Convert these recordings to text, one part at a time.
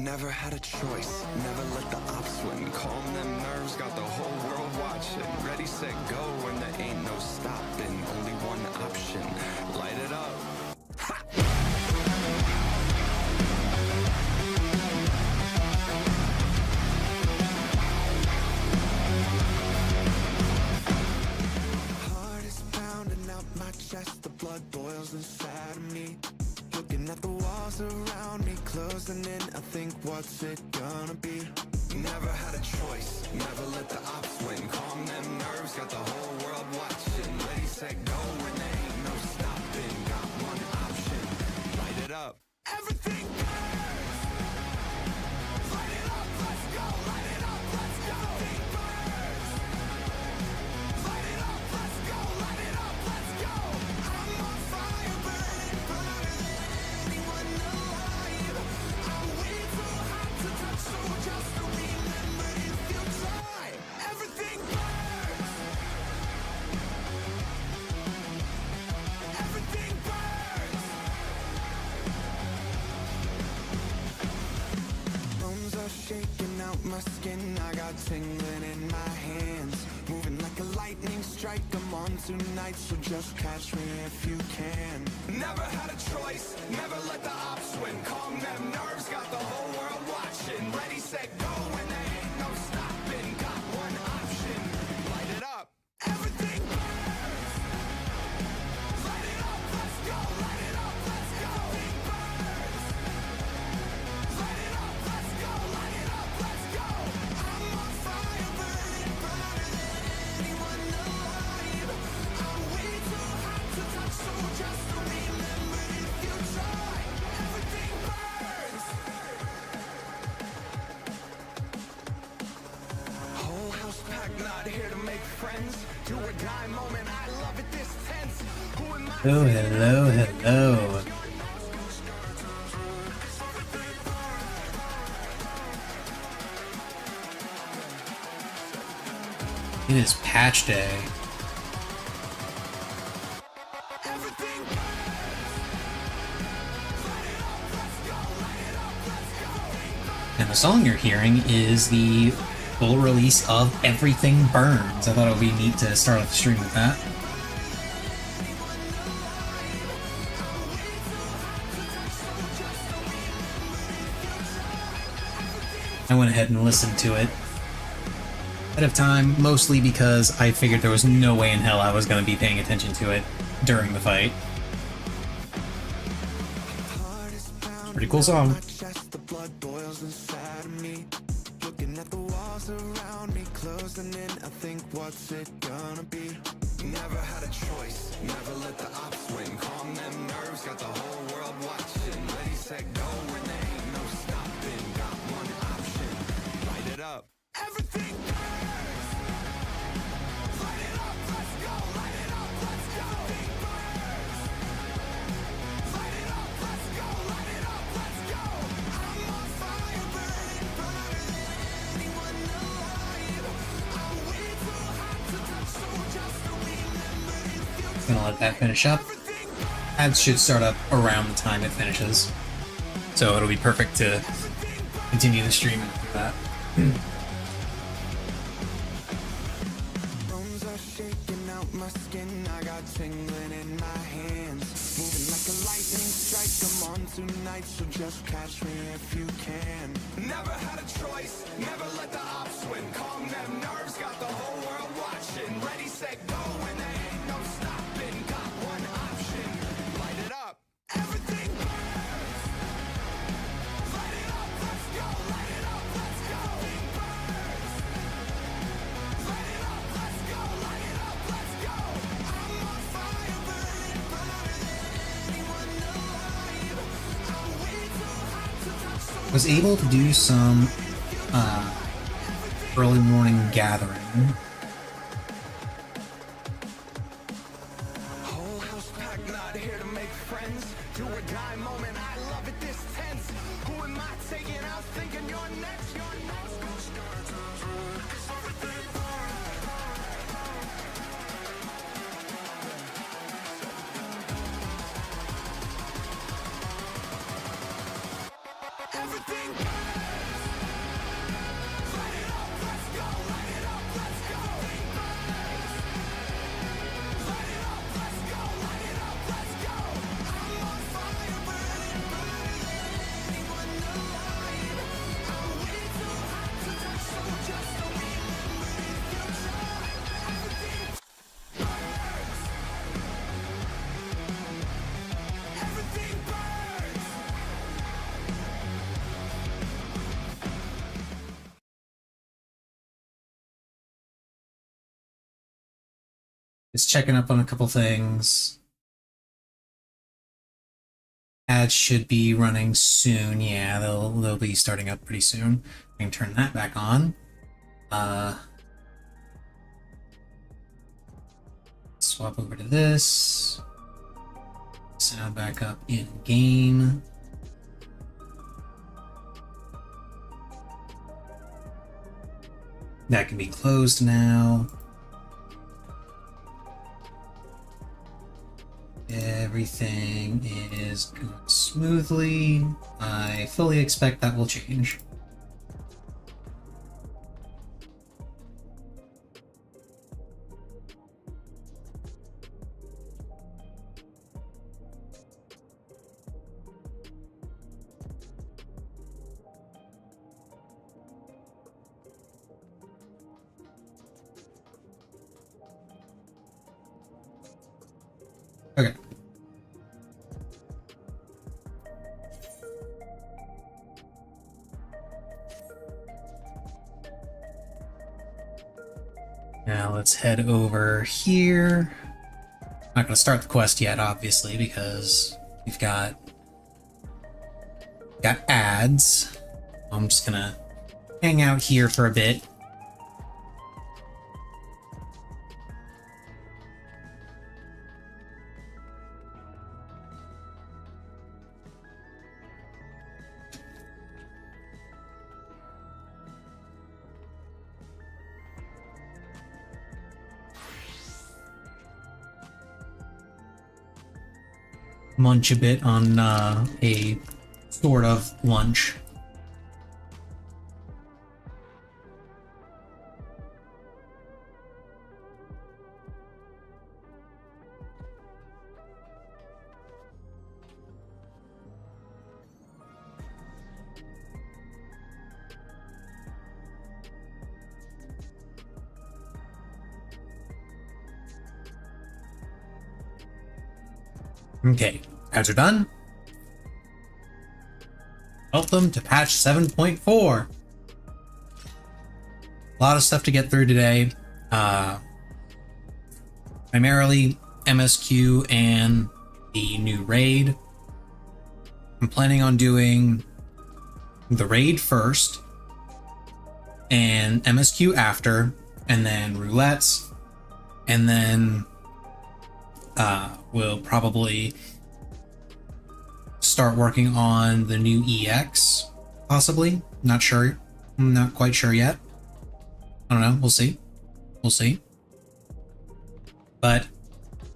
Never had a choice, never let the ops win. Calm them nerves, got the whole world watching. Ready, set, go, and there ain't no stopping. Only one option, light it up. Heart is pounding out my chest, the blood boils inside of me. Looking at the walls around me, closing in, I think, what's it gonna be? Never had a choice, never let the ops win. Calm them nerves, got the whole world watching. Ready, set, go, and there ain't no stopping. Got one option, light it up. Everything burns. Light it up, let's go. Light it up, let's go. Everything burns. Light it up, let's go. Light it up, let's go. I'm on fire, burning brighter than anyone alive. I'm way too hot to touch, so just remember if you try. Everything burns. Everything burns. Bones are shaking out my skin, I got tingling in my hands. Moving like a lightning strike, I'm on tonight, so just catch me if you can. Never had a choice, never let the ops win. Calm them nerves, got the whole world watching. Ready, set, go, and there ain't no stopping. Got one option, light it up. Everything burns. Light it up, let's go. Light it up, let's go. Everything burns. Light it up, let's go. Light it up, let's go. I'm on fire, burning brighter than anyone alive. I'm way too hot to touch, so just remember if you try. Everything burns. Whole house packed, not here to make friends. Do or die moment, I love it this tense. Who am I? Oh, hello, hello. It is patch day. Everything burns. Light it up, let's go. Light it up, let's go. And the song you're hearing is the full release of Everything Burns. I thought it would be neat to start off the stream with that. I went ahead and listened to it ahead of time, mostly because I figured there was no way in hell I was going to be paying attention to it during the fight. Pretty cool song. The blood boils inside of me. Looking at the walls around me, closing in, I think, what's it gonna be? Never had a choice, never let the ops win. Calm them nerves, got the whole world watching. Ready, set, go, and there ain't no stopping. Got one option, light it up. Everything burns. Light it up, let's go. Light it up, let's go. Everything burns. Light it up, let's go. Light it up, let's go. I'm on fire, burning brighter than anyone alive. I'm way too hot to touch, so just remember if you Gonna let that finish up. Ads should start up around the time it finishes, so it'll be perfect to continue the stream after that. Bones are shaking out my skin, I got tingling in my hands. Moving like a lightning strike, I'm on tonight, so just catch me if you can. Never had a choice, never let the ops win. Calm them nerves, got the whole world watching. Ready, set, go, and there ain't no stopping. Got one option, light it up. Everything burns. Light it up, let's go. Light it up, let's go. Everything burns. Light it up, let's go. Light it up, let's go. I'm on fire, burning brighter than anyone alive. I'm way too hot to touch, so Was able to do some early morning gathering. whole house packed, not here to make friends. Do or die moment, I love it this tense. Who am I taking out thinking you're next? You're next. Everything burns. Just checking up on a couple things. Ads should be running soon. Yeah, they'll be starting up pretty soon. I can turn that back on. Swap over to this. Sound back up in game. That can be closed now. Everything is going smoothly. I fully expect that will change. Okay. Now let's head over here. Not going to start the quest yet, obviously, because we've got ads. I'm just going to hang out here for a bit. Munch a bit on a sort of lunch. Okay, ads are done. Welcome to patch 7.4. A lot of stuff to get through today. Primarily MSQ and the new raid. I'm planning on doing the raid first and MSQ after, and then roulettes, and then we'll probably start working on the new EX, possibly. Not sure. I'm not quite sure yet. I don't know. We'll see. We'll see. But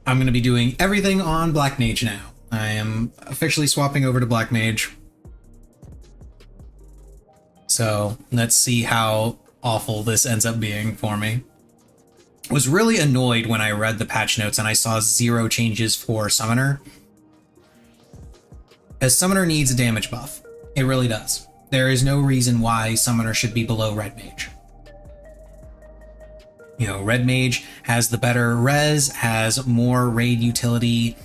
I'm going to be doing everything on Black Mage now. I am officially swapping over to Black Mage. So let's see how awful this ends up being for me. Was really annoyed when I read the patch notes and I saw 0 changes for Summoner. Because Summoner needs a damage buff. It really does. There is no reason why Summoner should be below Red Mage. You know, Red Mage has the better res, has more raid utility.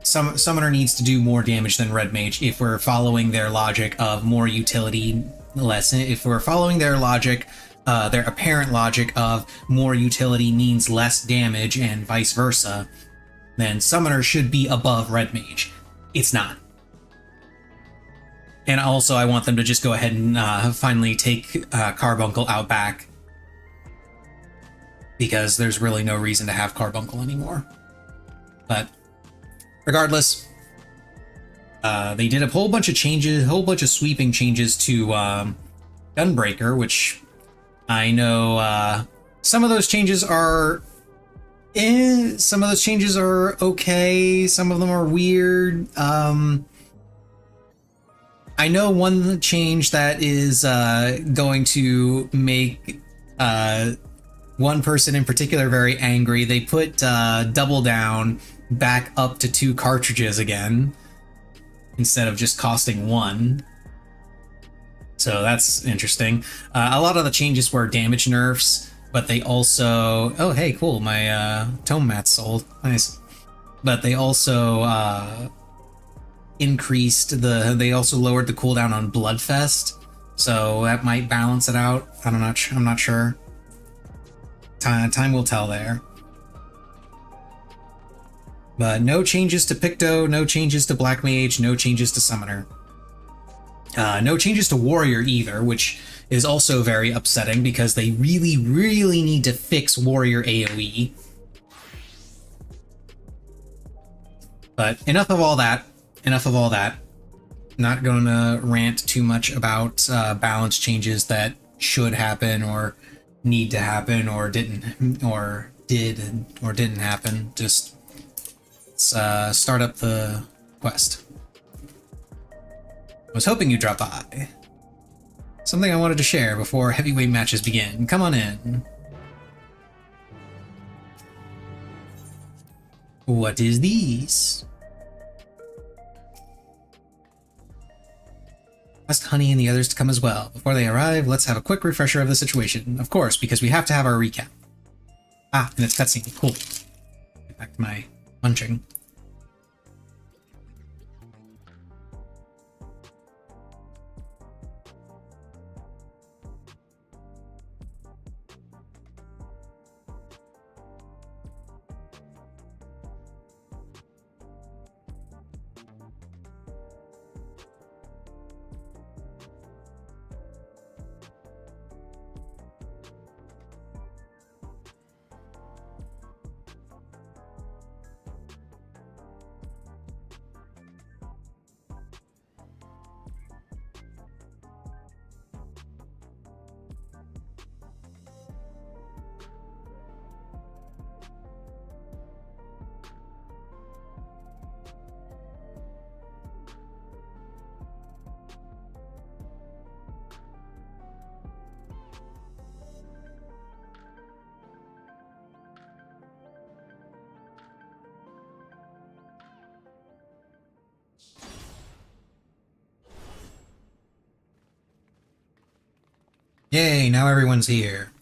Summoner needs to do more damage than Red Mage if we're following their logic of more utility, less. If we're following their logic, their apparent logic of more utility means less damage and vice versa, then Summoner should be above Red Mage. It's not. And also I want them to just go ahead and finally take Carbuncle out back, because there's really no reason to have Carbuncle anymore. But regardless, they did a whole bunch of changes, a whole bunch of sweeping changes to Gunbreaker, which I know some of those changes are some of those changes are okay, some of them are weird. I know one change that is going to make one person in particular very angry. They put Double Down back up to 2 cartridges again, instead of just costing 1. So that's interesting. A lot of the changes were damage nerfs, but they also... Oh, hey, cool, my tome mat's sold. Nice. But they also increased the... They also lowered the cooldown on Bloodfest, so that might balance it out. I'm not sure. Time will tell there. But no changes to Picto, no changes to Black Mage, no changes to Summoner. No changes to Warrior either, which is also very upsetting because they really, really need to fix Warrior AoE. But enough of all that. Enough of all that. Not going to rant too much about balance changes that should happen or need to happen or didn't or didn't happen. Just let's start up the quest. I was hoping you'd drop by. Something I wanted to share before heavyweight matches begin. Come on in. What is this? Ask Honey and the others to come as well. Before they arrive, let's have a quick refresher of the situation. Of course, because we have to have our recap. Ah, and it's cutscene. Cool. Get back to my munching. Yay, now everyone's here.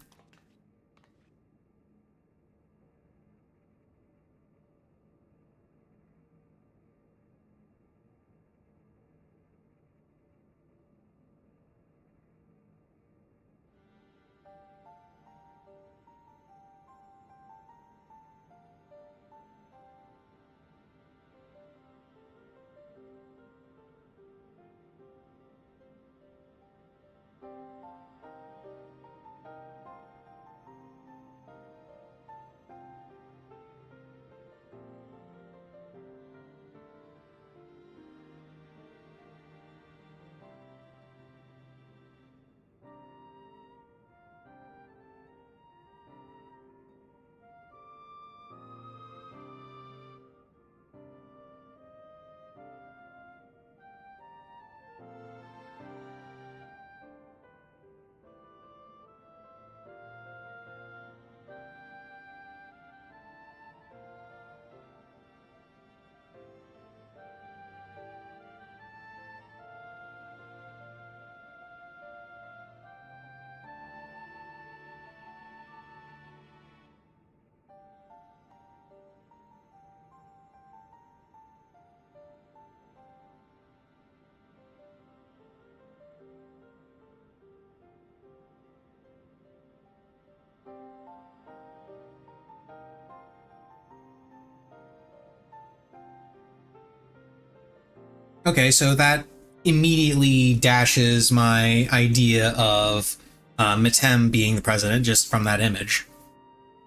Okay, so that immediately dashes my idea of Metem being the president just from that image.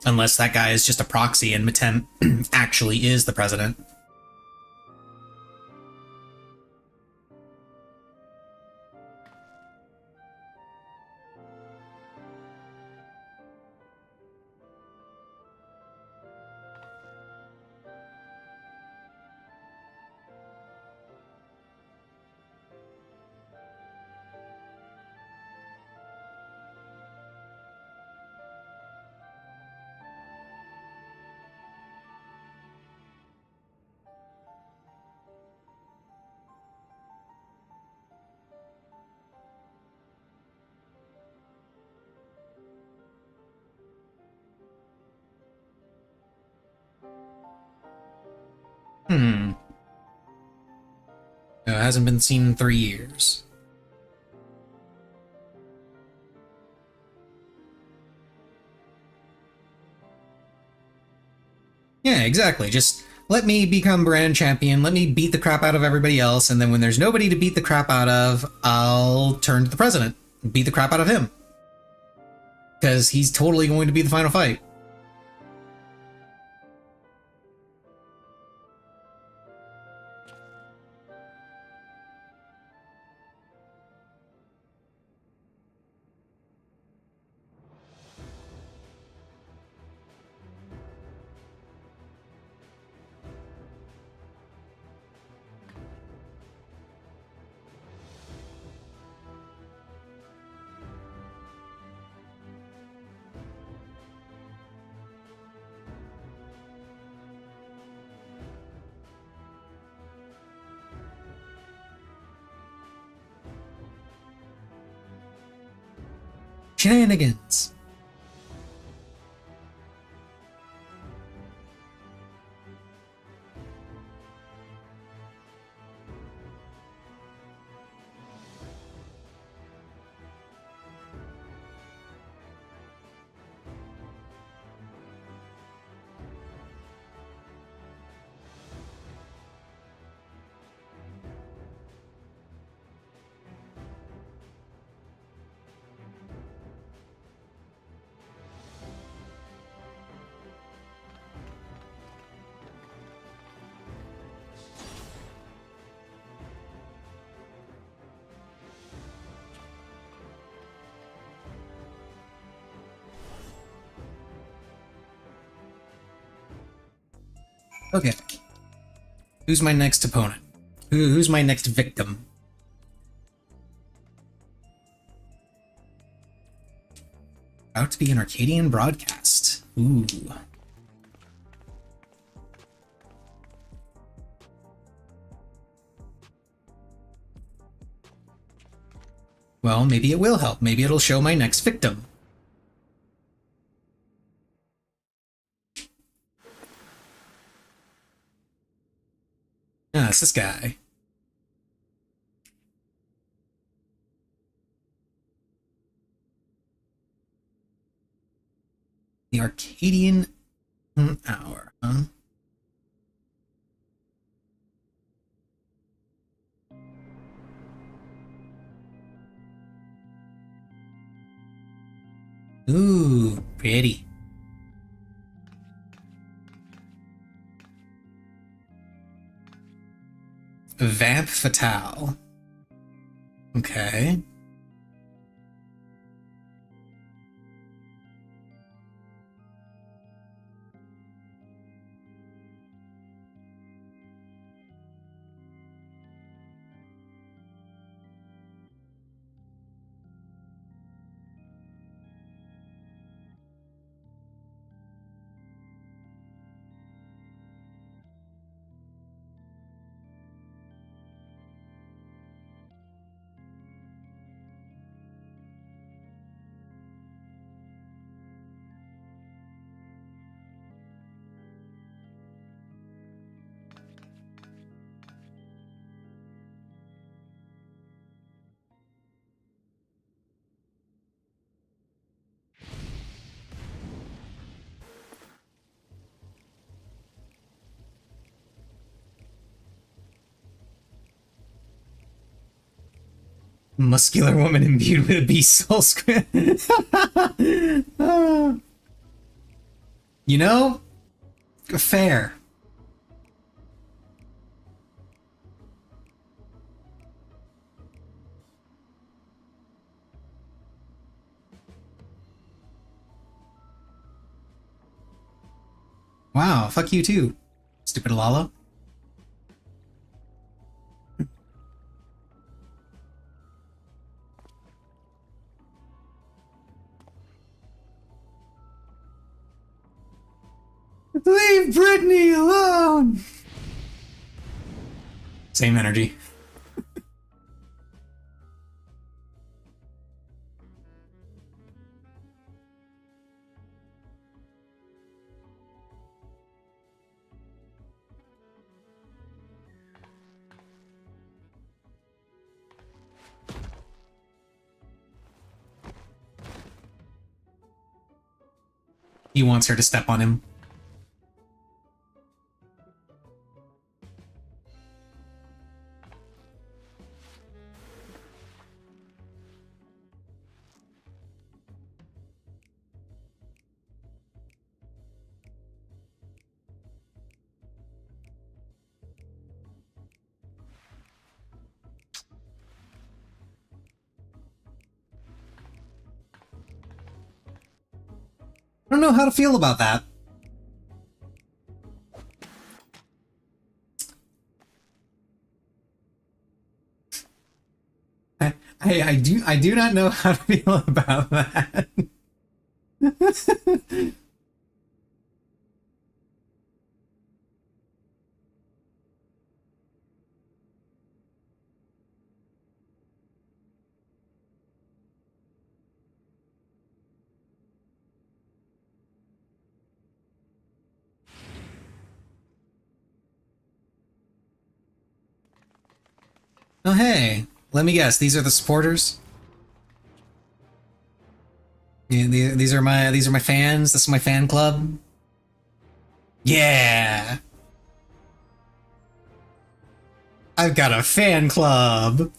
Unless that guy is just a proxy and Metem actually is the president. Hmm. No, it hasn't been seen in 3 years. Yeah, exactly. Just let me become brand champion, let me beat the crap out of everybody else, and then when there's nobody to beat the crap out of, I'll turn to the president, beat the crap out of him. Because he's totally going to be the final fight. Shenanigans. Okay. Who's my next opponent? Who's my next victim? About to be an Arcadian broadcast. Ooh. Well, maybe it will help. Maybe it'll show my next victim. Ah, it's this guy. The Arcadian Hour, huh? Ooh, pretty. Vamp Fatale. Okay. Muscular woman imbued with a beast soul squid. You know, fair. Wow, fuck you too, stupid Lala. Leave Brittany alone! Same energy. He wants her to step on him. don't know how to feel about that. I do not know how to feel about that. Oh hey, let me guess. These are the supporters. Yeah, these are my fans. This is my fan club. Yeah, I've got a fan club.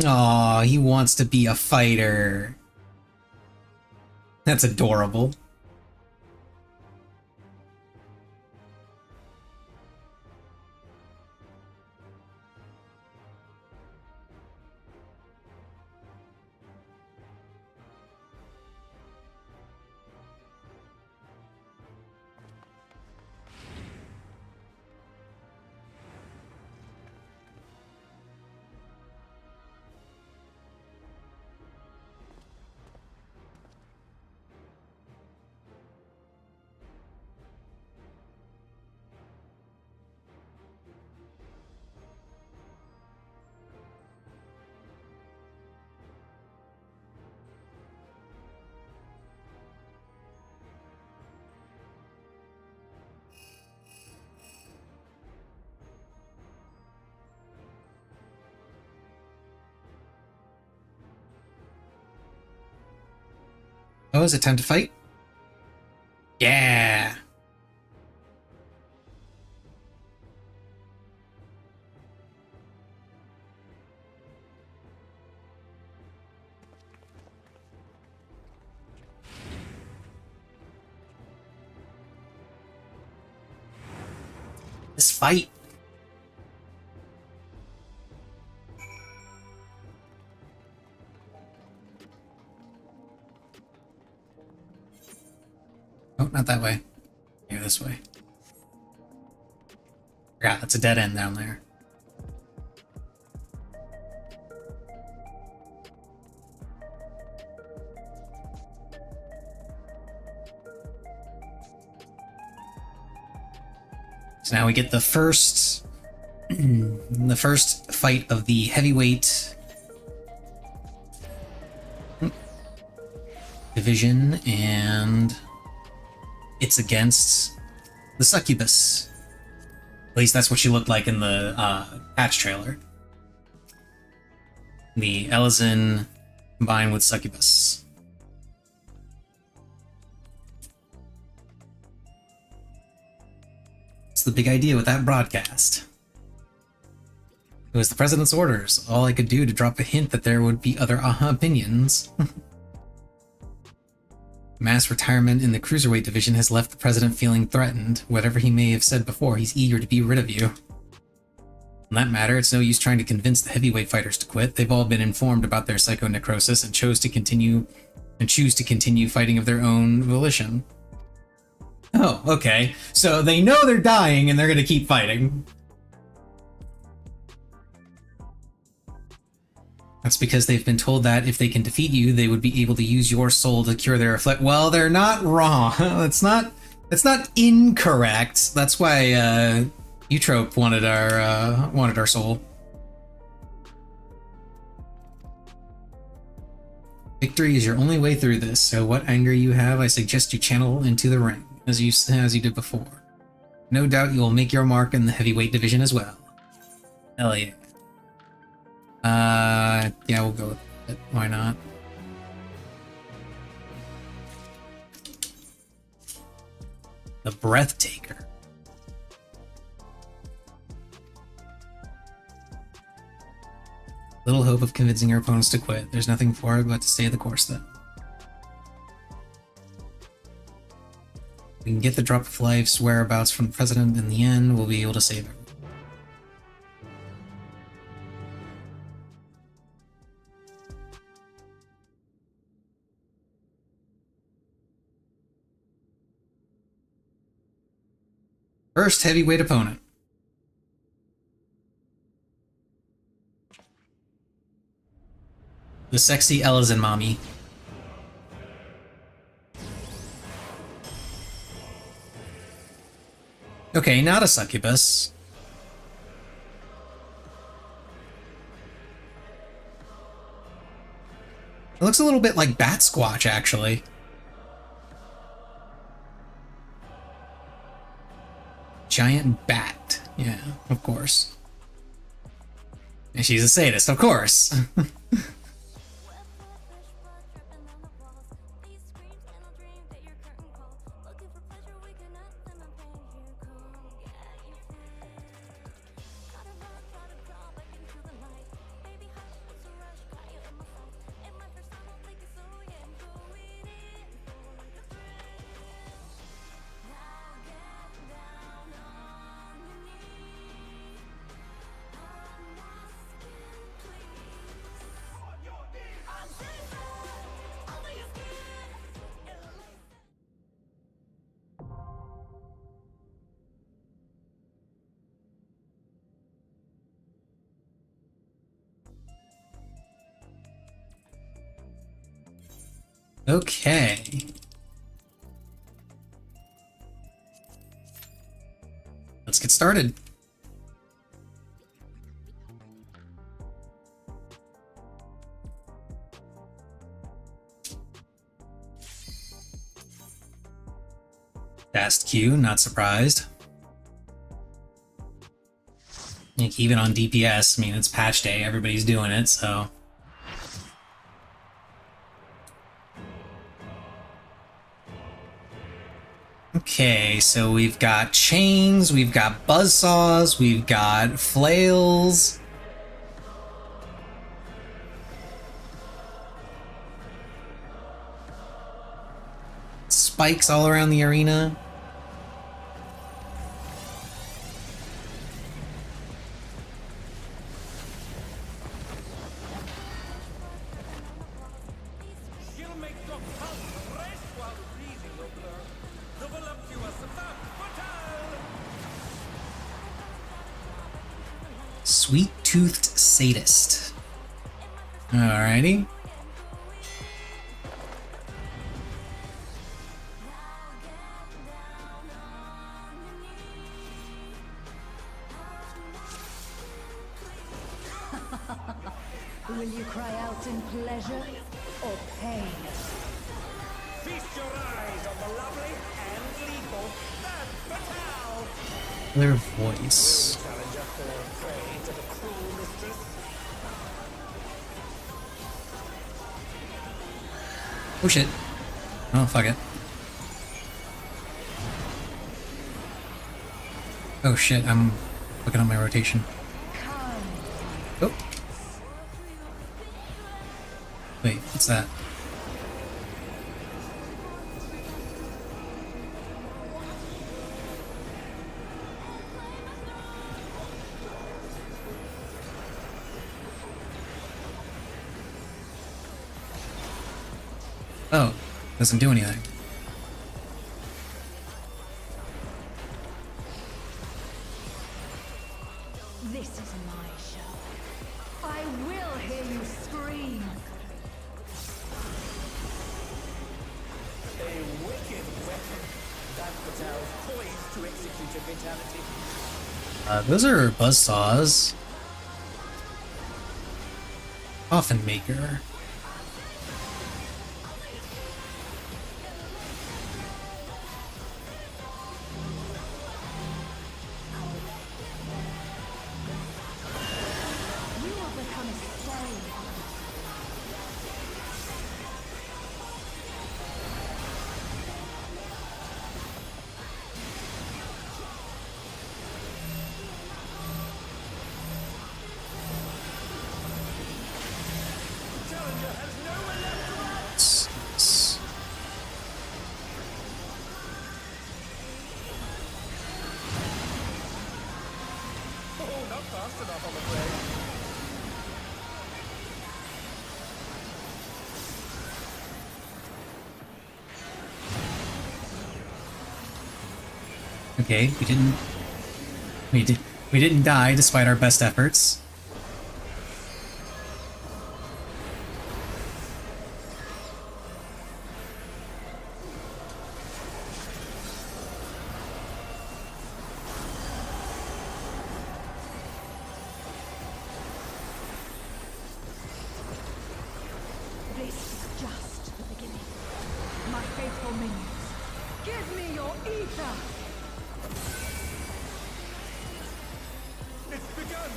Aw, he wants to be a fighter. That's adorable. Oh, is it time to fight? Yeah! Let's fight! Oh, not that way. Here, this way. Yeah, that's a dead end down there. So now we get the first the first fight of the heavyweight division, and it's against the succubus. At least that's what she looked like in the patch trailer. The Elizin combined with succubus. It's the big idea with that broadcast. It was the president's orders. All I could do to drop a hint that there would be other opinions. Mass retirement in the cruiserweight division has left the president feeling threatened. Whatever he may have said before, he's eager to be rid of you. On that matter, it's no use trying to convince the heavyweight fighters to quit. They've all been informed about their psychonecrosis and choose to continue fighting of their own volition. Oh, okay. So they know they're dying and they're going to keep fighting. That's because they've been told that if they can defeat you, they would be able to use your soul to cure their afflict. Well, they're not wrong. That's not incorrect. That's why Eutrope wanted our soul. Victory is your only way through this. So what anger you have, I suggest you channel into the ring, as you did before. No doubt you will make your mark in the heavyweight division as well. Hell yeah. Yeah, we'll go with it. Why not? The Breathtaker. Little hope of convincing your opponents to quit. There's nothing for it but to stay the course then. We can get the drop of life's whereabouts from the president. In the end, we'll be able to save it. First heavyweight opponent. The sexy Elizin mommy. Okay, not a succubus. It looks a little bit like Bat Squatch, actually. Giant bat. Yeah, of course. And she's a sadist, of course. Okay. Let's get started. Fast Q, not surprised. Like, even on DPS, I mean, it's patch day, everybody's doing it, so... Okay, so we've got chains, we've got buzzsaws, we've got flails. Spikes all around the arena. Sweet-toothed sadist. Alrighty. Will you cry out in pleasure or pain? Feast your eyes on the lovely and lethal Femme Fatale! Their voice. Challenger fall prey to the cruel mistress. Oh shit. Oh, fuck it. Oh shit, I'm looking at my rotation. Oh. Wait, what's that? doesn't do anything. This is my show. I will hear you scream. A wicked weapon. That Battle's poised to execute a fatality. Those are buzzsaws. Coffin maker. You will become a slave. Challenger has nowhere left to run. Oh, not fast enough, I'm afraid. Okay, we didn't die despite our best efforts. This is just the beginning. My faithful minions, give me your ether! It's begun.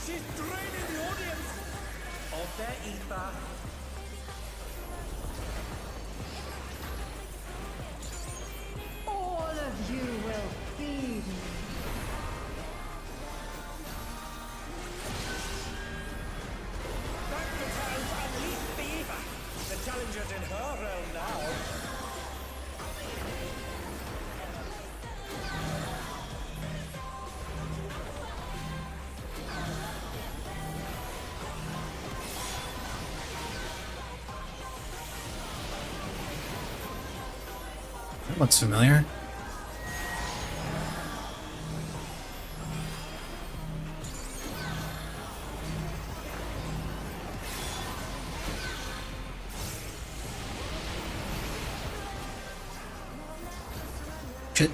She's draining the audience of their ether. All of you will feed me. That Battle's unleashed the ether. The challenger's in her realm now. That looks familiar. Shit.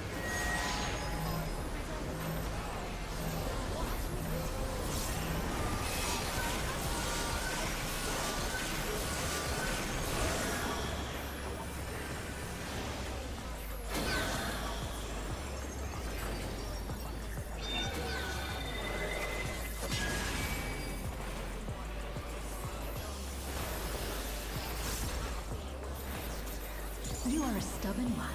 You are a stubborn one,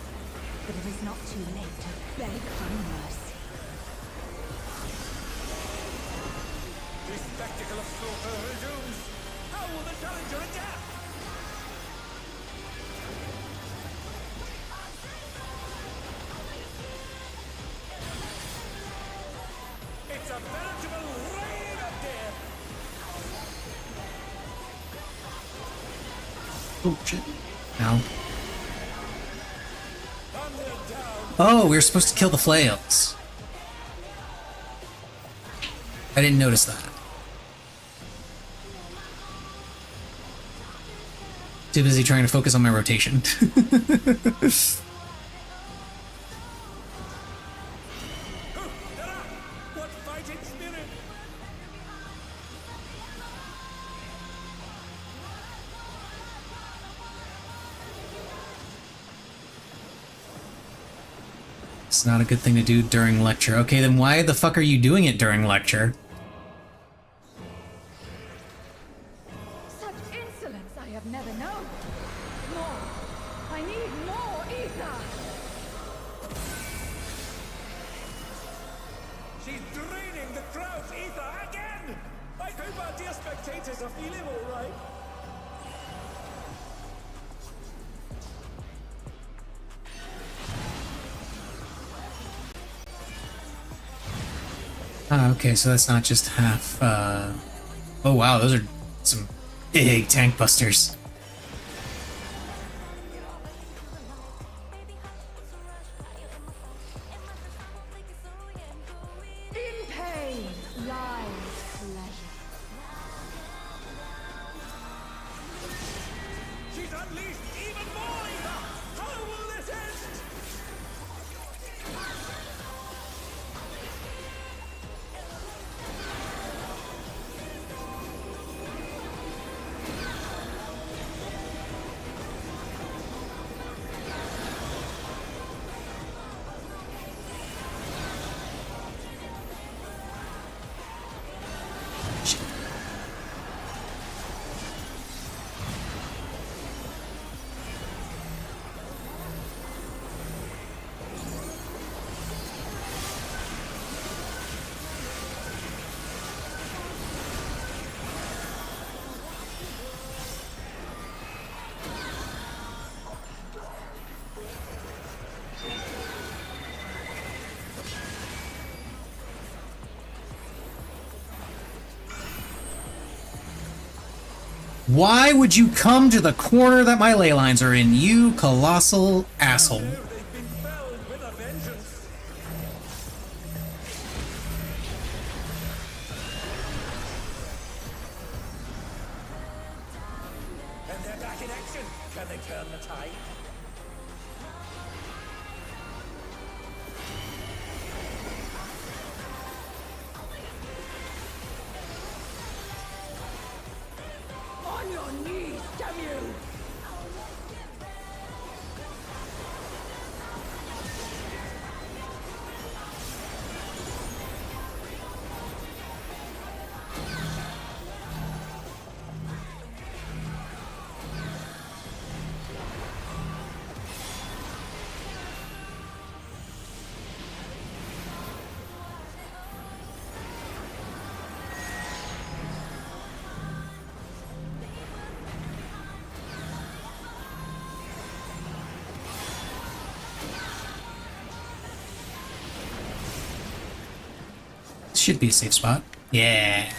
but it is not too late to beg for mercy. The spectacle of slaughter resumes. How will the challenger adapt? It's a veritable reign of death. Oh shit. Ow. Thunder down. Oh, we were supposed to kill the flails. I didn't notice that. Too busy trying to focus on my rotation. What fighting spirit! It's not a good thing to do during lecture. Okay, then why the fuck are you doing it during lecture? Such insolence I have never known. More. I need more ether. She's draining the crowd's ether again! I hope our dear spectators are feeling all right. Ah, okay, so that's not just half, Oh wow, those are some big tank busters. pain lies pleasure. She's unleashed even more ether! How will this end? Why would you come to the corner that my ley lines are in, you colossal asshole? They've been felled with a vengeance. And they're back in action. Can they turn the tide? On your knees, damn you! Should be a safe spot. Yeah.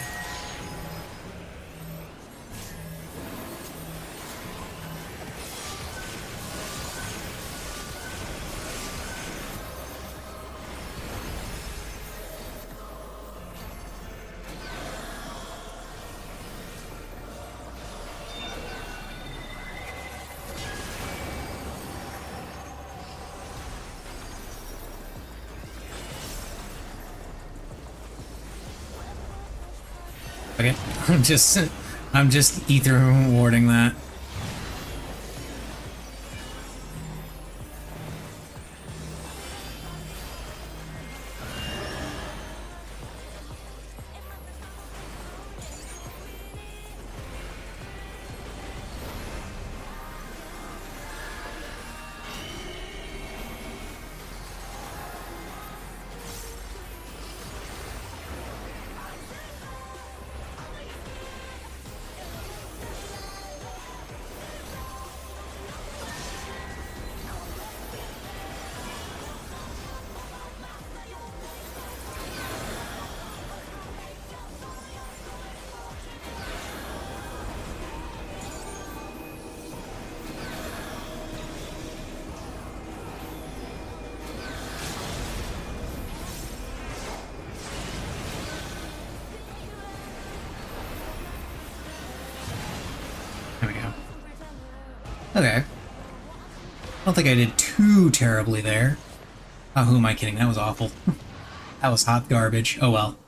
Okay, I'm just ether warding that. There we go. Okay. I don't think I did too terribly there. Oh, who am I kidding? That was awful. That was hot garbage. Oh well.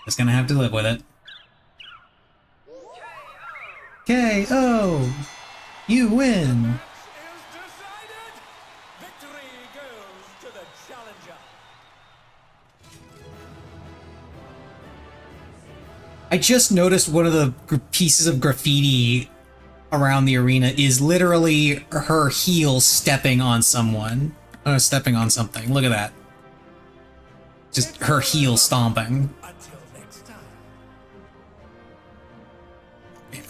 Just gonna have to live with it. KO! You win! Match is decided. Victory goes to the challenger. I just noticed one of the pieces of graffiti around the arena is literally her heel stepping on someone. Stepping on something. Look at that. Just her heel stomping. Until next time.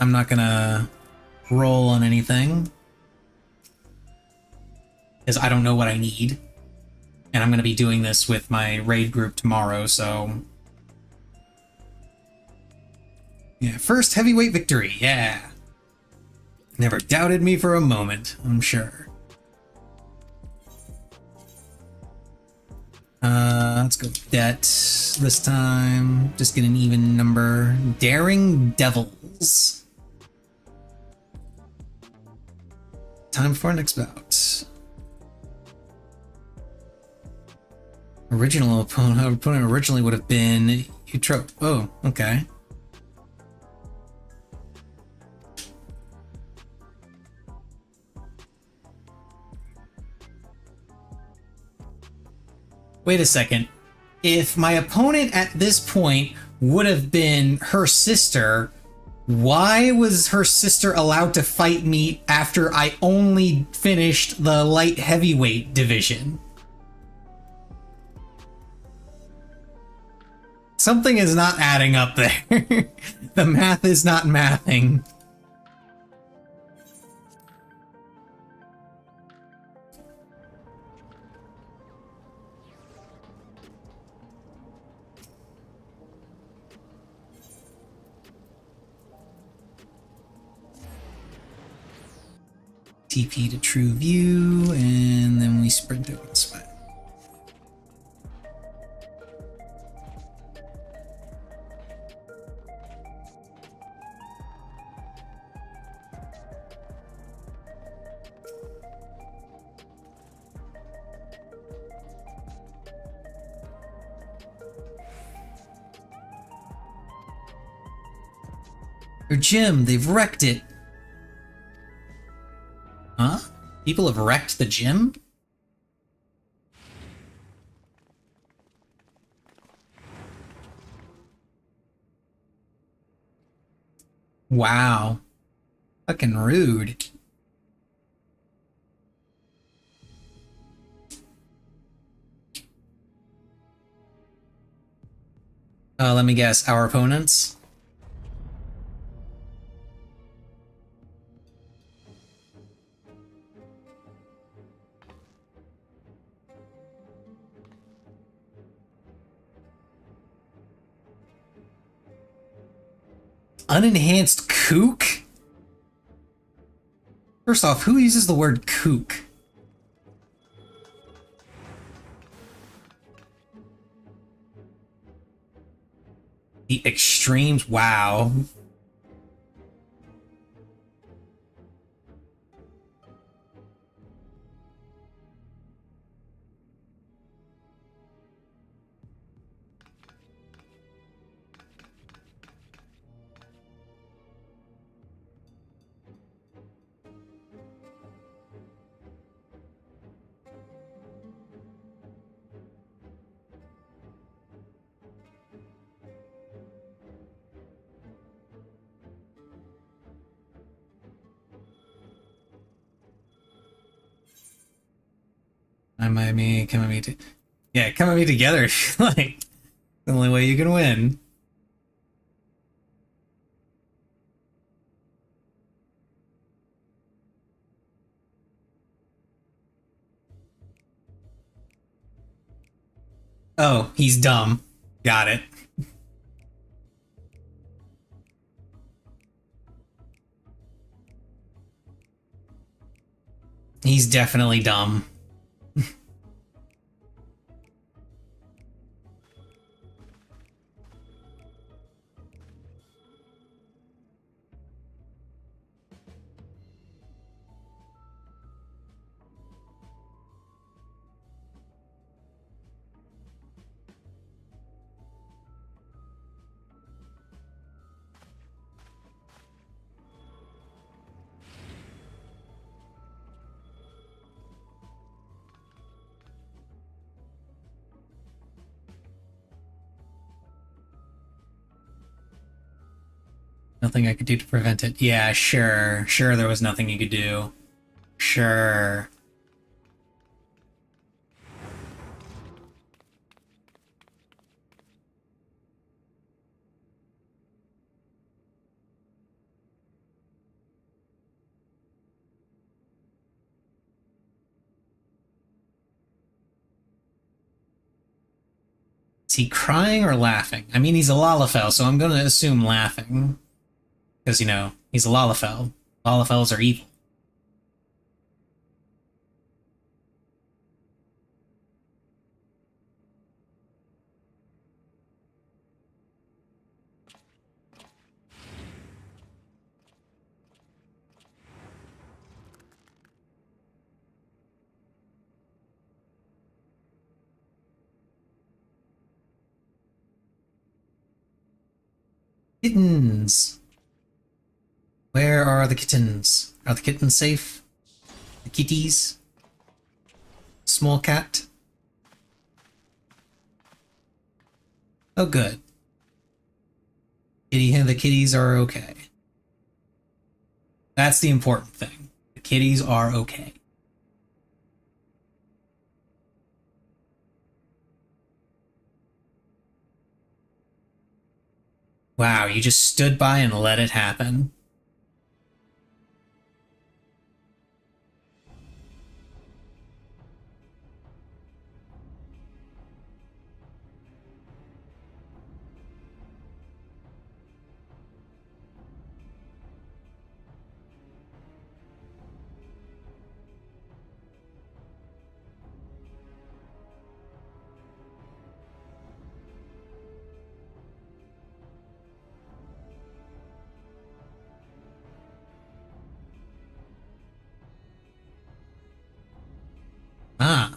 I'm not gonna roll on anything, because I don't know what I need. And I'm gonna be doing this with my raid group tomorrow, so... Yeah, first heavyweight victory, yeah! Never doubted me for a moment, I'm sure. Let's go with debt this time. Just get an even number. Daring Devils. Time for our next bout. Original opponent originally would have been Utro. Oh, okay. Wait a second. If my opponent at this point would have been her sister, why was her sister allowed to fight me after I only finished the light heavyweight division? Something is not adding up there. The math is not mathing. TP to True View, and then we sprint over this way. Their gym, they've wrecked it. Huh? People have wrecked the gym? Wow. Fucking rude. Let me guess, our opponents? Unenhanced kook? First off, who uses the word kook? The extremes? Wow. Come at me yeah, come at me together. Like, the only way you can win. Oh, he's dumb. Got it. He's definitely dumb. Nothing I could do to prevent it. Yeah, sure. Sure, there was nothing you could do. Sure. Is he crying or laughing? I mean, he's a Lalafell, so I'm gonna assume laughing. Because, you know, he's a Lalafell. Lalafells are evil. Kittens. Where are the kittens? Are the kittens safe? The kitties? Small cat? Oh, good. The kitties are okay. That's the important thing. The kitties are okay. Wow, you just stood by and let it happen. Ah.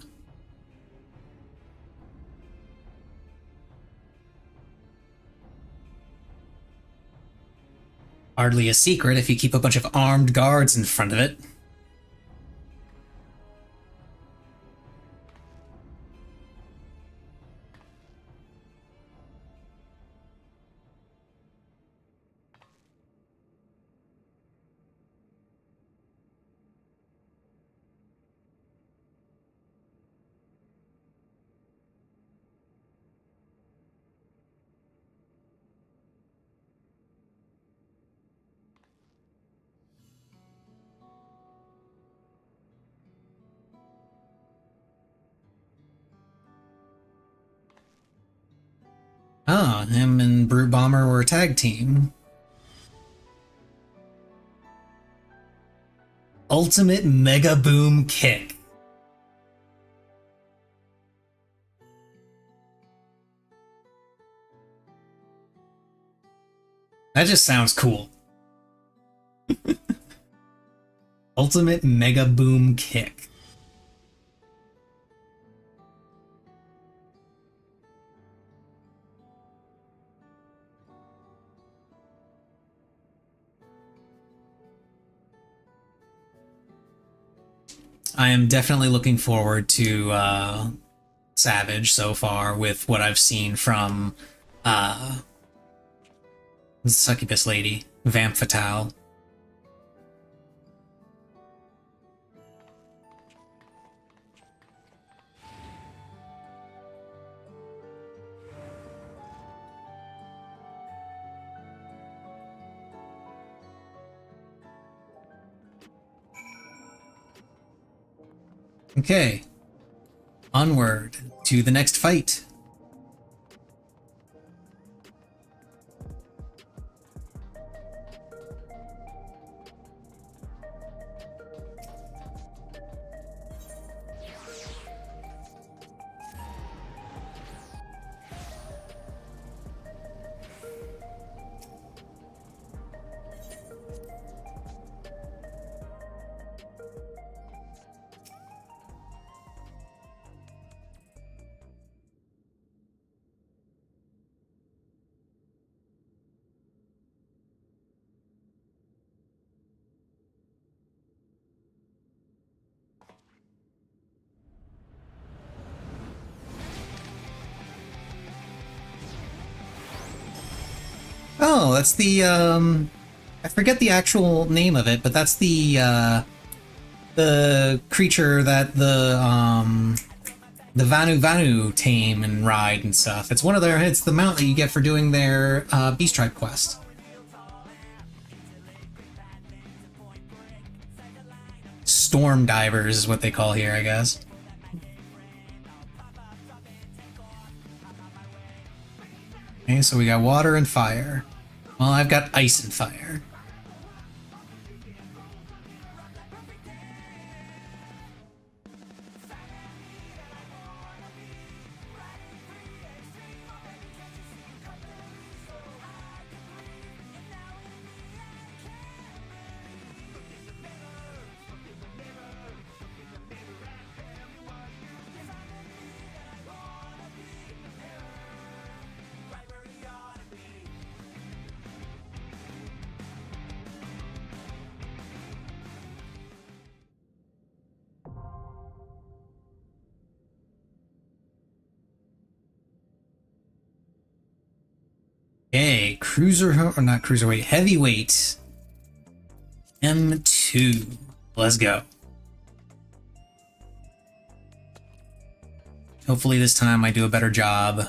Hardly a secret if you keep a bunch of armed guards in front of it. Ah, him and Brute Bomber were a tag team. Ultimate Mega Boom Kick. That just sounds cool. Ultimate Mega Boom Kick. I am definitely looking forward to Savage so far with what I've seen from the Succubus Lady, Vamp Fatale. Okay. Onward to the next fight. Oh, that's the I forget the actual name of it, but that's the creature that the Vanu Vanu tame and ride and stuff. It's one of their it's the mount that you get for doing their Beast Tribe quest. Storm divers is what they call here, I guess. Okay, so we got water and fire. Well, I've got ice and fire. or not cruiserweight, heavyweight M2. Let's go. Hopefully this time I do a better job.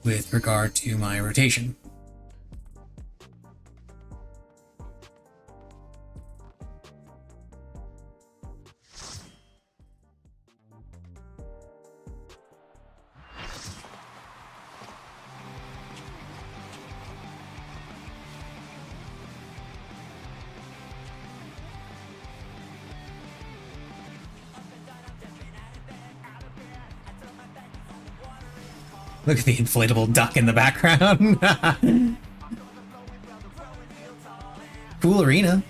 With regard to my rotation. Look at the inflatable duck in the background. Cool arena.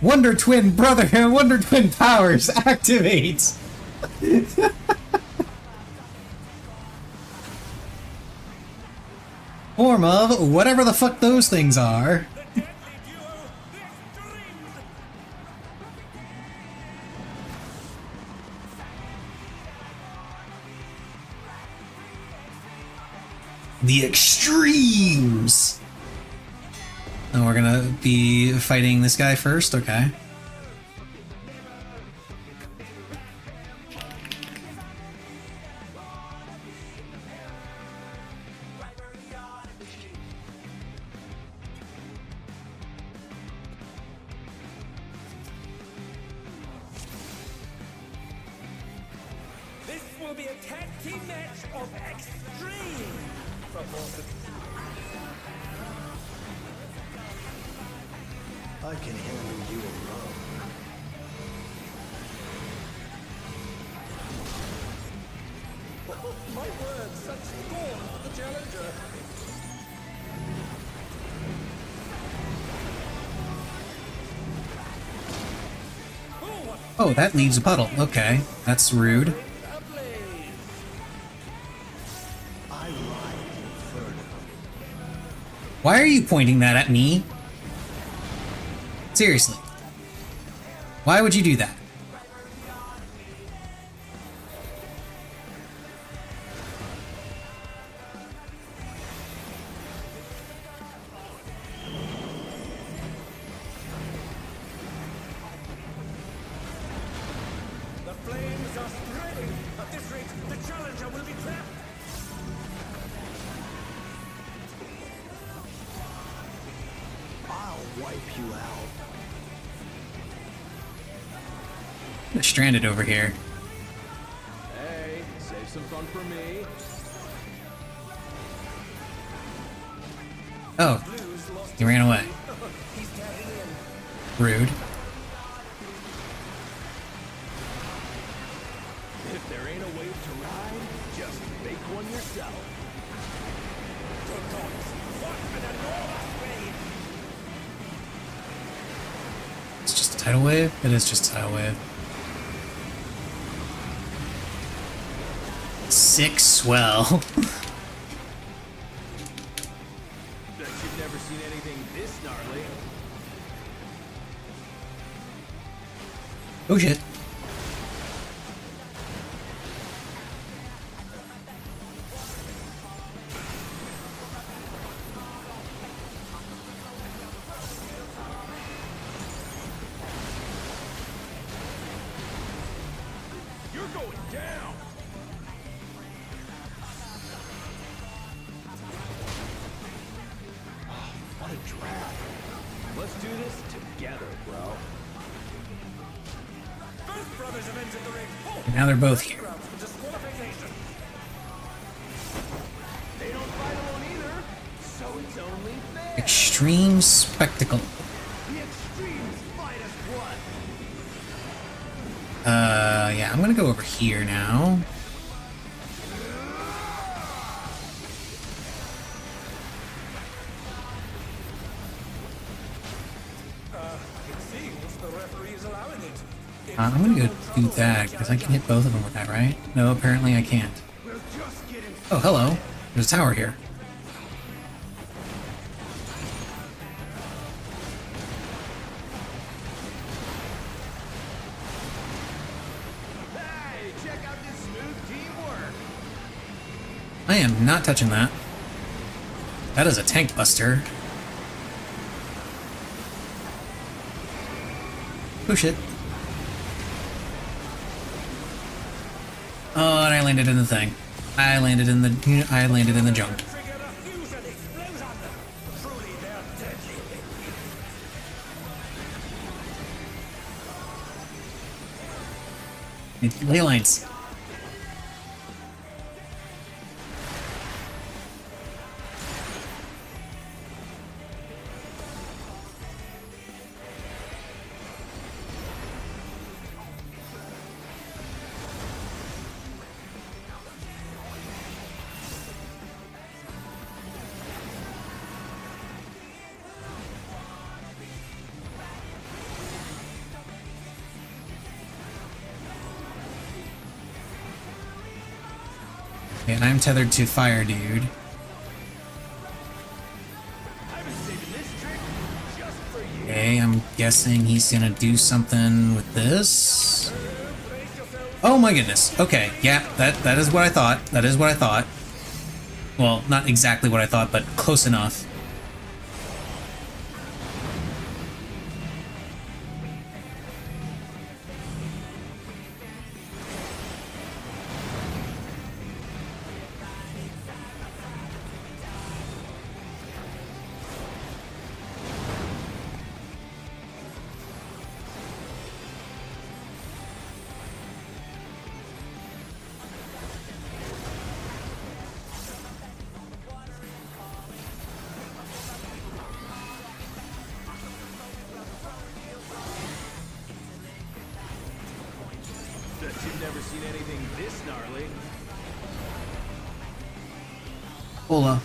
Wonder Twin brother, Wonder Twin powers activate. Form of whatever the fuck those things are. The Extremes! And we're gonna be fighting this guy first? Okay. This will be a tag team match of extreme proportions. I can handle you alone. Oh, my word, such scorn for the challenger. Oh, that leaves a puddle. Okay, that's rude. I ride Inferno. Why are you pointing that at me? Seriously. Why would you do that? The flames are spreading. At this rate, the challenger will be trapped. I'll wipe you out. I'm stranded over here. Hey, save some fun for me. Oh, he ran away. Rude. If there ain't a wave to ride, just make one yourself. It's just a tidal wave? It is just a tidal wave. 6 swell. Bet you've never seen anything this gnarly. Oh shit. You're going down. What a drag. Let's do this together, bro. Both brothers have entered the ring. Oh, And now they're both here. grounds for disqualification. They don't fight alone either, so it's only fair. Extreme spectacle. The extremes fight as one. Yeah, I'm gonna go over here now. It seems the referee is allowing it. I'm gonna go do that, because I can hit both of them with that, right? No, apparently I can't. We're just getting Oh, hello. There's a tower here. Hey, check out this smooth I am not touching that. That is a tank buster. Oh shit. Oh, and I landed in the thing. I landed in the junk. Trigger the fusion explosion! Truly, they're deadly. Ley lines. And I'm tethered to fire, dude. I was saving this trick just for you. Okay, I'm guessing he's gonna do something with this. Oh my goodness. Okay, yeah, that is what I thought. That is what I thought. Well, not exactly what I thought, but close enough. Bet you've never seen anything this gnarly. Hola.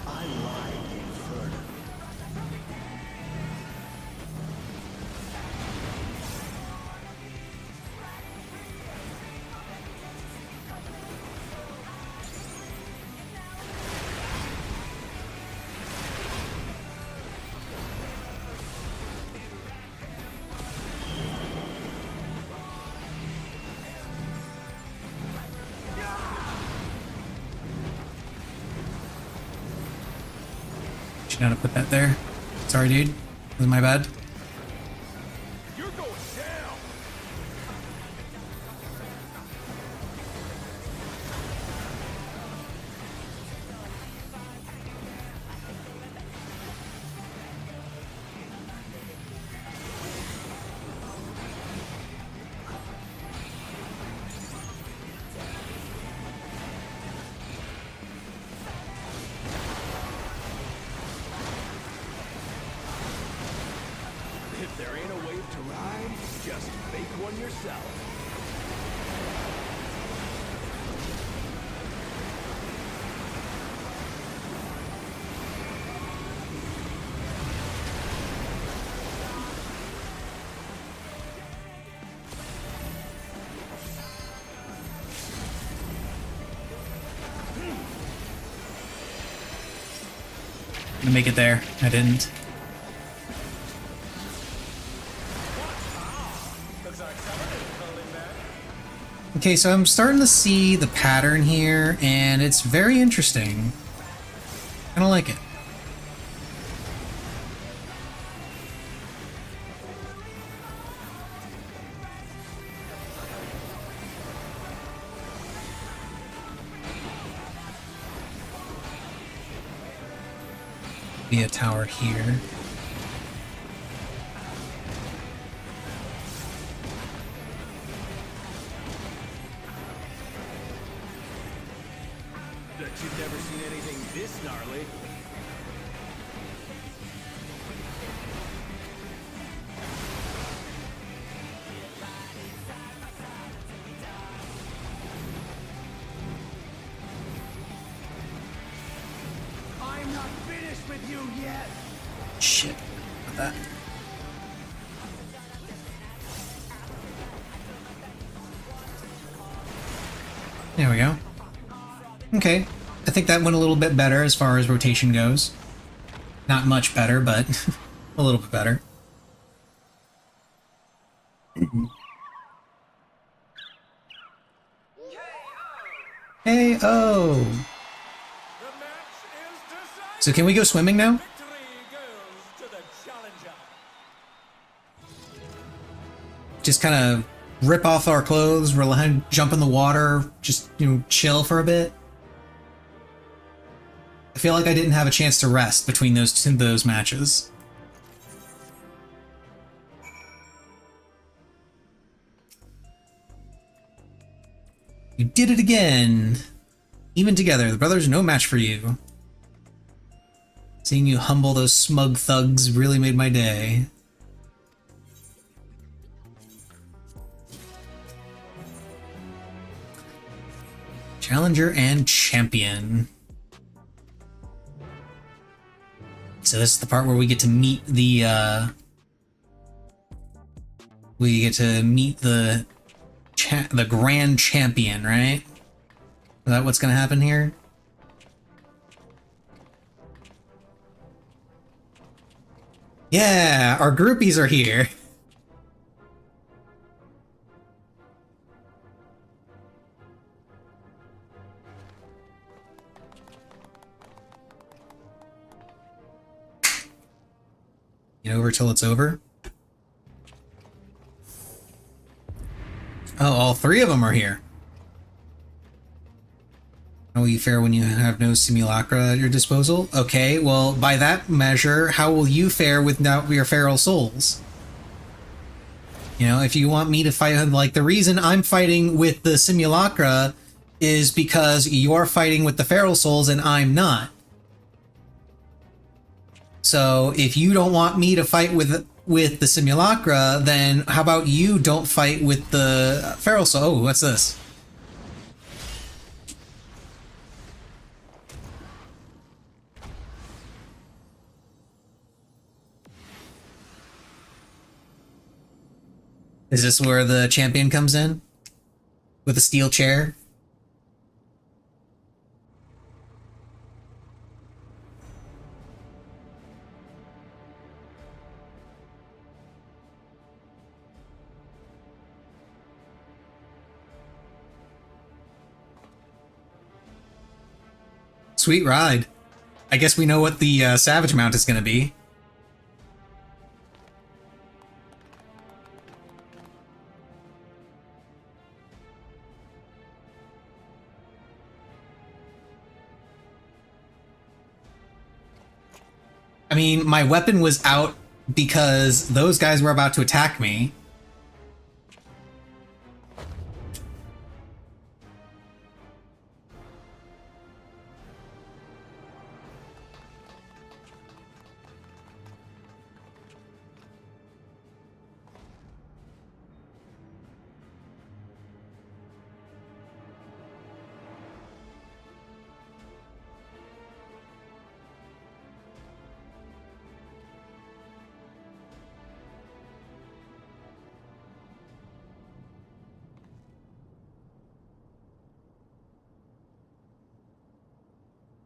I like Inferno. Should not have put that there. Sorry, dude. This is my bad. You're going down. If there ain't a wave to ride, just make one yourself. I'm gonna make it there. I didn't. Okay, so I'm starting to see the pattern here, and it's very interesting. I don't like it. Be a tower here. Bet you've never seen anything this gnarly. I'm not finished with you yet. Shit. Not that. There we go. Okay. I think that went a little bit better as far as rotation goes. Not much better, but a little bit better. Hey, oh. The match is decided. So can we go swimming now? Victory goes to the challenger. Just kind of rip off our clothes, jump in the water, just, chill for a bit. I feel like I didn't have a chance to rest between those matches. You did it again. Even together, the brothers are no match for you. Seeing you humble those smug thugs really made my day. Challenger and champion. So this is the part where we get to meet the the grand champion, right? Is that what's gonna happen here? Yeah, our groupies are here. Get over till it's over. Oh, all three of them are here. How will you fare when you have no simulacra at your disposal? Okay, well, by that measure, how will you fare without your feral souls? If you want me to fight, like, the reason I'm fighting with the simulacra is because you're fighting with the feral souls and I'm not. So if you don't want me to fight with the simulacra, then how about you don't fight with the feral soul? Oh, what's this? Is this where the champion comes in? With a steel chair? Sweet ride. I guess we know what the Savage Mount is going to be. I mean, my weapon was out because those guys were about to attack me.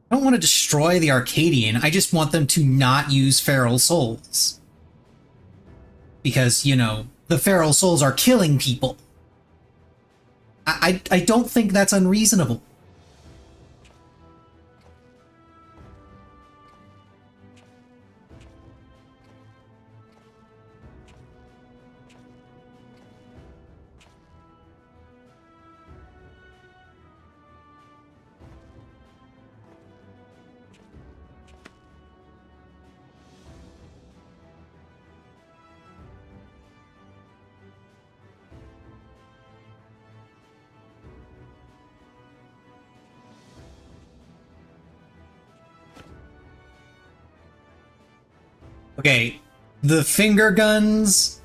I don't want to destroy the Arcadian, I just want them to not use feral souls. Because, the feral souls are killing people. I don't think that's unreasonable. Okay, the finger guns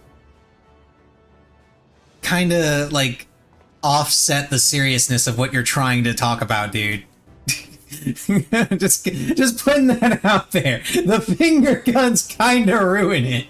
kind of, like, offset the seriousness of what you're trying to talk about, dude. just putting that out there. The finger guns kind of ruin it.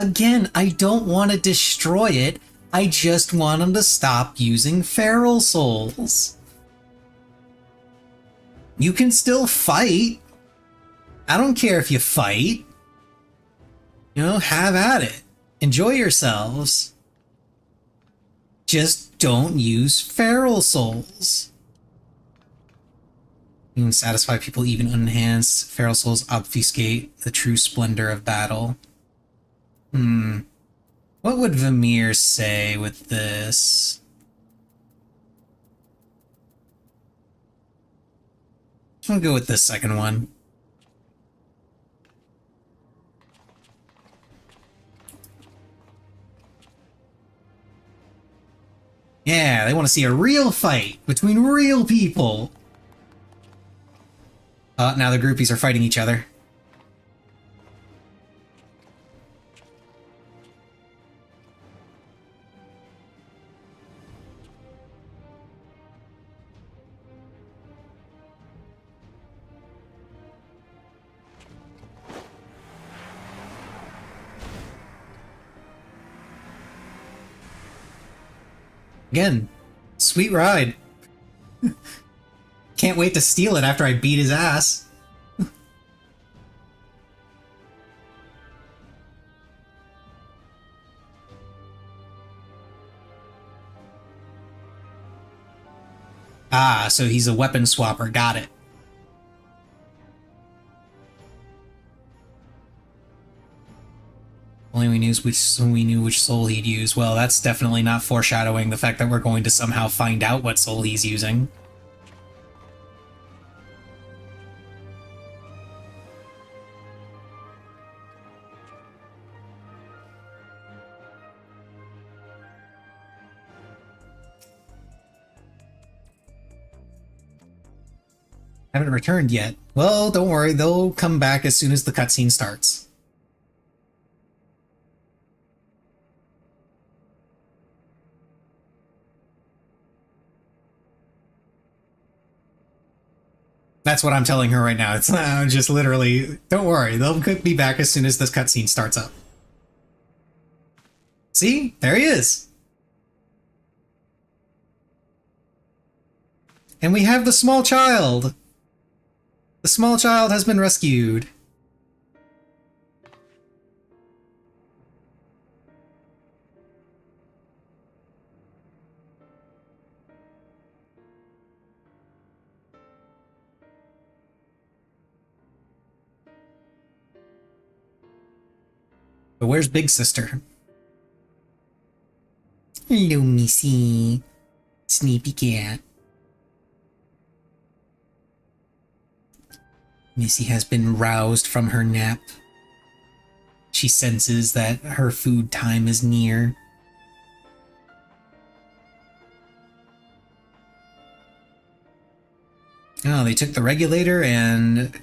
Again, I don't want to destroy it. I just want them to stop using feral souls. You can still fight. I don't care if you fight. You know, have at it. Enjoy yourselves. Just don't use feral souls. You can satisfy people even unenhanced. Feral souls obfuscate the true splendor of battle. What would Vamir say with this? I'm gonna go with this second one. Yeah, they want to see a real fight between real people. Now the groupies are fighting each other. Again, sweet ride. Can't wait to steal it after I beat his ass. Ah, so he's a weapon swapper. Got it. Only we knew which soul he'd use. Well, that's definitely not foreshadowing the fact that we're going to somehow find out what soul he's using. Haven't returned yet. Well, don't worry, they'll come back as soon as the cutscene starts. That's what I'm telling her right now. It's just literally, don't worry, they'll be back as soon as this cutscene starts up. See? There he is! And we have the small child! The small child has been rescued. But where's Big Sister? Hello, Missy. Sleepy cat. Missy has been roused from her nap. She senses that her food time is near. Oh, they took the regulator and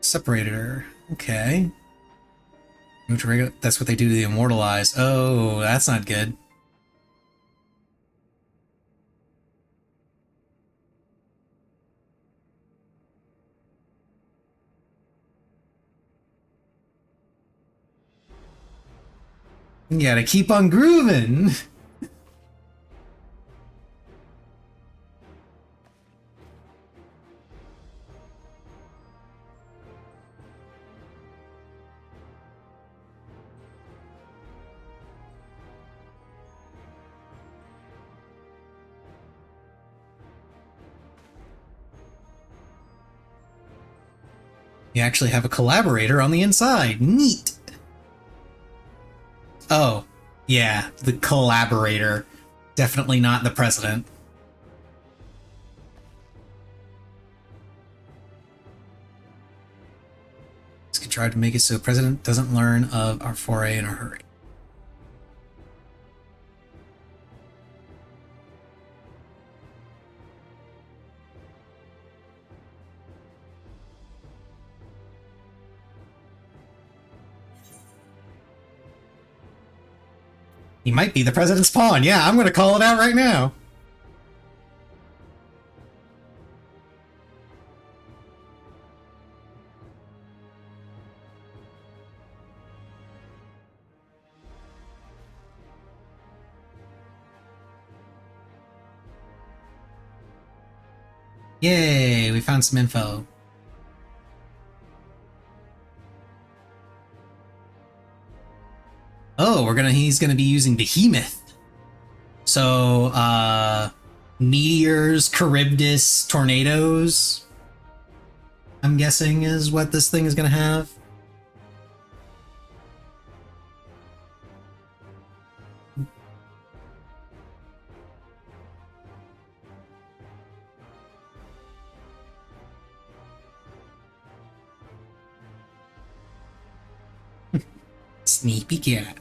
separated her. Okay. That's what they do to the immortalized. Oh, that's not good. You gotta keep on grooving. You actually have a collaborator on the inside. Neat. Oh, yeah, the collaborator. Definitely not the president. Let's contrive to make it so the president doesn't learn of our foray in a hurry. He might be the president's pawn. Yeah, I'm going to call it out right now. Yay, we found some info. Oh, he's gonna be using Behemoth. So, meteors, Charybdis, tornadoes, I'm guessing is what this thing is gonna have. Sneaky cat.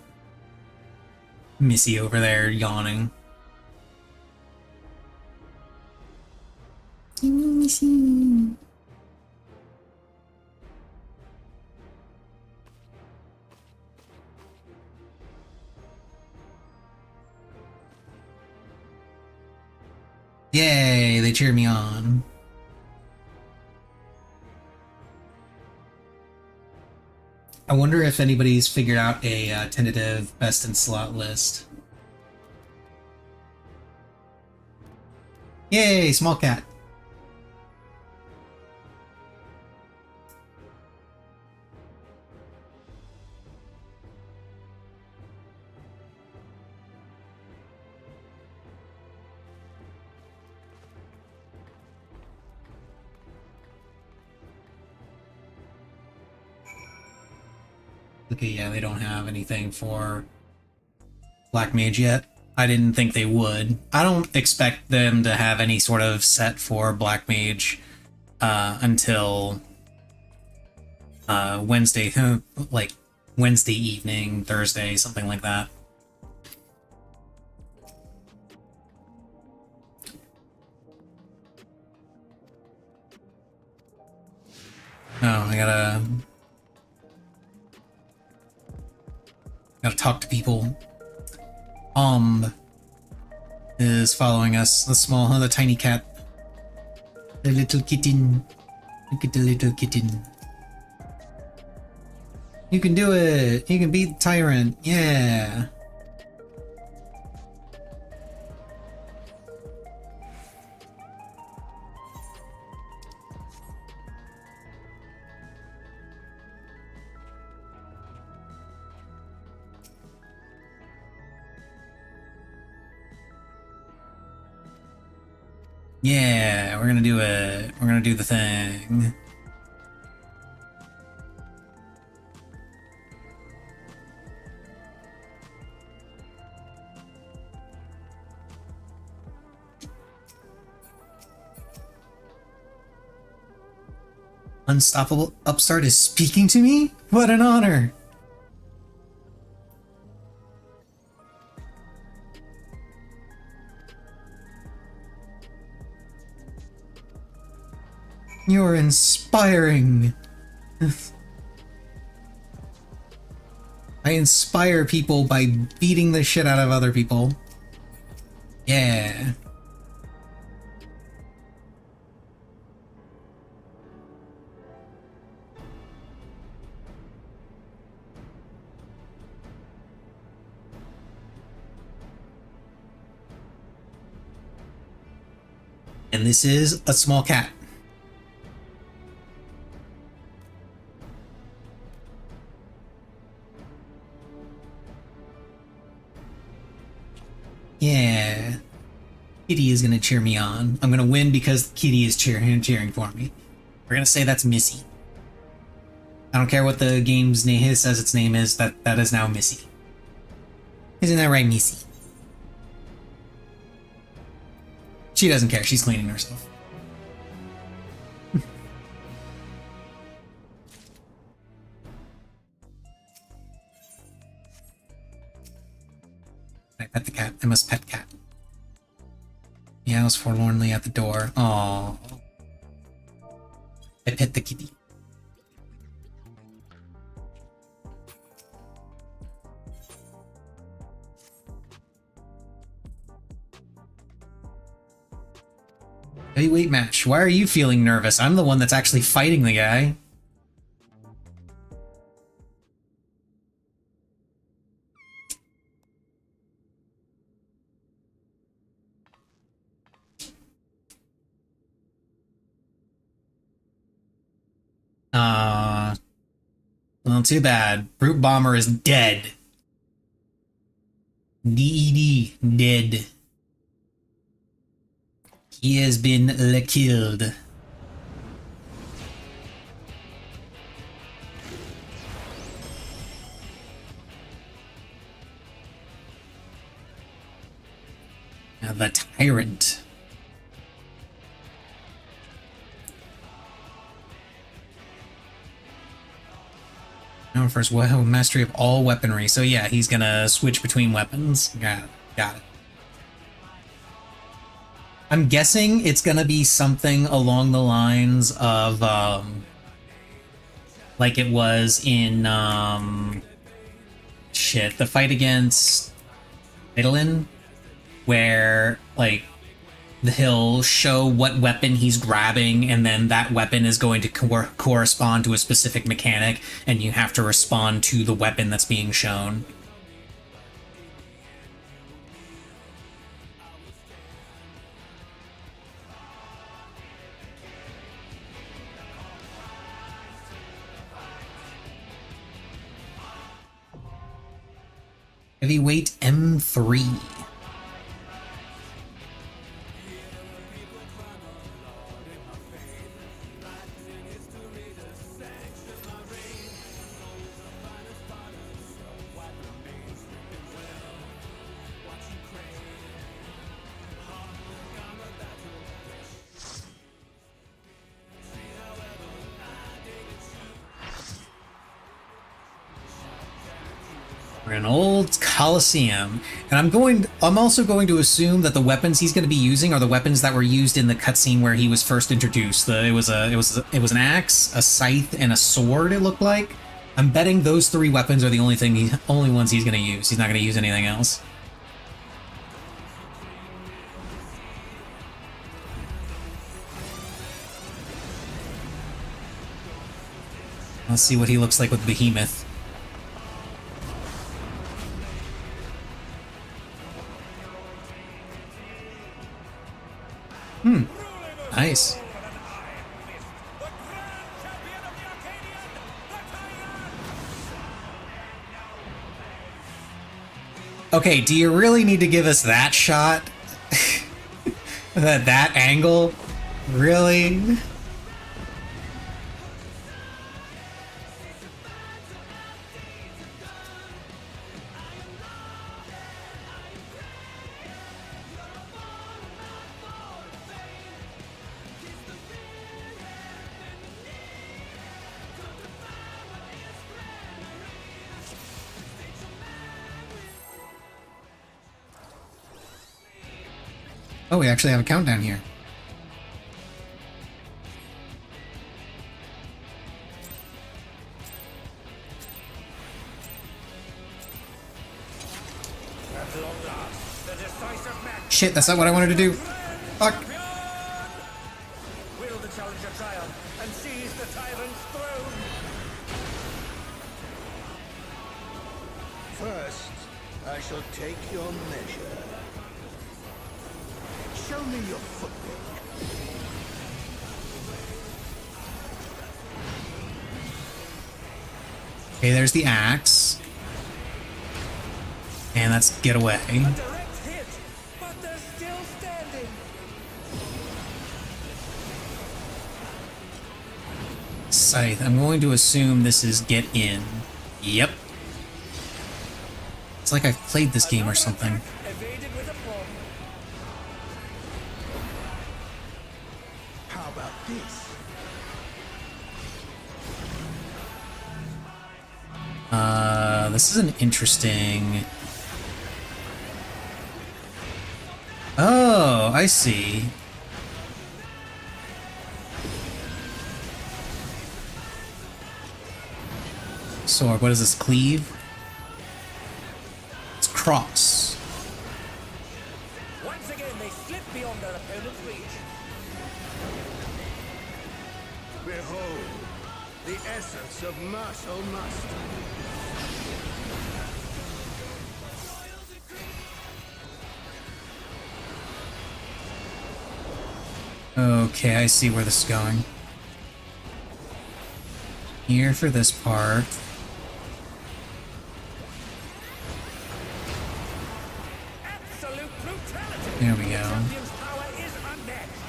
Missy over there yawning. Missy. Yay, they cheer me on. I wonder if anybody's figured out a tentative best in slot list. Yay, small cat. Okay, yeah, they don't have anything for Black Mage yet. I didn't think they would. I don't expect them to have any sort of set for Black Mage until Wednesday, like Wednesday evening, Thursday, something like that. Oh, I gotta talk to people. Is following us. The tiny cat. The little kitten. Look at the little kitten. You can do it! You can beat the tyrant! Yeah! Yeah, we're gonna do it. We're gonna do the thing. Unstoppable Upstart is speaking to me? What an honor! You're inspiring. I inspire people by beating the shit out of other people. Yeah. And this is a small cat. Yeah. Kitty is gonna cheer me on. I'm gonna win because Kitty is cheering for me. We're gonna say that's Missy. I don't care what the game's name says its name is, that is now Missy. Isn't that right, Missy? She doesn't care, she's cleaning herself. I pet the cat. I must pet cat. Meows forlornly at the door. Aww. I pet the kitty. Heavyweight match. Why are you feeling nervous? I'm the one that's actually fighting the guy. Well, too bad. Brute Bomber is dead. DED, dead. He has been killed. Now the Tyrant. Now first, mastery of all weaponry. So yeah, he's gonna switch between weapons. Got it. I'm guessing it's gonna be something along the lines of, like it was in, the fight against Idolin, where, like, he'll show what weapon he's grabbing, and then that weapon is going to correspond to a specific mechanic, and you have to respond to the weapon that's being shown. Heavyweight M3. We're in an old Coliseum, and I'm also going to assume that the weapons he's going to be using are the weapons that were used in the cutscene where he was first introduced. It was an axe, a scythe, and a sword. It looked like. I'm betting those three weapons are the only ones he's going to use. He's not going to use anything else. Let's see what he looks like with Behemoth. Nice. Okay, do you really need to give us that shot? that angle? Really? Oh, we actually have a countdown here. Shit, that's not what I wanted to do. Fuck. Will the challenger triumph and seize the tyrant's throne? First, I shall take your measure. Show me your footwork. Okay, there's the axe. And let's get away. A direct hit, but they're still standing. Scythe. I'm going to assume this is get in. Yep. It's like I've played this game or something. Evaded with aplomb. How about this? This is an interesting... Oh, I see. Sword, what is this? Cleave? It's cross. Once again, they slip beyond their opponent's reach. Behold, the essence of martial mastery. Okay, I see where this is going. Here for this part. There we go. Champion's power is unmatched.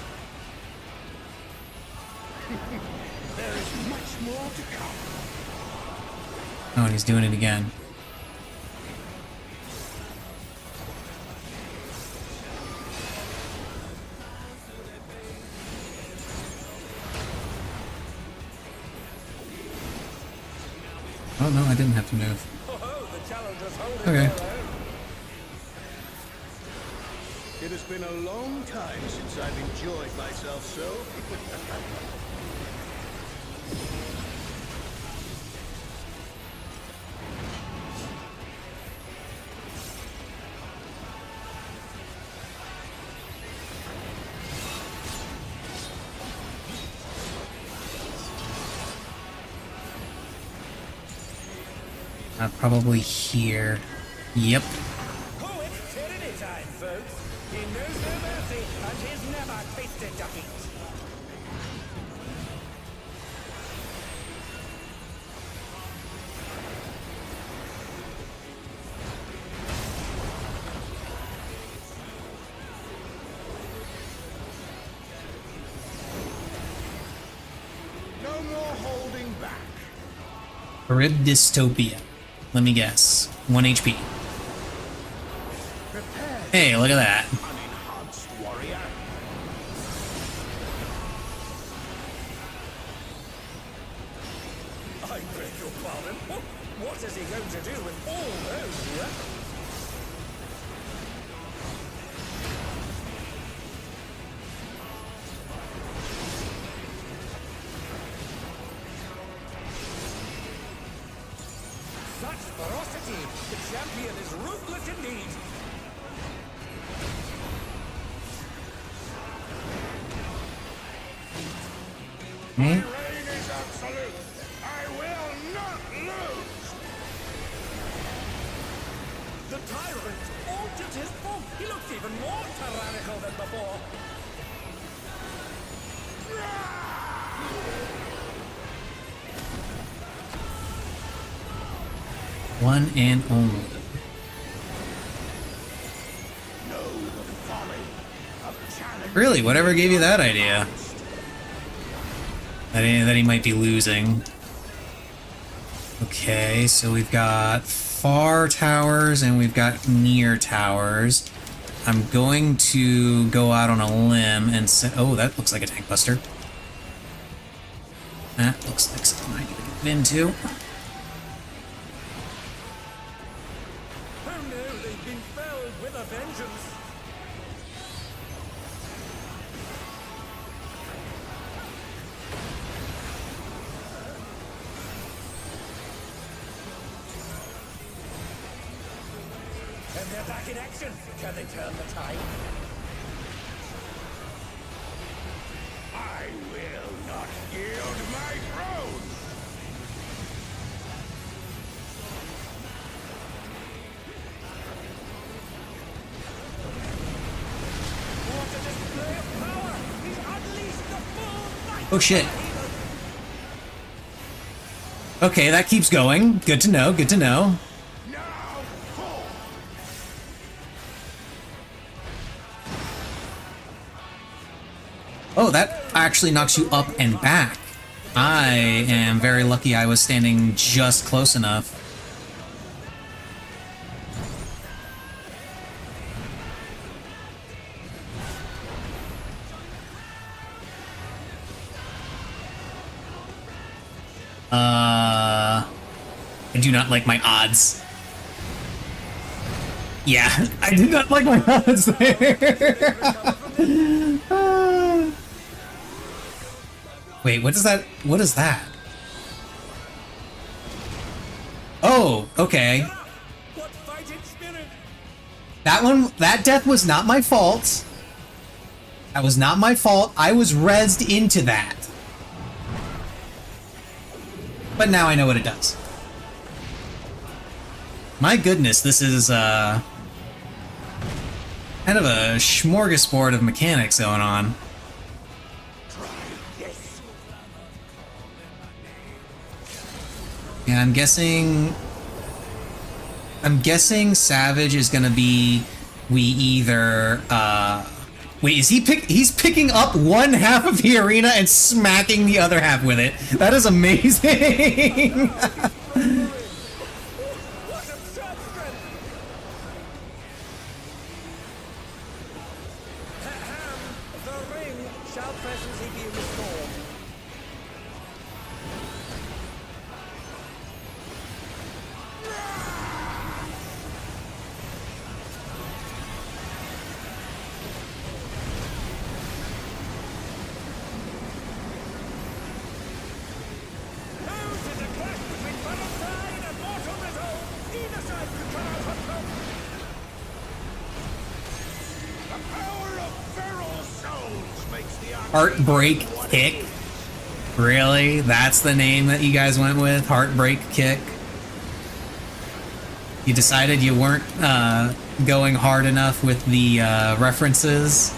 There is much more to come. Oh, and he's doing it again. Oh no, I didn't have to move. Oh, the challenger's holding Okay. their own. It has been a long time since I've enjoyed myself so. Probably here. Yep. Oh, it's tyranny time, folks. He knows no mercy, and he's never tasted defeat. No more holding back. Rib dystopia. Let me guess. 1 HP. Hey, look at that. Unenhanced warrior. I beg your pardon. What is he going to do with all those weapons? Such ferocity! The champion is ruthless indeed! Hmm? Reign is absolute. I will not lose. The tyrant altered his form. He looks even more tyrannical than before. One and only. Know the folly of challenge. Really, whatever gave you that idea? That he might be losing. Okay, so we've got far towers and we've got near towers. I'm going to go out on a limb and say, oh, that looks like a tank buster. That looks like something I need to get into. Oh no, they've been felled with a vengeance. And they're back in action. Can they turn the tide? I will not yield my throne. What a display of power! He's unleashed the full might! Oh shit. Okay, that keeps going. Good to know, good to know. Now fall. Oh, that actually knocks you up and back. I am very lucky I was standing just close enough. I do not like my odds. Yeah, I did not like my odds there. Wait, what is that? What is that? Oh, okay. What fighting spirit! That one, that death was not my fault. That was not my fault. I was rezzed into that. But now I know what it does. My goodness, this is, kind of a smorgasbord of mechanics going on. Yeah, I'm guessing Savage is gonna be we either wait, is he's picking up one half of the arena and smacking the other half with it. That is amazing. What absurd strength! Ahem. The ring shall presently be restored. Who to the clash between Valentine and mortal resolve? Either side could come out on top. The power of feral souls makes the Heartbreak Kick. Really? That's the name that you guys went with? Heartbreak Kick? You decided you weren't going hard enough with the references?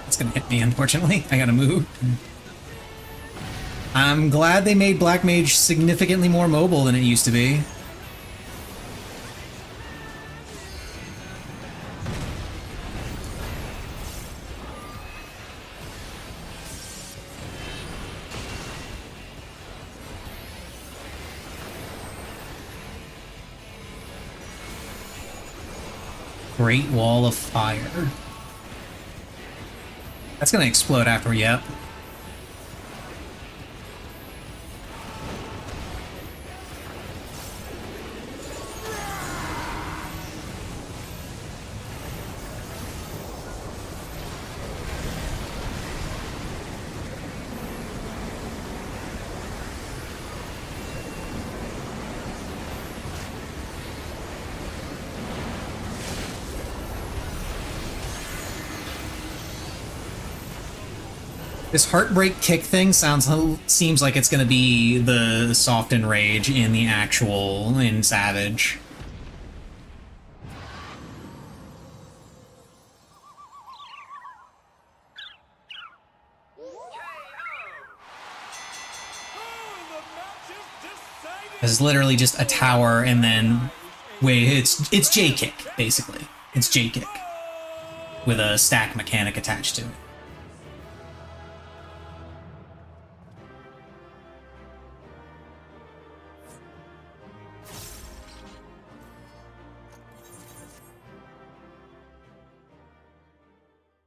That's gonna hit me, unfortunately. I gotta move. I'm glad they made Black Mage significantly more mobile than it used to be. Great Wall of Fire. That's gonna explode after, yep. This Heartbreak Kick thing seems like it's gonna be the Soft Enrage in the actual, in Savage. It's literally just a tower and then... Wait, it's J-Kick, basically. It's J-Kick. With a stack mechanic attached to it.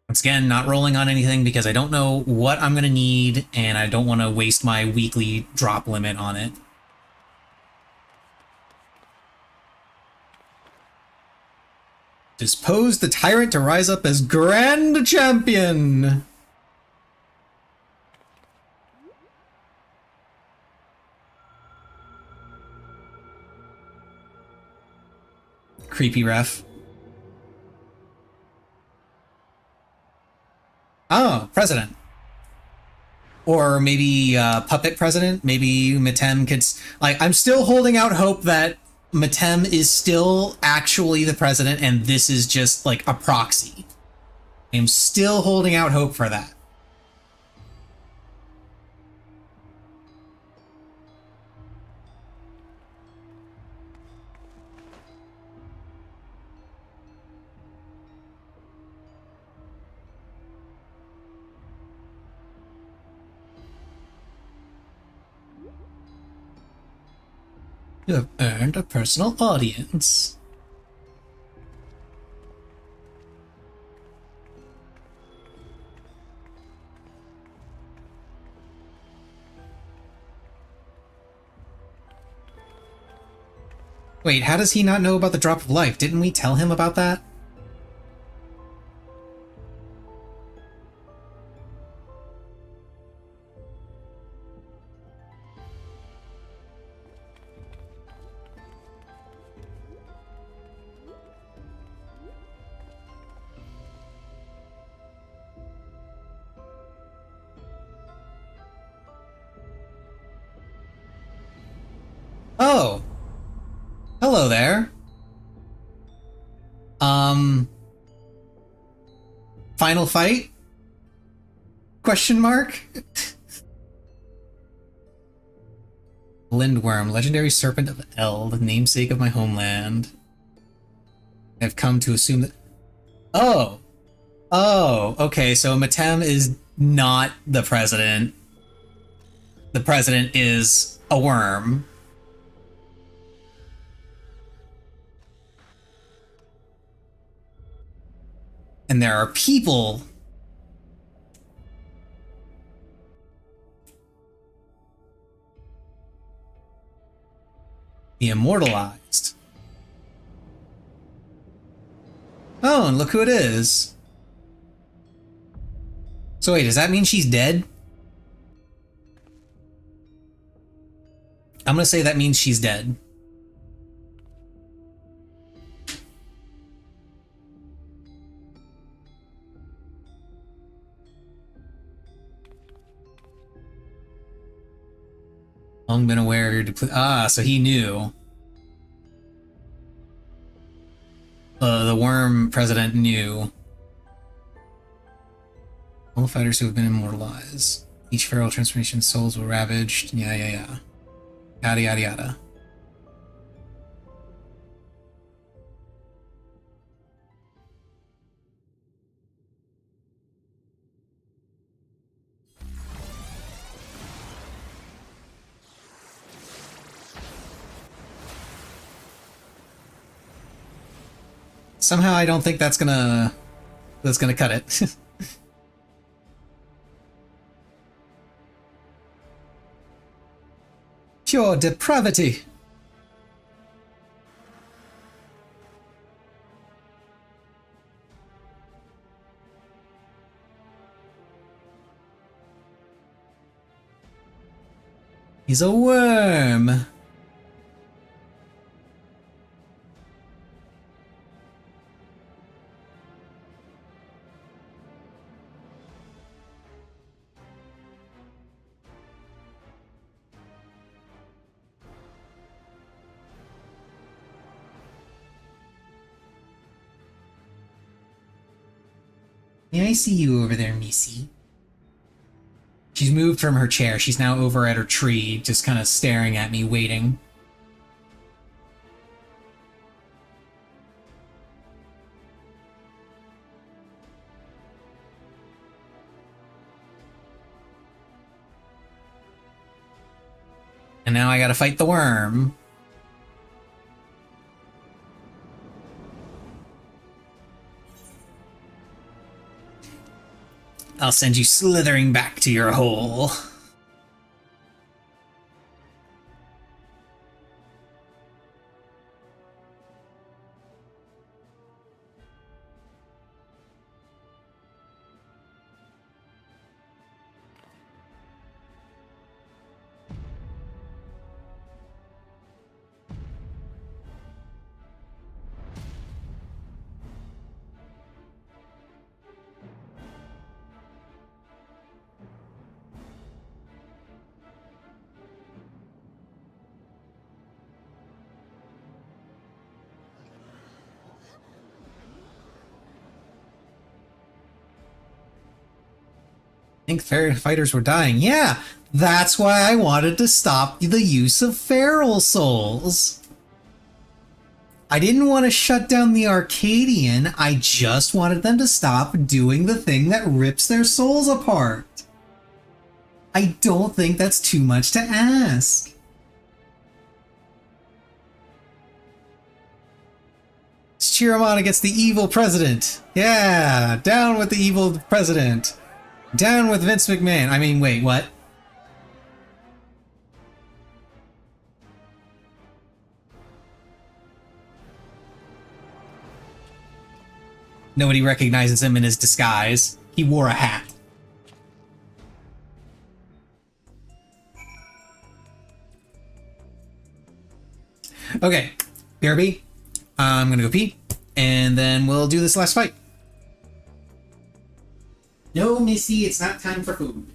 Once again, not rolling on anything because I don't know what I'm going to need, and I don't want to waste my weekly drop limit on it. Dispose the tyrant to rise up as Grand Champion! Creepy ref. Oh, president. Or maybe puppet president. Maybe Matem could... Like, I'm still holding out hope that Matem is still actually the president and this is just, like, a proxy. I'm still holding out hope for that. You have earned a personal audience. Wait, how does he not know about the drop of life? Didn't we tell him about that? Oh! Hello there. Final fight? Question mark? Lindworm, legendary serpent of Eld, namesake of my homeland. I've come to assume that... Oh! Oh, okay, so Matem is not the president. The president is a worm. And there are people. The immortalized. Oh, and look who it is. So wait, does that mean she's dead? I'm gonna say that means she's dead. Long been aware of your so he knew. The worm president knew. All the fighters who have been immortalized. Each feral transformation souls were ravaged. Yeah. Yada yada yada. Somehow I don't think that's gonna cut it. Pure depravity. He's a worm. Yeah, I see you over there, Missy. She's moved from her chair. She's now over at her tree, just kind of staring at me, waiting. And now I gotta fight the worm. I'll send you slithering back to your hole. I think fairy fighters were dying. Yeah, that's why I wanted to stop the use of feral souls. I didn't want to shut down the Arcadian, I just wanted them to stop doing the thing that rips their souls apart. I don't think that's too much to ask. Let's cheer him on against the evil president. Yeah, down with the evil president. Down with Vince McMahon. I mean, wait, what? Nobody recognizes him in his disguise. He wore a hat. Okay, BRB. I'm gonna go pee, and then we'll do this last fight. No, Missy, it's not time for food.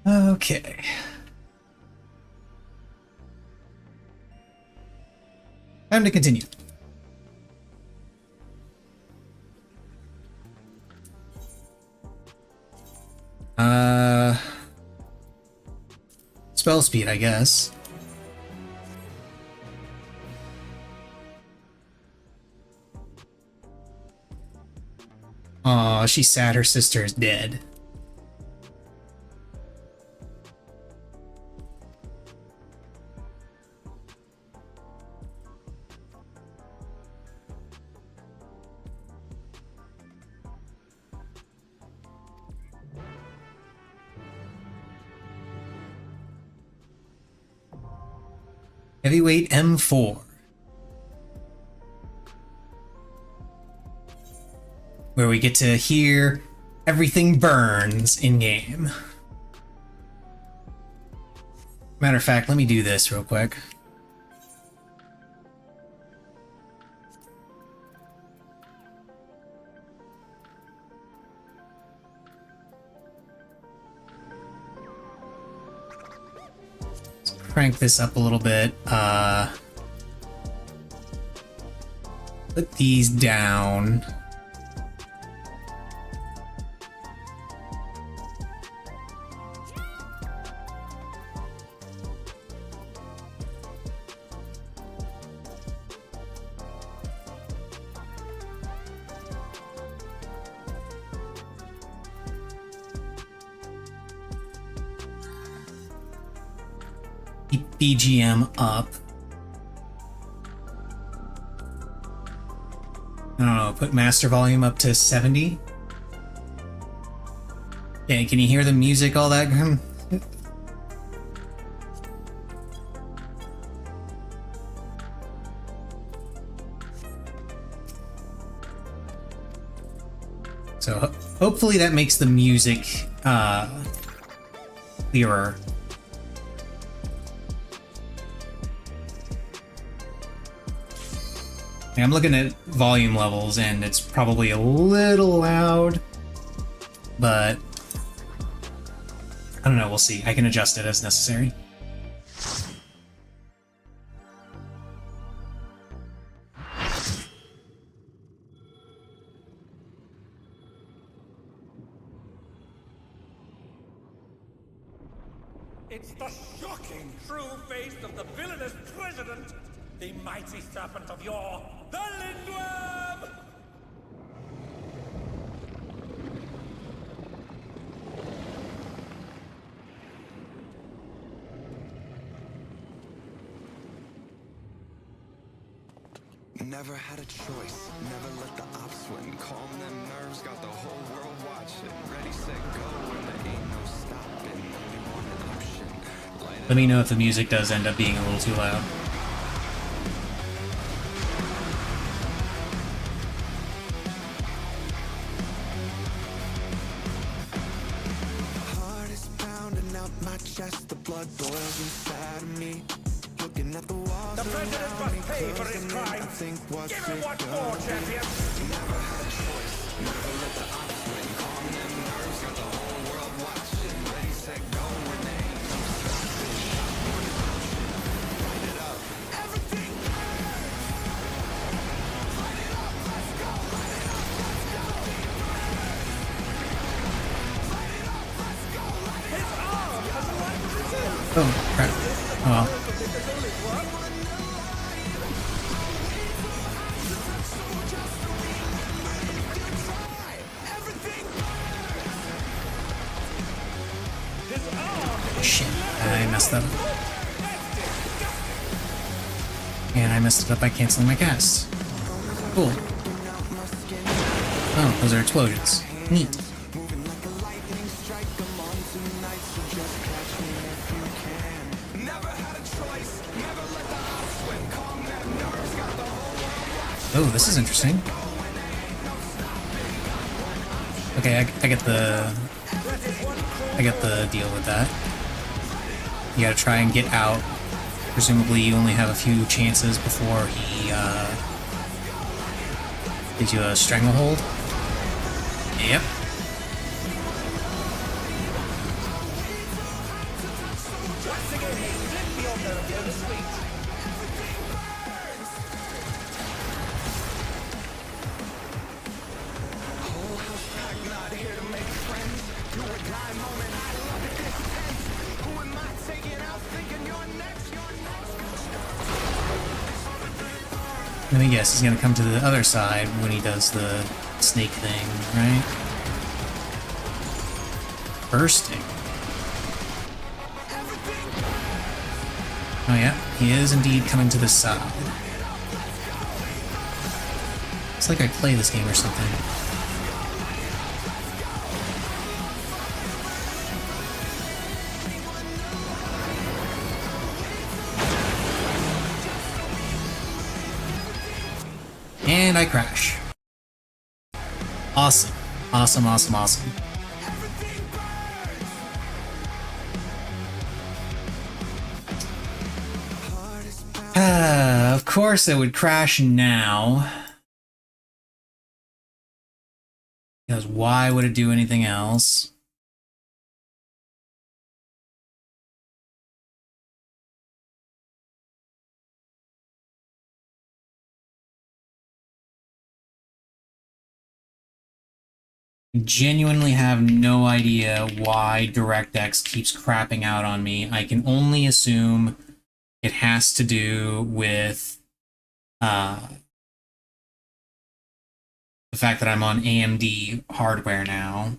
Okay. Time to continue. Spell speed, I guess. Aw, she's sad her sister is dead. Heavyweight M4. Where we get to hear everything burns in game. Matter of fact, let me do this real quick. Crank this up a little bit. Put these down. Keep BGM up. I don't know, put master volume up to 70. Okay, can you hear the music, all that? So hopefully that makes the music clearer. I'm looking at volume levels, and it's probably a little loud, but I don't know, we'll see. I can adjust it as necessary. It's the shocking true face of the villainous president, the mighty serpent of yore, the Lindworm! Never had a choice, never let the ops win. Calm them nerves, got the whole world watching. Ready, set, go, and there ain't no stopping. Only one option. Light Let me know if the music does end up being a little too loud. heart is pounding out my chest, the blood boils inside of me. Looking at the walls The president around me, must pay for his closing in, crime. I think what's Give him it what gonna for, be? champion? Never had a choice, never let the ops win. Calm them nerves, got the whole world watching. Ready, set, go, and there ain't no stopping. One option, light it up. Everything burns. Light it up, let's go. Light it up, let's go. Light it up, let's go. Light it up. Oh, crap. Oh well. Shit, I messed up. And I messed it up by canceling my cast. Cool. Oh, those are explosions. Neat. Moving like a lightning strike, I'm on tonight, so just catch me if you can. Never had a choice, never let the odds win. Calm them nerves, got the whole world watching. Oh, this is interesting. Okay, I get the deal with that. You gotta try and get out. Presumably you only have a few chances before he gives you a stranglehold. Yep. Once again, they split the order of the other streets. Whole house packed, not here to make friends. Do or die moment, I love it this tense. Who am I taking out thinking you're next, you're next? Let me guess, he's gonna come to the other side when he does the snake thing, right? Bursting. Oh yeah, he is indeed coming to this side. It's like I play this game or something. And I crash. Awesome. Awesome, awesome, awesome. Of course it would crash now. Because why would it do anything else? Genuinely have no idea why DirectX keeps crapping out on me. I can only assume it has to do with the fact that I'm on AMD hardware now.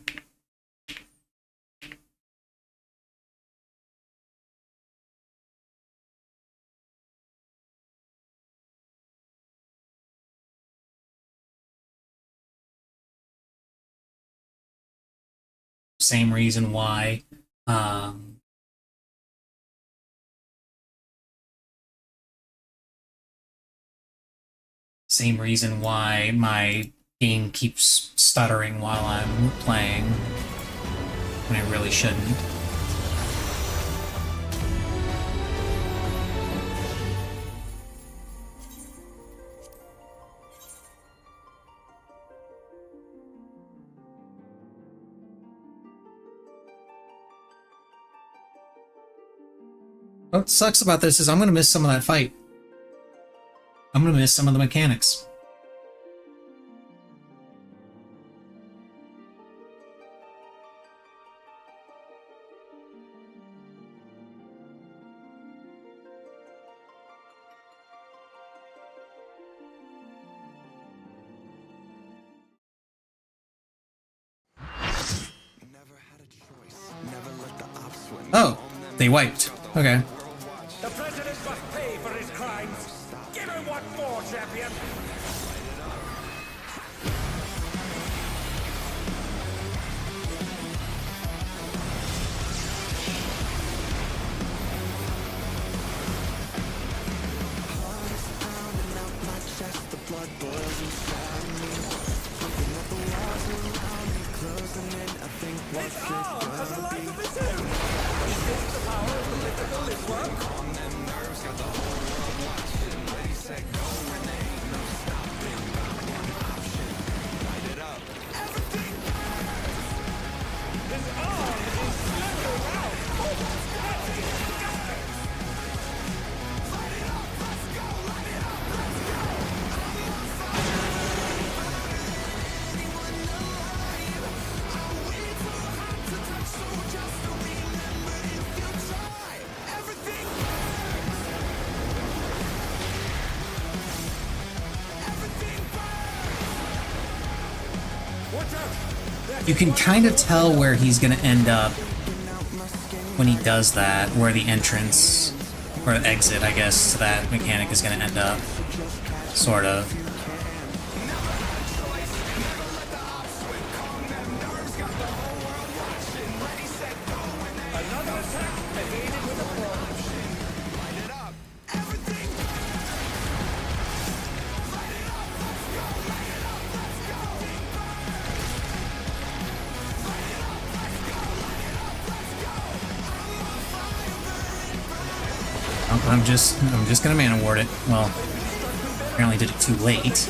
Same reason why my game keeps stuttering while I'm playing when it really shouldn't. What sucks about this is I'm gonna miss some of that fight. I'm gonna miss some of the mechanics. Oh, they wiped. Okay. The president must pay for his crimes. Give him what for, champion. His arm has a life of his own. Is this the power of political liftwork? His arm is slithering out. Oh, that's disgusting. Watch out. You can kind of tell where he's gonna end up when he does that, where the entrance, or exit, I guess, to that mechanic is gonna end up. Sort of. Another attack evaded with a blow. I'm just gonna man award it. Well, apparently did it too late.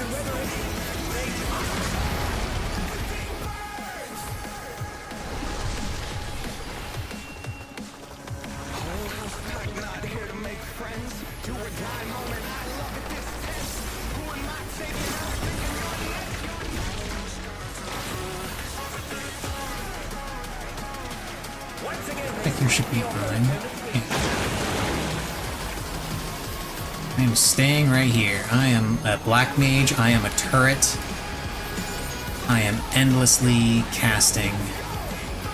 I think you should be fine. Yeah. I am staying right here. I am a black mage. I am a turret. I am endlessly casting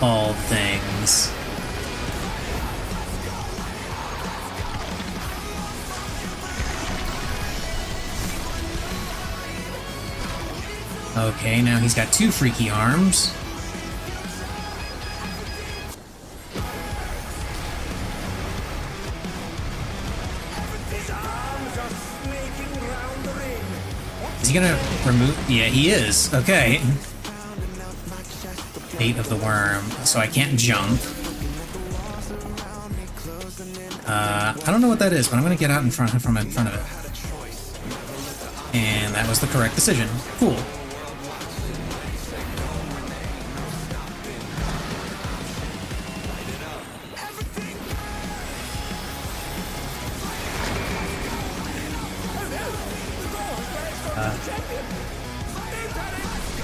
all things. Okay, now he's got two freaky arms. His arms are snaking round the ring. Is he gonna remove? Yeah, he is. Okay. Fate of the worm. So I can't jump. I don't know what that is, but I'm gonna get out in front of it. And that was the correct decision. Cool.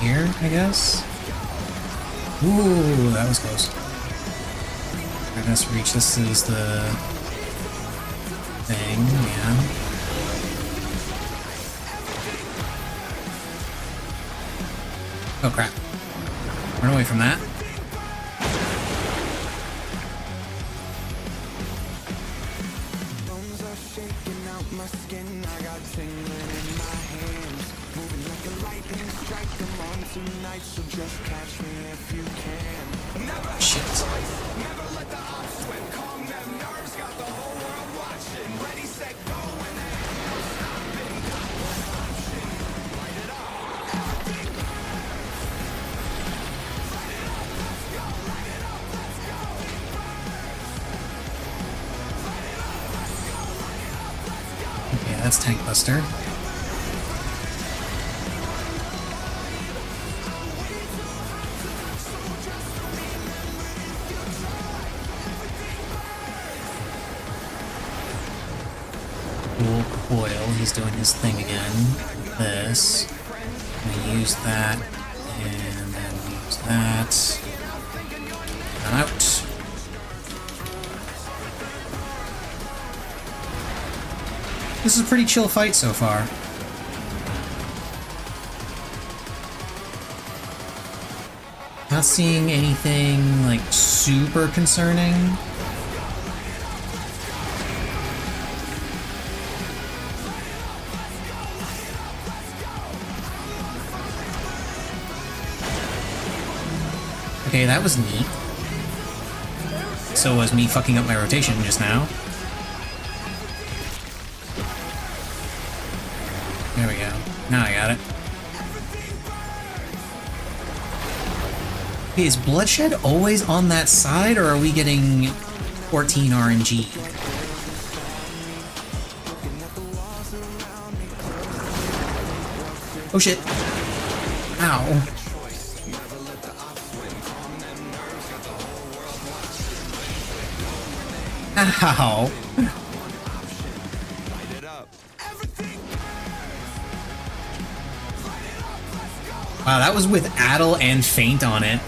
Here, I guess? Ooh, that was close. I guess reach this is the thing, yeah. Oh crap. Run away from that. Bones are shaking out my skin. I got tingling in my hands. Moving like a lightning strike. I'm on tonight, so just catch me if you can. Never Shit. never let the odds swim. Calm them nerves. Got the whole world watching. Ready, set, go. And there ain't no stopping. Got one option. Light it up. Everything light it up. Let's go. Light it up. Let's go. Okay, that's Tank Buster. Cool coil. He's doing his thing again. This. We use that. And then we use that. And out. This is a pretty chill fight so far. Not seeing anything, like, super concerning. Okay, that was neat. So was me fucking up my rotation just now. There we go. Now I got it. Okay, is Bloodshed always on that side, or are we getting 14 RNG? Oh shit. Ow. Ow. Wow, that was with Addle and Faint on it.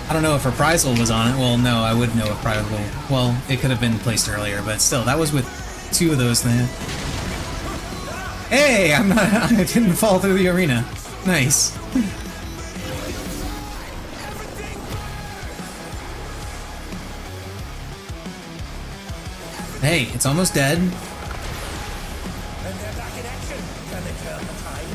I don't know if Reprisal was on it. Well, no, I wouldn't know if Reprisal... Well, it could have been placed earlier, but still, that was with two of those things. Hey, I'm not... I didn't fall through the arena. Nice. Hey, it's almost dead. And they're back in action. Can they turn the tide?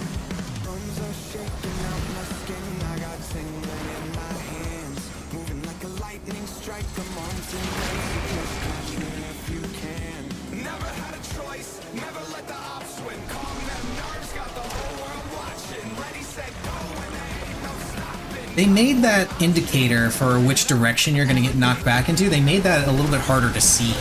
Drums are shaking out my skin. I got tingling in my hands, moving like a lightning strike. Come on tonight, just catch me if you can. Never had a choice, never let the ops win. Calm them nerves, got the whole world watching. Ready, set, go, and there ain't no stopping. They made that indicator for which direction you're going to get knocked back into. They made that a little bit harder to see.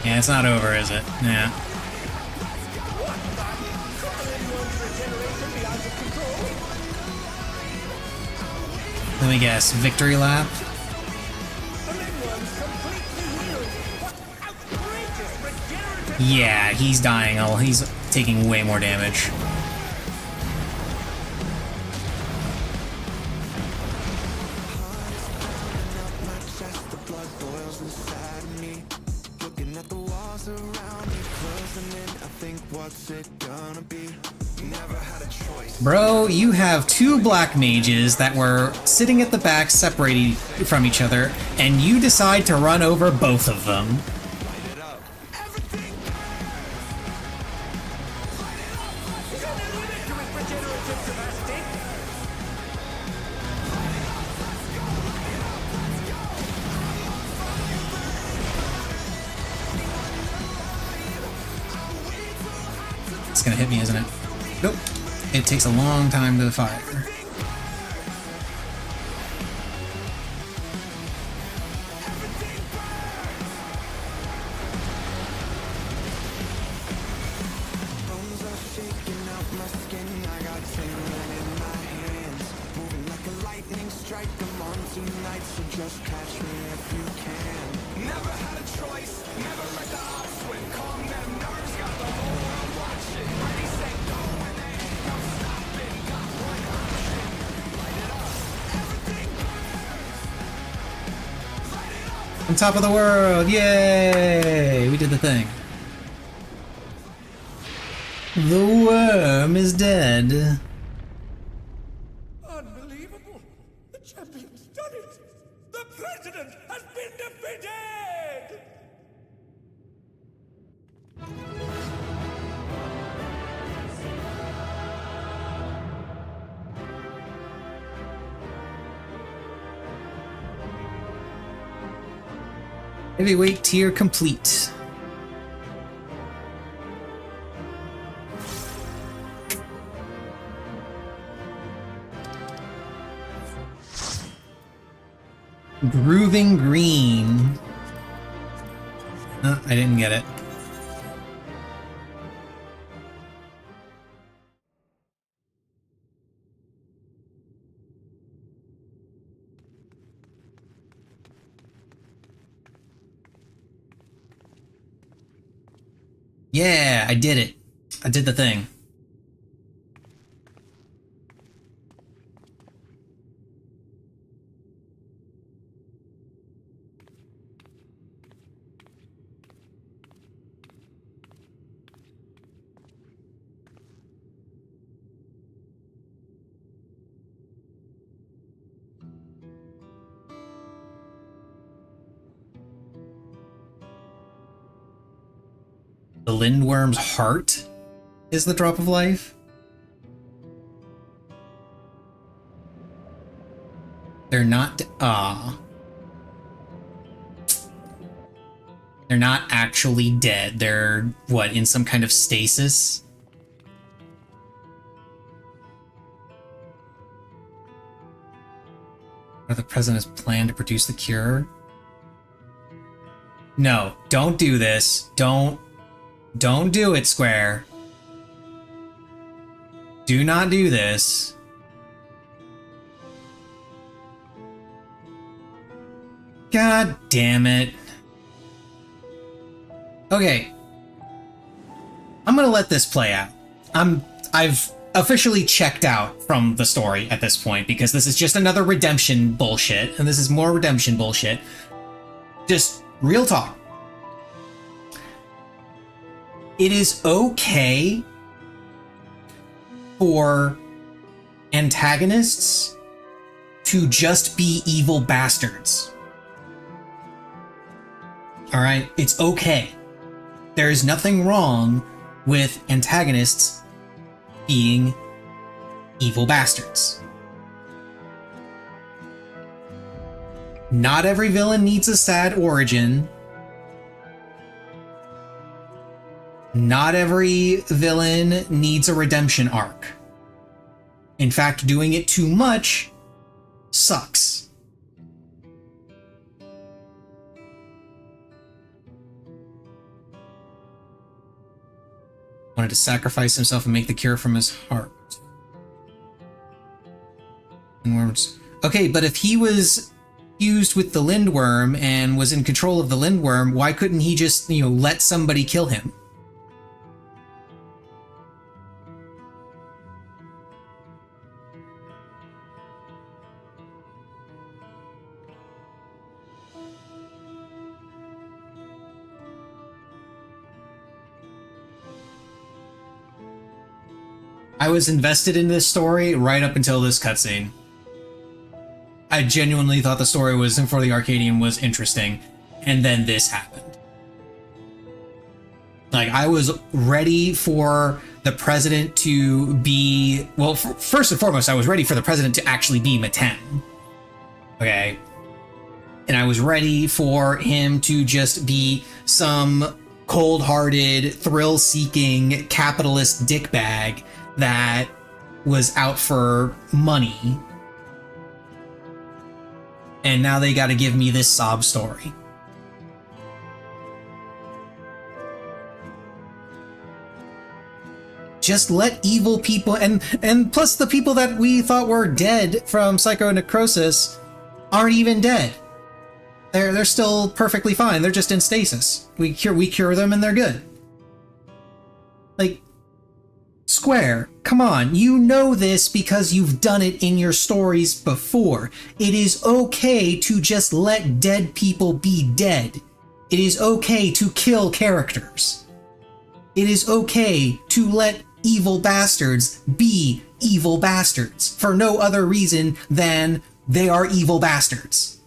Yeah, it's not over, is it? Yeah. Let me guess, victory lap? Yeah, he's dying. He's taking way more damage. Bro, you have two black mages that were sitting at the back separated from each other, and you decide to run over both of them. It's gonna hit me, isn't it? Nope. It takes a long time to fire. On top of the world! Yay! We did the thing. The worm is dead. Unbelievable! The champion's done it! president has been defeated! Heavyweight tier complete. Grooving Green. I didn't get it. Yeah, I did it. I did the thing. The Lindworm's heart is the drop of life. They're not, they're not actually dead. They're, what, in some kind of stasis? Or the president's plan to produce the cure? No, don't do this. Don't do it, Square. Do not do this. God damn it. Okay. I'm gonna let this play out. I've officially checked out from the story at this point because this is just another redemption bullshit, and this is more redemption bullshit. Just real talk. It is okay for antagonists to just be evil bastards. Alright? It's okay. There is nothing wrong with antagonists being evil bastards. Not every villain needs a sad origin. Not every villain needs a redemption arc. In fact, doing it too much sucks. Wanted to sacrifice himself and make the cure from his heart. Okay, but if he was fused with the Lindworm and was in control of the Lindworm, why couldn't he just, let somebody kill him? I was invested in this story right up until this cutscene. I genuinely thought the story was for the Arcadian was interesting, and then this happened. Like, I was ready for the president to be, well, first and foremost, I was ready for the president to actually be Meten. Okay? And I was ready for him to just be some cold-hearted, thrill-seeking, capitalist dickbag that was out for money. And now they gotta give me this sob story. Just let evil people, and plus the people that we thought were dead from psychonecrosis aren't even dead. They're still perfectly fine. They're just in stasis. We cure them and they're good. Like, Square, come on, you know this because you've done it in your stories before. It is okay to just let dead people be dead. It is okay to kill characters. It is okay to let evil bastards be evil bastards for no other reason than they are evil bastards.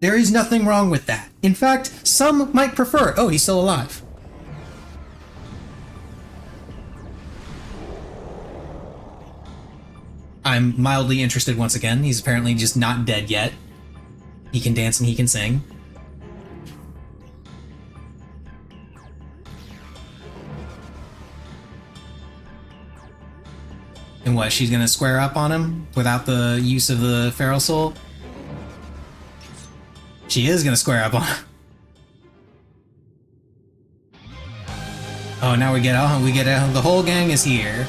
There is nothing wrong with that. In fact, some might prefer it. Oh, he's still alive. I'm mildly interested once again. He's apparently just not dead yet. He can dance and he can sing. And what, she's gonna square up on him without the use of the Feral Soul? She is gonna square up on him. Oh, now we get the whole gang is here.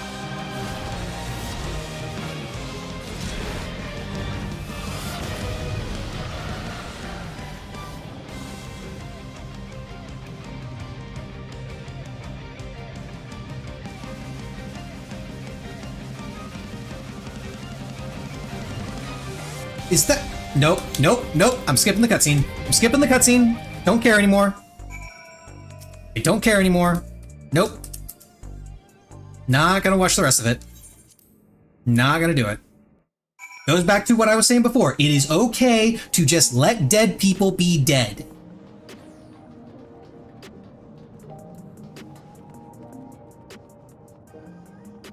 Is that... Nope, nope, nope. I'm skipping the cutscene. I'm skipping the cutscene. Don't care anymore. I don't care anymore. Nope. Not gonna watch the rest of it. Not gonna do it. Goes back to what I was saying before. It is okay to just let dead people be dead.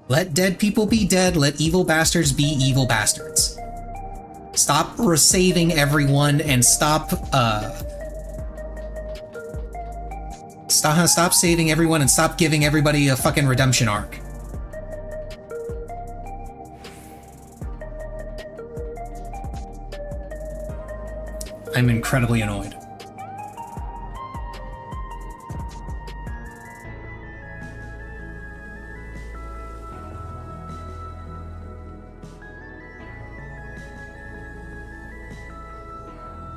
Let dead people be dead. Let evil bastards be evil bastards. Stop saving everyone and stop saving everyone and stop giving everybody a fucking redemption arc. I'm incredibly annoyed.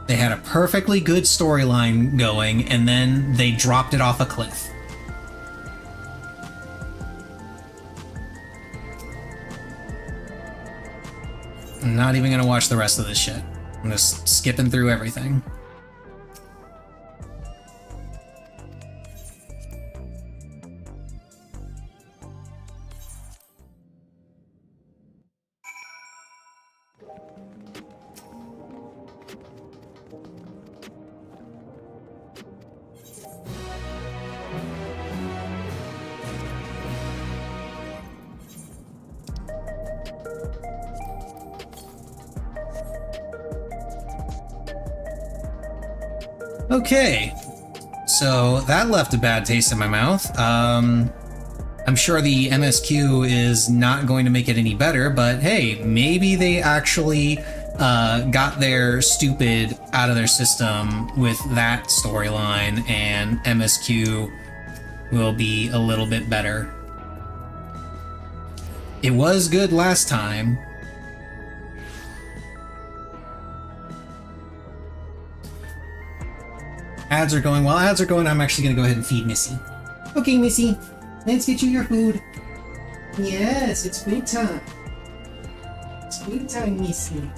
They had a perfectly good storyline going, and then they dropped it off a cliff. I'm not even gonna watch the rest of this shit. I'm just skipping through everything. Okay, so that left a bad taste in my mouth. I'm sure the MSQ is not going to make it any better, but hey, maybe they actually got their stupid out of their system with that storyline, and MSQ will be a little bit better. It was good last time. Ads are going. While ads are going, I'm actually going to go ahead and feed Missy. Okay, Missy, let's get you your food. Yes, it's food time. It's food time, Missy.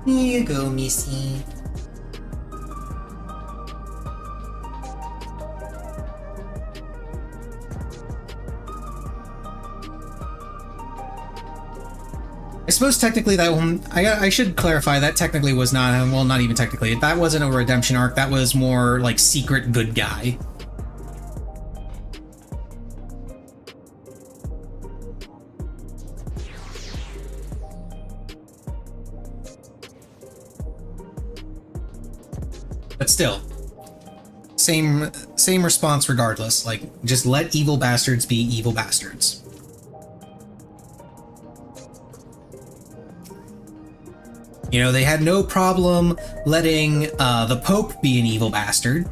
Here you go, Missy. I suppose technically that one, I should clarify that technically was not, well, not even technically, that wasn't a redemption arc, that was more like secret good guy. But still, same response regardless. Like, just let evil bastards be evil bastards. You know, they had no problem letting the Pope be an evil bastard.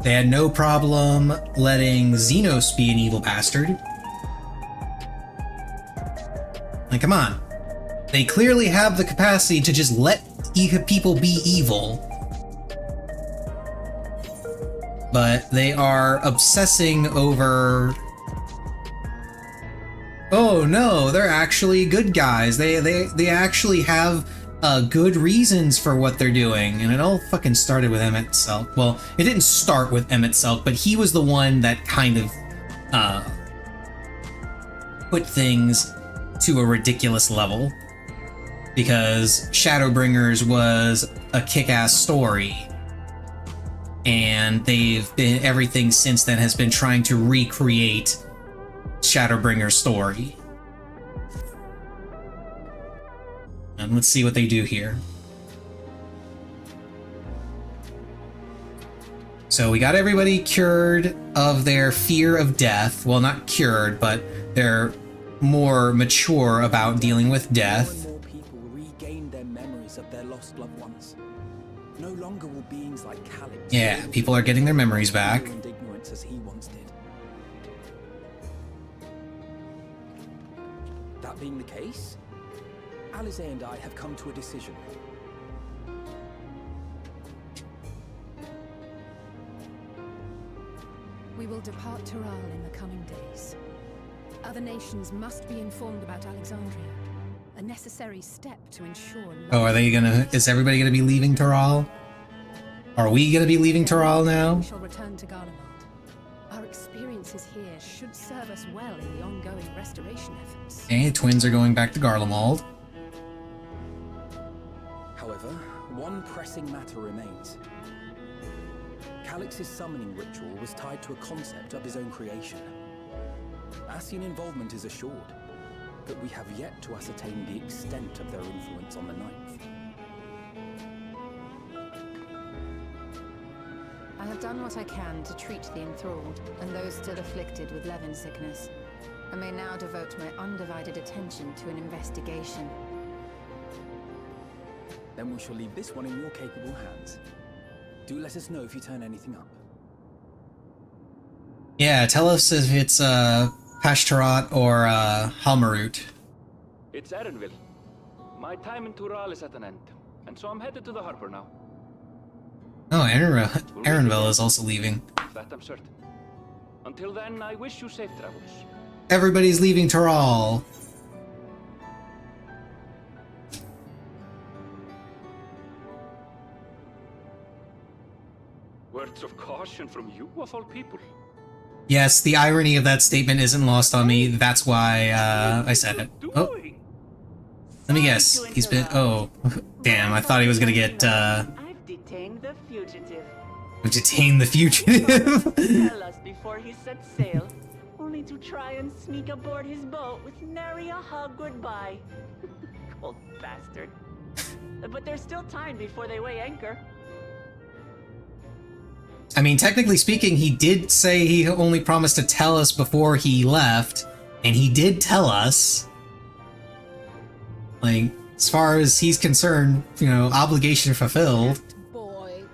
They had no problem letting Xenos be an evil bastard. Like, come on. They clearly have the capacity to just let people be evil. But they are obsessing over... Oh no, they're actually good guys. They actually have good reasons for what they're doing. And it all fucking started with Emmett Selk. Well, it didn't start with Emmett Selk, but he was the one that kind of put things to a ridiculous level. Because Shadowbringers was a kick-ass story. And everything since then has been trying to recreate Shadowbringer's story. And let's see what they do here. So we got everybody cured of their fear of death. Well, not cured, but they're more mature about dealing with death. More and more people regain their memories of their lost loved ones. No longer will beings like Calix. Yeah, people are getting their memories back. And ignorance as he once did. That being the case, Alize and I have come to a decision. We will depart Taral in the coming days. Other nations must be informed about Alexandria. A necessary step to ensure... Oh, are they gonna... Is everybody gonna be leaving Taral? Are we gonna be leaving Taral now? We shall return to Garlemald. Our experiences here should serve us well in the ongoing restoration efforts. Okay, twins are going back to Garlemald. However, one pressing matter remains. Calix's summoning ritual was tied to a concept of his own creation. Ascian involvement is assured, but we have yet to ascertain the extent of their influence on the Ninth. I have done what I can to treat the enthralled and those still afflicted with Levin sickness. I may now devote my undivided attention to an investigation. Then we shall leave this one in your capable hands. Do let us know if you turn anything up. Yeah, tell us if it's Pashtarat or Halmarut. It's Erenville. My time in Tural is at an end, and so I'm headed to the harbor now. Oh, Erenville is also leaving. That I'm certain. Until then, I wish you safe travels. Everybody's leaving Taral. Words of caution from you, of all people. Yes, the irony of that statement isn't lost on me. That's why I said it. Oh. Let me guess. He's been... Oh. Damn, I thought he was gonna get... I've detained the fugitive. Detain the fugitive? Tell us before he sets sail, only to try and sneak aboard his boat with nary a hug goodbye. Cold bastard. But there's still time before they weigh anchor. I mean, technically speaking, he did say he only promised to tell us before he left, and he did tell us. Like, as far as he's concerned, you know, obligation fulfilled. Boy,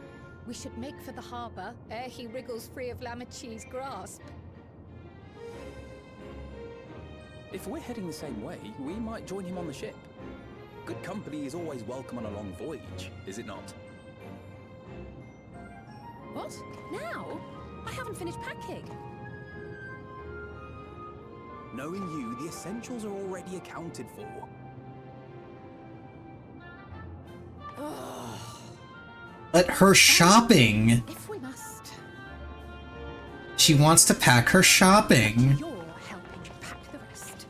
we should make for the harbor ere he wriggles free of Lamachi's grasp. If we're heading the same way, we might join him on the ship. Good company is always welcome on a long voyage, is it not? What? Now? I haven't finished packing. Knowing you, the essentials are already accounted for. Let her shopping. If we must. She wants to pack her shopping. You're helping pack the rest.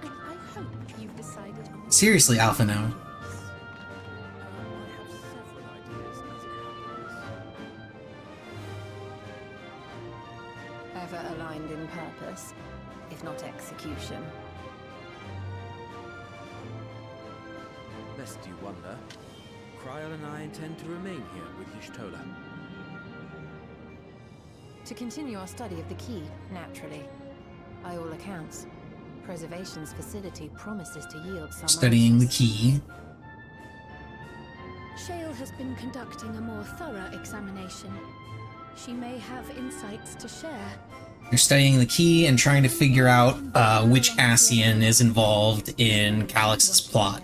And I hope you've decided on... Seriously, Alpha now. Ever aligned in purpose, if not execution. Lest you wonder, Kryl and I intend to remain here with Y'shtola. To continue our study of the key, naturally. By all accounts, Preservation's facility promises to yield some Studying the answers. key. Shale has been conducting a more thorough examination. She may have insights to share. You're studying the key and trying to figure out which Ascian is involved in Calix's plot.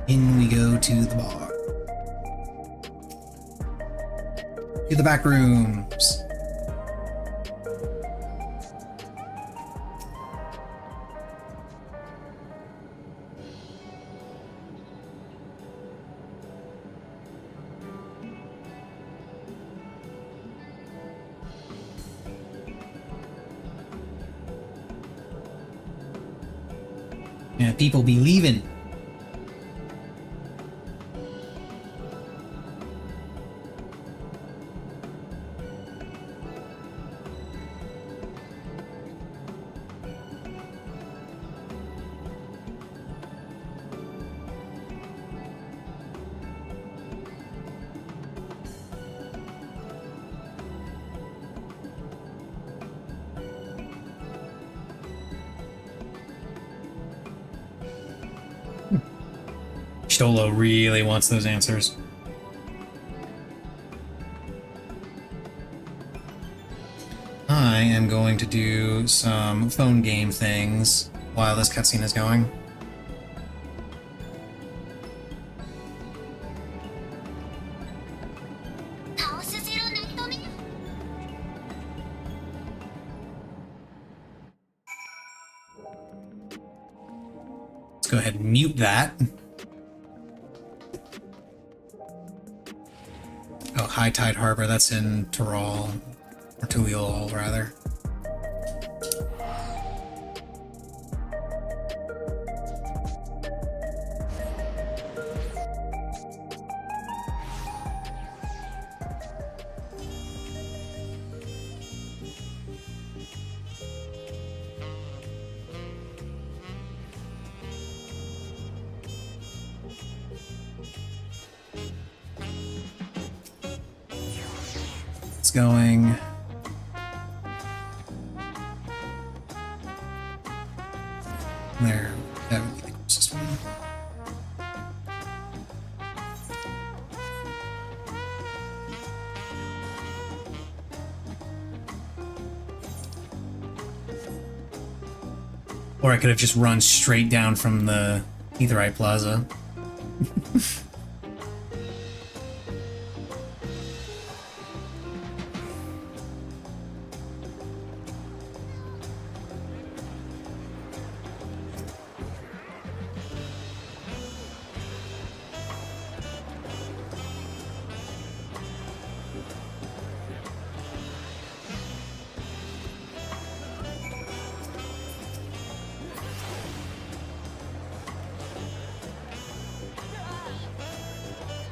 In we go to the bar. To the back rooms. Yeah, people be leaving. Stolo really wants those answers. I am going to do some phone game things while this cutscene is going. Let's go ahead and mute that. Oh, High Tide Harbor, that's in Tyrol. Or Tuliol, rather. It's going. There, that would be the closest one. Or I could have just run straight down from the Aetheryte Plaza.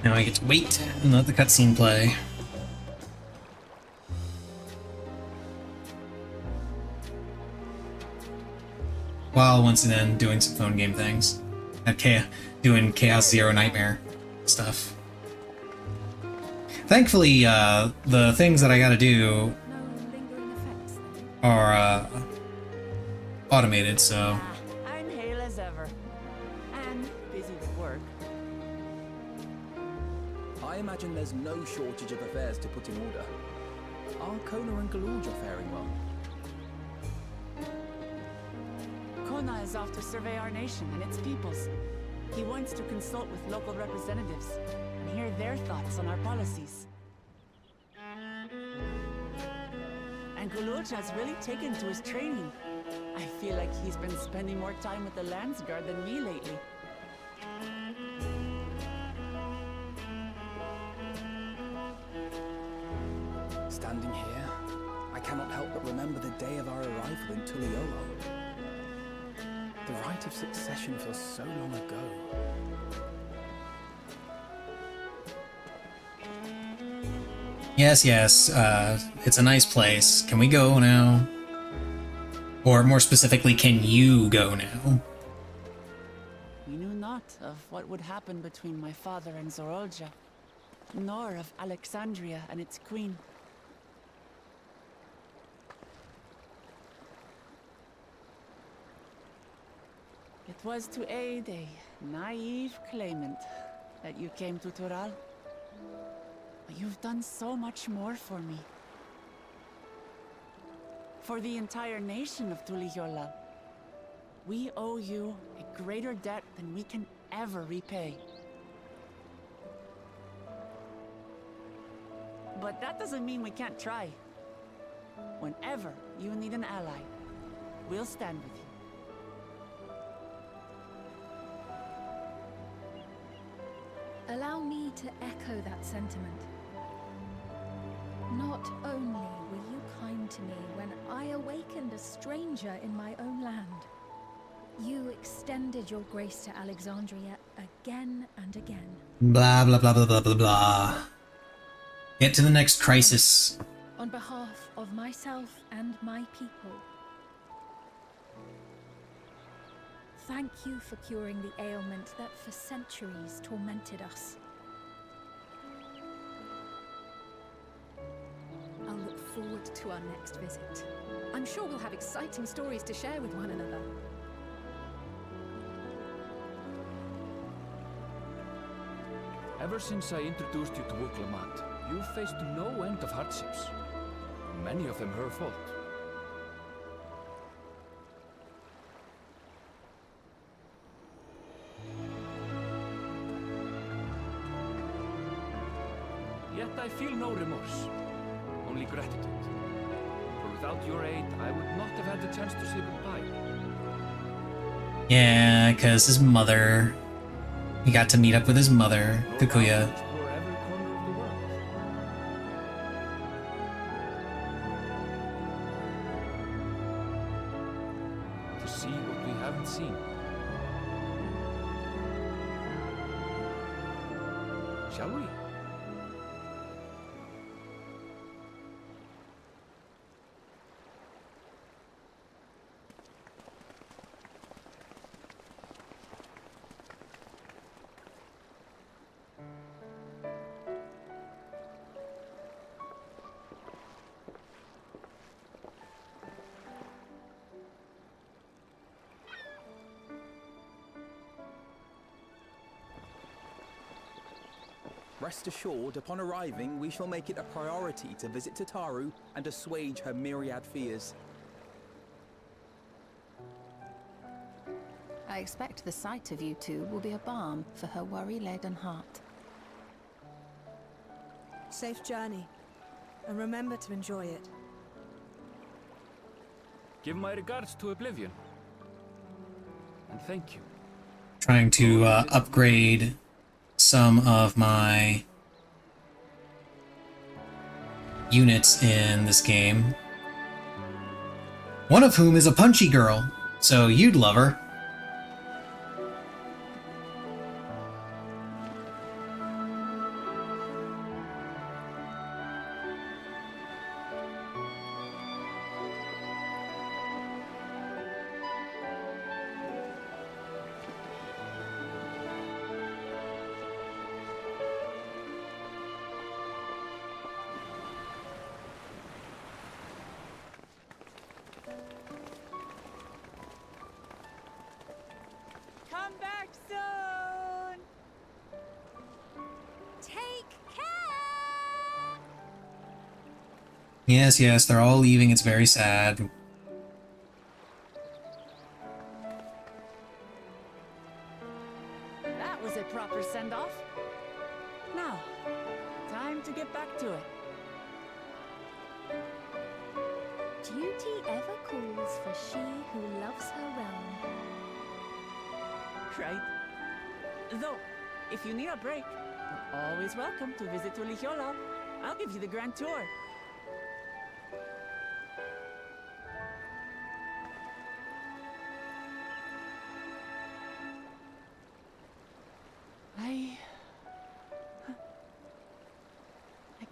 Now I get to wait and let the cutscene play. While once again doing some phone game things. Doing Chaos Zero Nightmare stuff. Thankfully, the things that I gotta do are automated, so... I'm hale as ever. And busy with work. I imagine there's no shortage of affairs to put in order. Are Kona and Galorgia faring well? Kona is off to survey our nation and its peoples. He wants to consult with local representatives and hear their thoughts on our policies. And Galorgia has really taken to his training. I feel like he's been spending more time with the Landsguard than me lately. remember the day of our arrival in Tuliolo. The rite of succession feels so long ago. Yes, yes, it's a nice place. Can we go now? Or more specifically, can you go now? We knew not of what would happen between my father and Zorolja, nor of Alexandria and its queen. It was to aid a naive claimant that you came to Tural. But you've done so much more for me. For the entire nation of Tuliyola. We owe you a greater debt than we can ever repay. But that doesn't mean we can't try. Whenever you need an ally, we'll stand with you. Allow me to echo that sentiment. Not only were you kind to me when I awakened a stranger in my own land, you extended your grace to Alexandria again and again. Blah, blah, blah, blah, blah, blah, blah. Get to the next crisis. On behalf of myself and my people, thank you for curing the ailment that for centuries tormented us. I'll look forward to our next visit. I'm sure we'll have exciting stories to share with one another. Ever since I introduced you to Wuklamat, you've faced no end of hardships. Many of them her fault. Yet I feel no remorse, only gratitude. For without your aid, I would not have had the chance to say goodbye. Yeah, because his mother... He got to meet up with his mother, Kukuya. Explore every corner of the world. To see what we haven't seen. Shall we? Rest assured, upon arriving, we shall make it a priority to visit Tataru and assuage her myriad fears. I expect the sight of you two will be a balm for her worry-laden heart. Safe journey, and remember to enjoy it. Give my regards to Oblivion. And thank you. Trying to upgrade some of my units in this game. One of whom is a punchy girl, so you'd love her. Come back soon! Take care! Yes, yes, they're all leaving. It's very sad. That was a proper send-off. Now, time to get back to it. Duty ever calls for she who loves her realm. Right. Though, if you need a break, you're always welcome to visit Tuliyola. I'll give you the grand tour.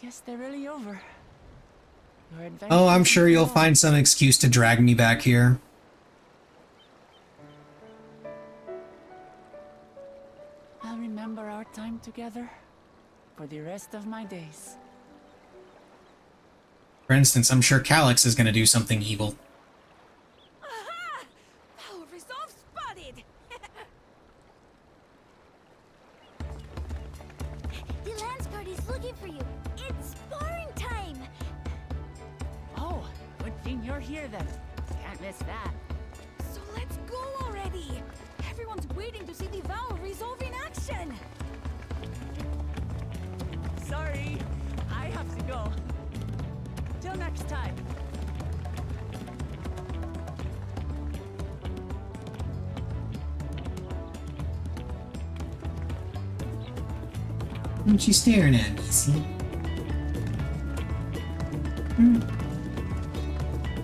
guess they're really over. Your Oh, I'm adventures sure you'll are find some excuse to drag me back here. I'll remember our time together for the rest of my days. For instance, I'm sure Calyx is going to do something evil. Aha! Power resolve spotted! The Lance Party's looking for you. It's sparring time! Oh, good thing you're here then. Can't miss that. So let's go already! Everyone's waiting to see the Power resolve in action! Sorry, I have to go. Till next time. What you staring at, Missy?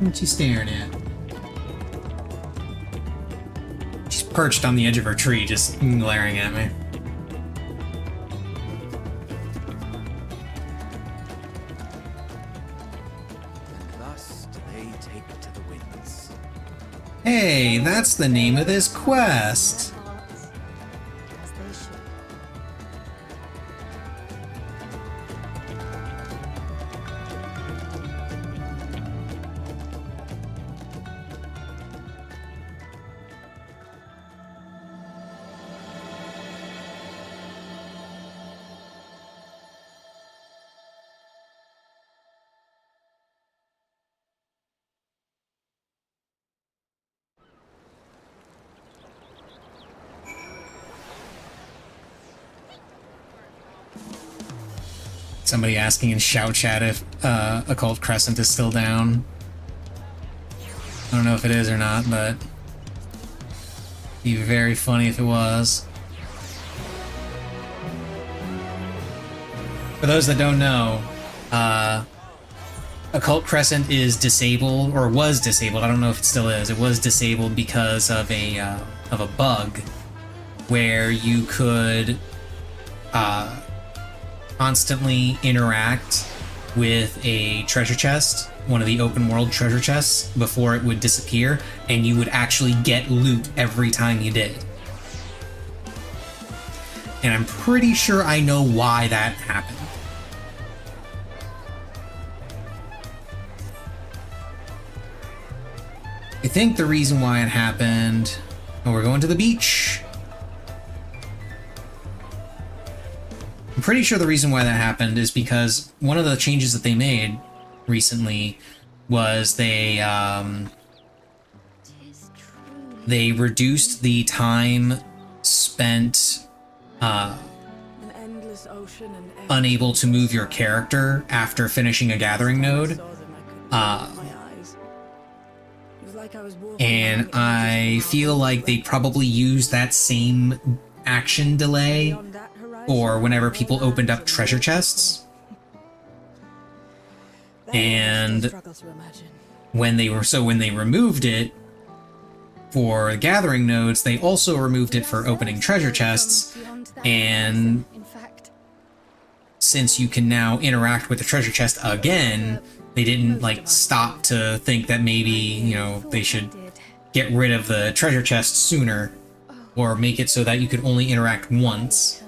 What you staring at? She's perched on the edge of her tree, just glaring at me. Thus do they take to the winds. Hey, that's the name of this quest! As they should. Somebody asking in shout chat if Occult Crescent is still down. I don't know if it is or not, but it'd be very funny if it was. For those that don't know, Occult Crescent is disabled, or was disabled. I don't know if it still is. It was disabled because of a bug where you could constantly interact with a treasure chest, one of the open world treasure chests, before it would disappear, and you would actually get loot every time you did. And I'm pretty sure I know why that happened. I think the reason why it happened... Oh, we're going to the beach. I'm pretty sure the reason why that happened is because one of the changes that they made recently was they reduced the time spent An endless ocean and unable to move your character after finishing a gathering node. And I feel like they probably used that same action delay for whenever people opened up treasure chests. And when they removed it for gathering nodes, they also removed it for opening treasure chests. And since you can now interact with the treasure chest again, they didn't like stop to think that maybe, you know, they should get rid of the treasure chest sooner or make it so that you could only interact once.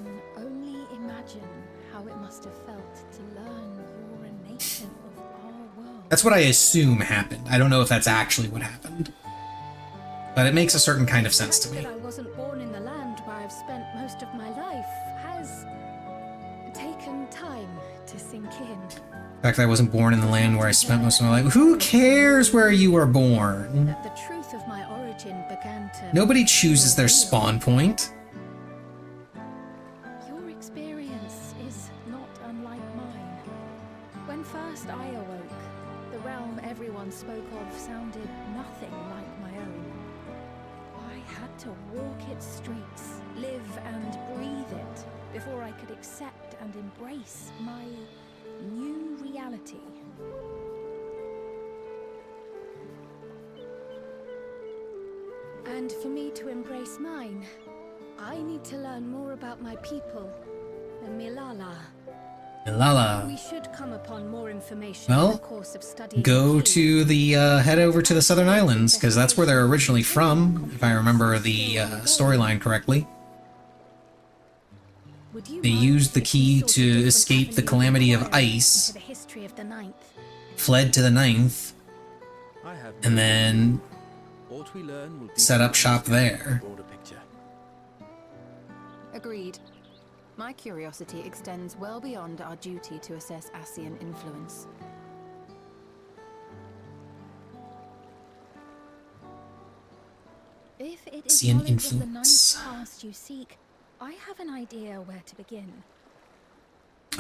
That's what I assume happened. I don't know if that's actually what happened. But it makes a certain kind of sense to me. That I wasn't born in the land where I've spent most of my life has taken time to sink in. The fact that I wasn't born in the land where I spent most of my life. Who cares where you were born? That the truth of my origin began to... Nobody chooses their spawn point. Your experience is not unlike mine. When first I awoke, the realm everyone spoke of sounded nothing like my own. I had to walk its streets, live and breathe it, before I could accept and embrace my new reality. And for me to embrace mine, I need to learn more about my people and Milala. Lala. We should come upon more information in Well, the course of studying go the key. to the, head over to the Southern Islands, because that's where they're originally from, if I remember the storyline correctly. They used the key to escape the calamity of ice, The history of the Ninth. fled to the Ninth, and then set up shop there. Agreed. My curiosity extends well beyond our duty to assess Ascian influence. If it is Ascian knowledge of the influence. Ninth past you seek, I have an idea where to begin.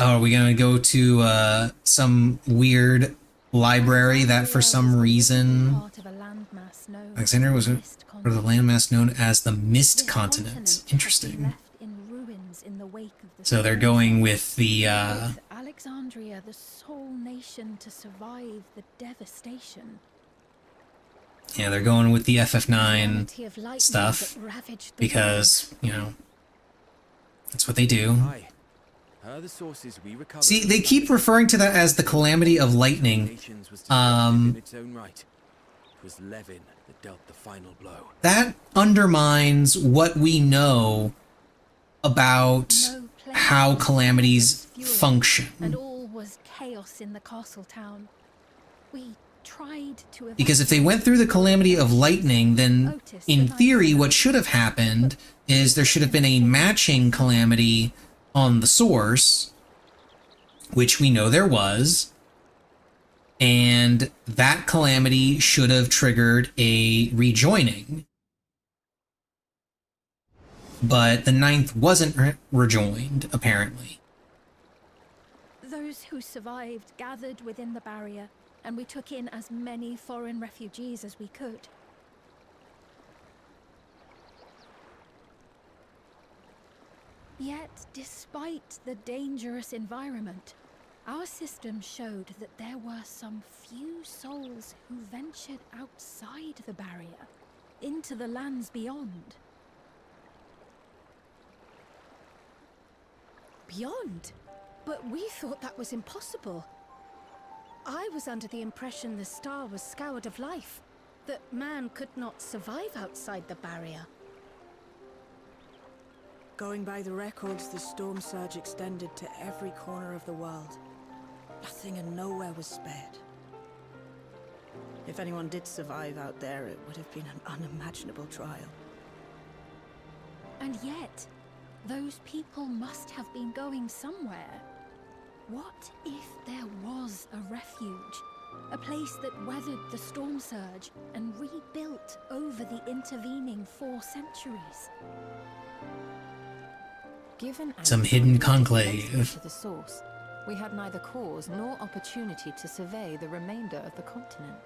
Oh, are we gonna go to some weird library that for some reason Part of a landmass known Alexander was as a part of the landmass known as the Mist Continent. Interesting. left in ruins in the wake of the So they're going with the With Alexandria, the sole nation to survive the devastation. yeah, they're going with the FF9 Calamity of lightning stuff that ravaged the because, you know, that's what they do. The sources we recovered. See, they keep referring to that as the calamity of lightning. In its own right. It was Levin that dealt the final blow. That undermines what we know about how calamities function. And all was chaos in the castle town. We tried to Because if they went through the calamity of lightning, then in theory what should have happened is there should have been a matching calamity on the source, which we know there was, and that calamity should have triggered a rejoining. But the Ninth wasn't rejoined, apparently. Those who survived gathered within the barrier, and we took in as many foreign refugees as we could. Yet, despite the dangerous environment, our system showed that there were some few souls who ventured outside the barrier, into the lands beyond. Beyond? But we thought that was impossible. I was under the impression the star was scoured of life, that man could not survive outside the barrier. Going by the records, the storm surge extended to every corner of the world. Nothing and nowhere was spared. If anyone did survive out there, it would have been an unimaginable trial. And yet, those people must have been going somewhere. What if there was a refuge? A place that weathered the storm surge and rebuilt over the intervening 4 centuries? Given Some hidden conclave. to the source, we had neither cause nor opportunity to survey the remainder of the continent.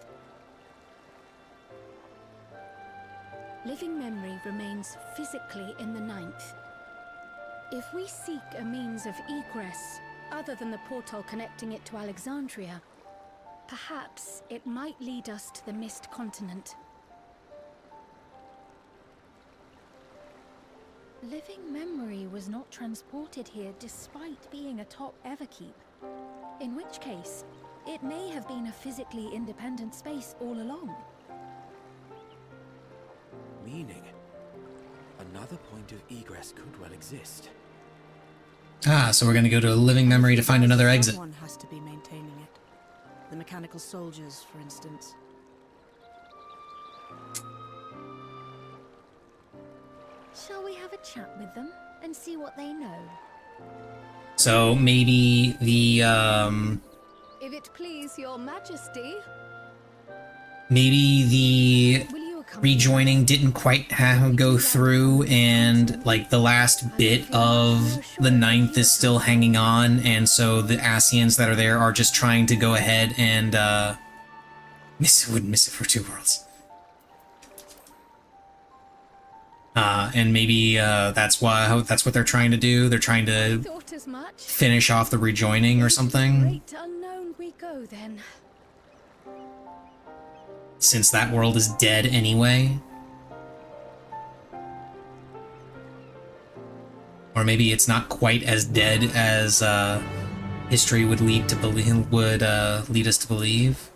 Living memory remains physically in the Ninth. If we seek a means of egress other than the portal connecting it to Alexandria, perhaps it might lead us to the Mist Continent. Living memory was not transported here despite being a top Everkeep. In which case, it may have been a physically independent space all along. Meaning, another point of egress could well exist. Ah, so we're gonna go to a living memory to find another exit. Someone has to be maintaining it. The mechanical soldiers, for instance. Shall we have a chat with them and see what they know? So maybe the If it please your majesty. maybe the rejoining didn't quite go through, and like the last bit of the Ninth is still hanging on, and so the Ascians that are there are just trying to go ahead and wouldn't miss it for 2 worlds. And maybe that's what they're trying to do. They're trying to Thought as much. finish off the rejoining or something, Great unknown we go then. since that world is dead anyway. Or maybe it's not quite as dead as history would lead us to believe.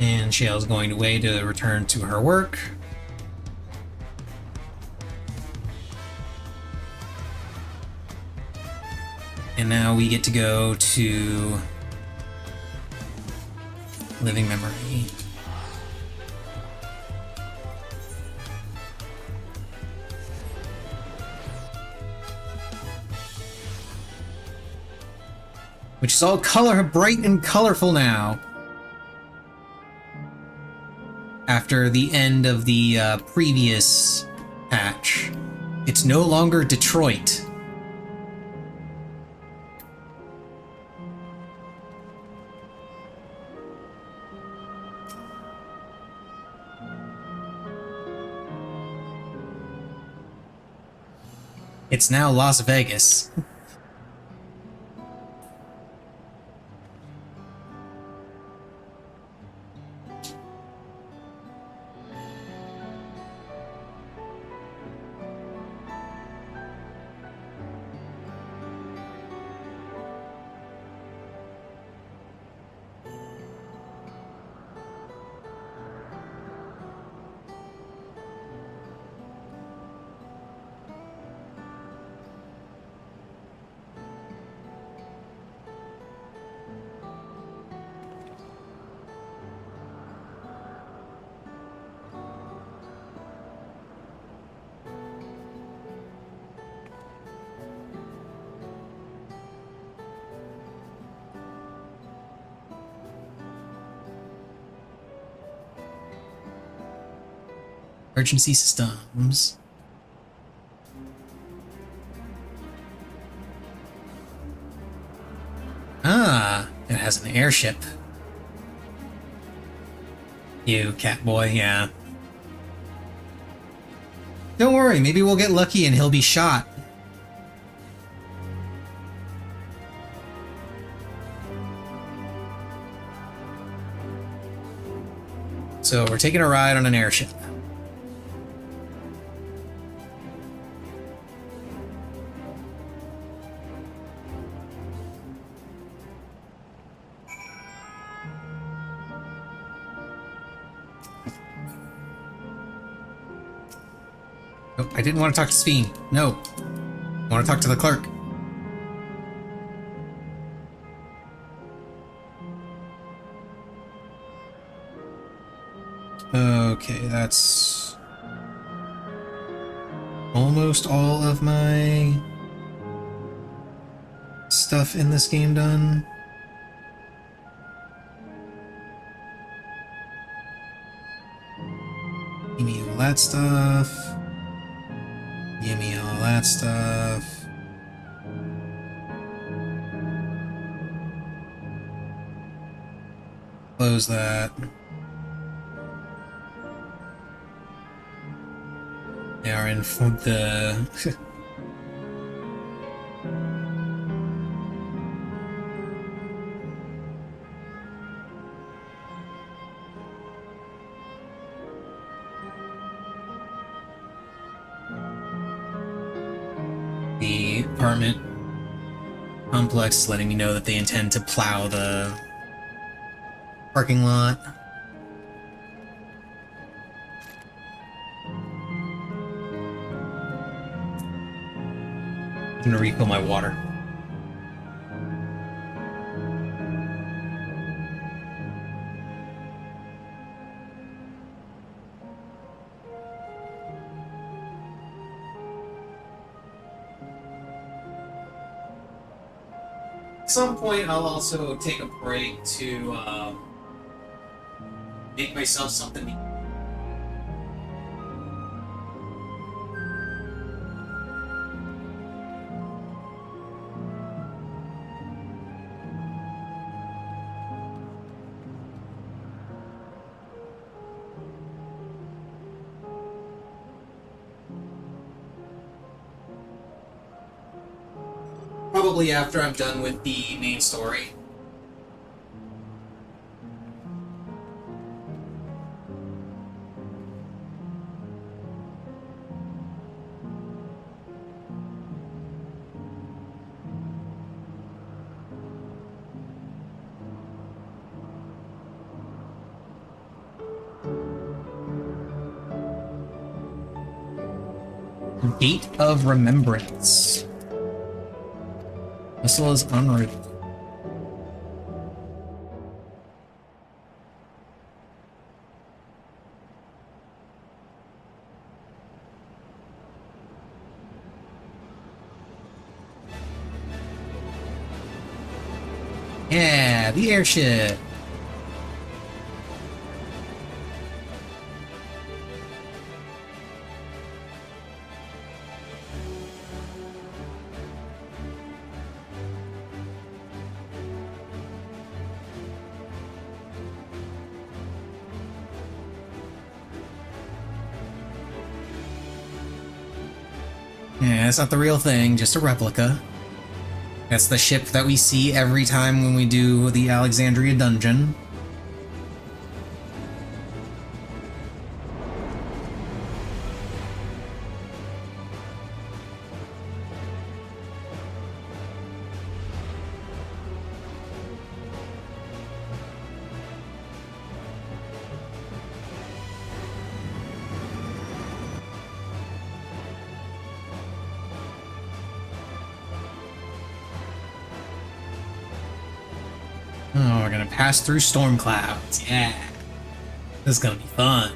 And Shale's going away to return to her work. And now we get to go to Living Memory. Which is all bright and colorful now. After the end of the previous patch. It's no longer Detroit. It's now Las Vegas. Emergency systems. Ah, it has an airship. You, Catboy, yeah. Don't worry, maybe we'll get lucky and he'll be shot. So we're taking a ride on an airship. Oh, I didn't want to talk to Sveen. No. I want to talk to the clerk. Okay, that's almost all of my stuff in this game done. Give me all that stuff. Give me all that stuff. Close that. They are in the... the apartment complex letting me know that they intend to plow the parking lot. I'm gonna refill my water. At some point, I'll also take a break to make myself something to eat. Probably after I'm done with the main story. Gate of Remembrance. Missile is en route. Yeah, the airship. Yeah, it's not the real thing, just a replica. That's the ship that we see every time when we do the Alexandria dungeon. Oh, we're gonna pass through storm clouds. Yeah. This is gonna be fun.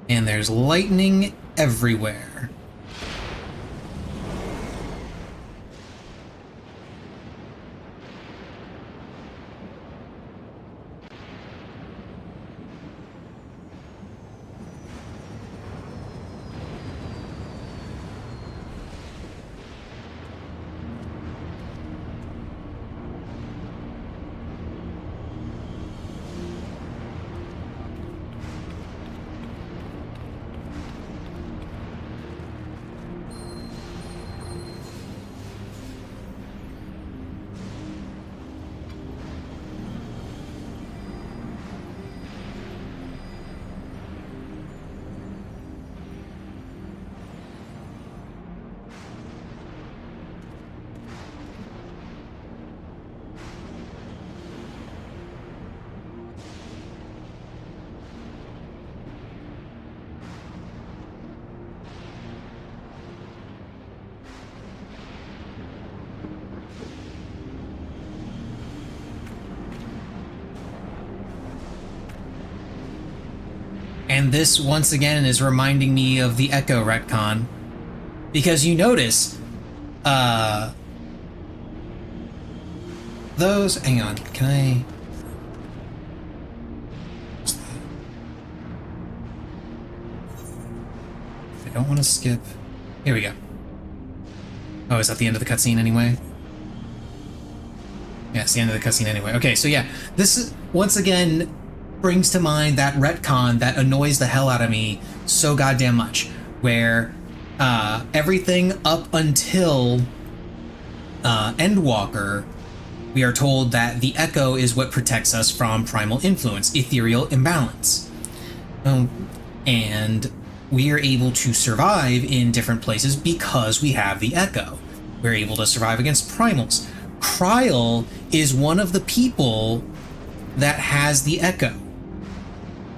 And there's lightning everywhere. And this, once again, is reminding me of the Echo retcon. Because you notice, those... Hang on, can I... I don't want to skip... Here we go. Oh, is that the end of the cutscene anyway? Yeah, it's the end of the cutscene anyway. Okay, so yeah, this is, once again, brings to mind that retcon that annoys the hell out of me so goddamn much, where everything up until Endwalker, we are told that the Echo is what protects us from primal influence, ethereal imbalance. And we are able to survive in different places because we have the Echo. We're able to survive against primals. Kryl is one of the people that has the Echo.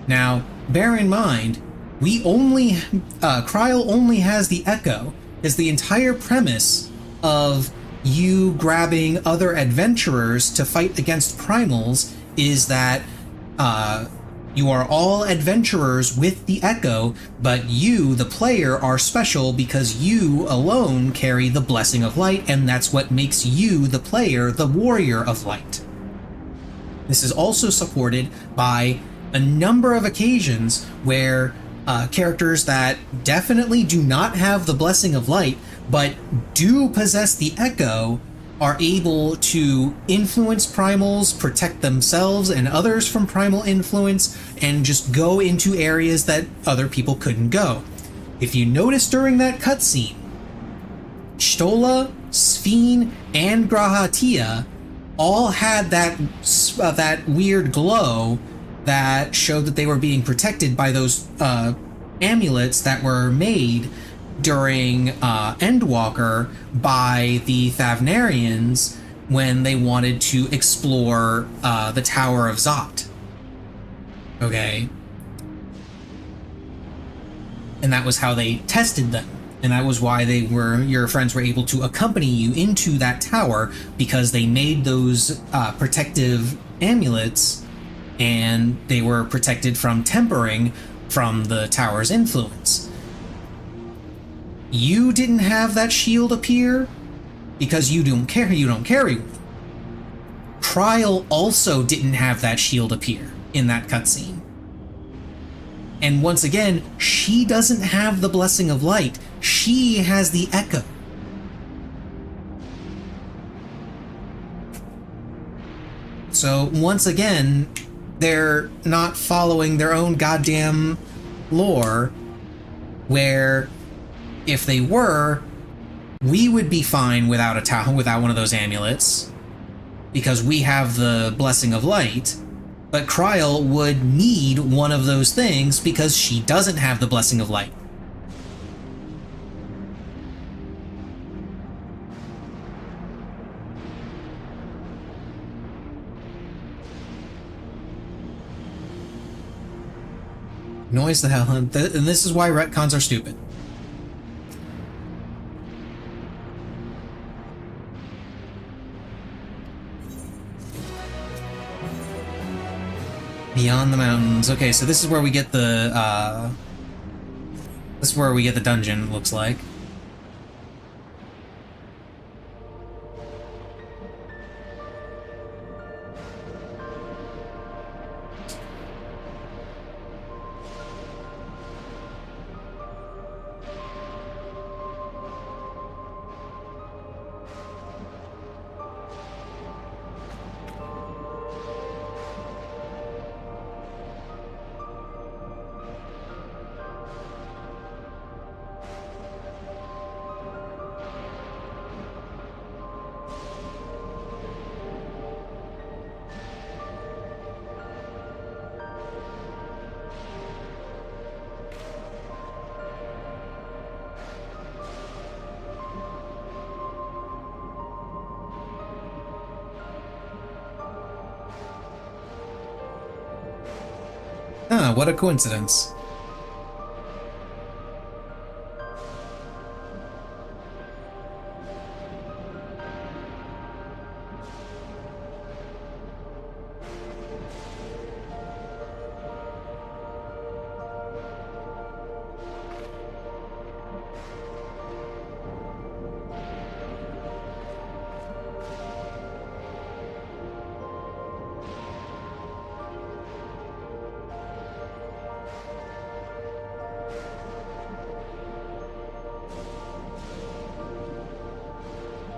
Now, bear in mind, Kryl only has the Echo, is the entire premise of you grabbing other adventurers to fight against primals is that You are all adventurers with the Echo, but you, the player, are special because you alone carry the Blessing of Light, and that's what makes you, the player, the Warrior of Light. This is also supported by a number of occasions where characters that definitely do not have the Blessing of Light, but do possess the Echo, are able to influence primals, protect themselves and others from primal influence, and just go into areas that other people couldn't go. If you notice during that cutscene, Stola, Sphene, and Grahatia all had that weird glow that showed that they were being protected by those amulets that were made during Endwalker by the Thavnarians when they wanted to explore the Tower of Zot. Okay? And that was how they tested them. And that was why your friends were able to accompany you into that tower, because they made those protective amulets and they were protected from tempering from the tower's influence. You didn't have that shield appear because you don't carry one. Kryl also didn't have that shield appear in that cutscene. And once again, she doesn't have the Blessing of Light. She has the Echo. So once again, they're not following their own goddamn lore, where if they were, we would be fine without without one of those amulets, because we have the Blessing of Light, but Kryl would need one of those things because she doesn't have the Blessing of Light. Noise the hell, and this is why retcons are stupid. Beyond the mountains. Okay, so this is where we get the dungeon, it looks like. Ah, what a coincidence.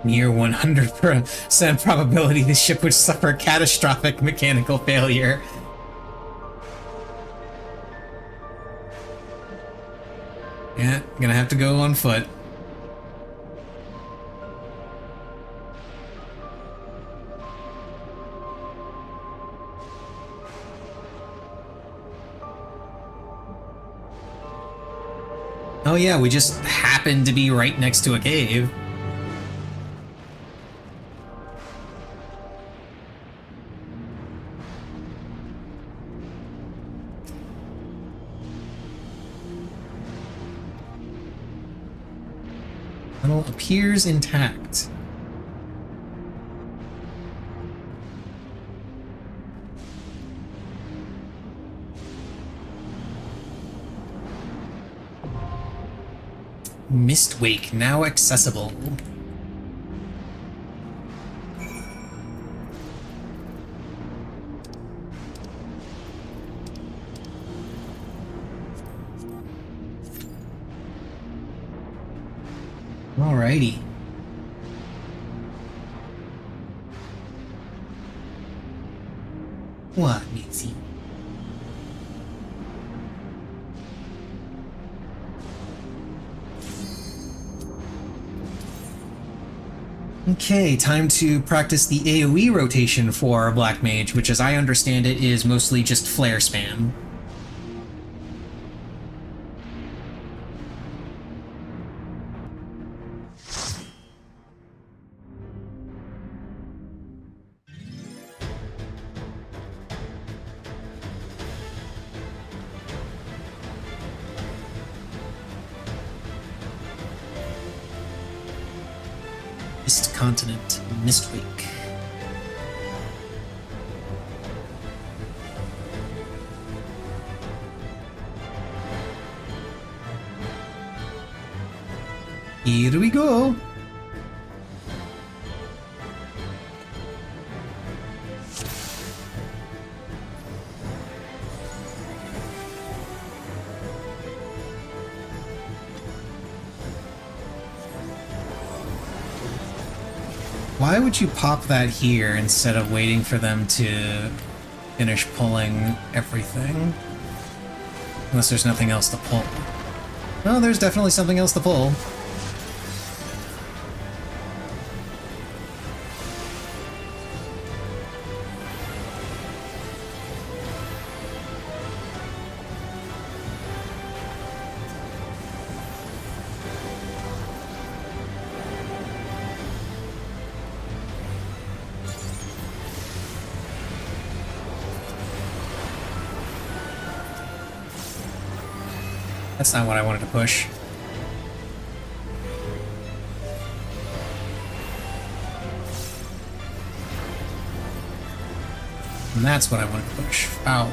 Near 100% probability the ship would suffer catastrophic mechanical failure. Yeah, gonna have to go on foot. Oh yeah, we just happened to be right next to a cave. Tunnel appears intact. Mistwake now accessible. Alrighty. What, Mitzi? Okay, time to practice the AoE rotation for Black Mage, which as I understand it is mostly just flare spam. Mist Continent, Mistwake. Here we go. Why would you pop that here instead of waiting for them to finish pulling everything? Unless there's nothing else to pull. No, there's definitely something else to pull. That's not what I wanted to push. And that's what I wanted to push. Ow.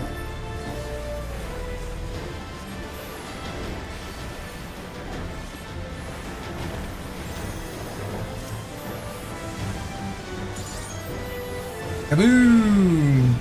Kaboom!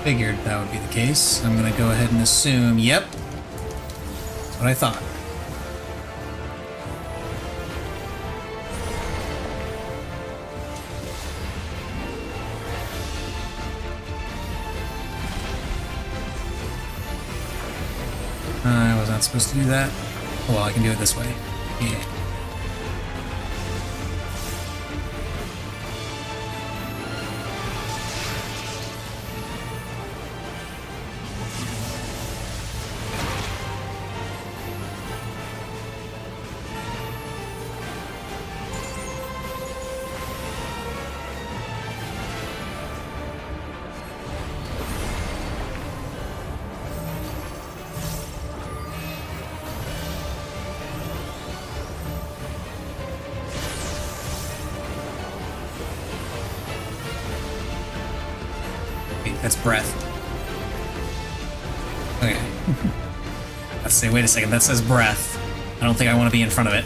Figured that would be the case. I'm gonna go ahead and assume, yep. That's what I thought. I was not supposed to do that. Oh, well, I can do it this way. Yeah. That's breath. Okay. Let's say, wait a second, that says breath. I don't think I want to be in front of it.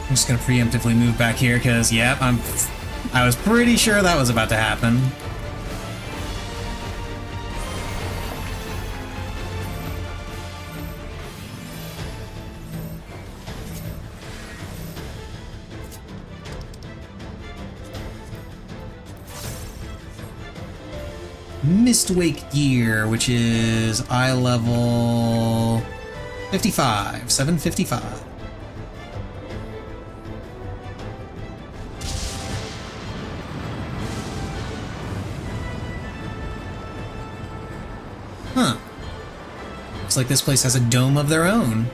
I'm just gonna preemptively move back here because, yep, I was pretty sure that was about to happen. Mistwake gear, which is eye level 55, 755. Huh. Looks like this place has a dome of their own.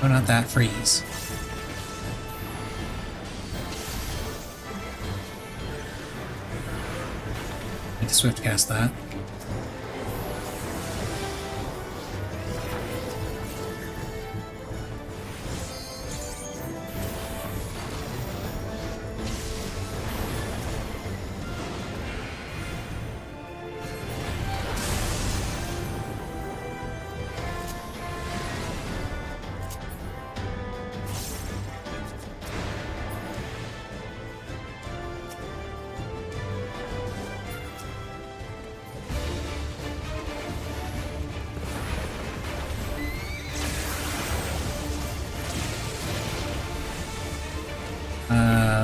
Oh, not that freeze. Need to swift cast that.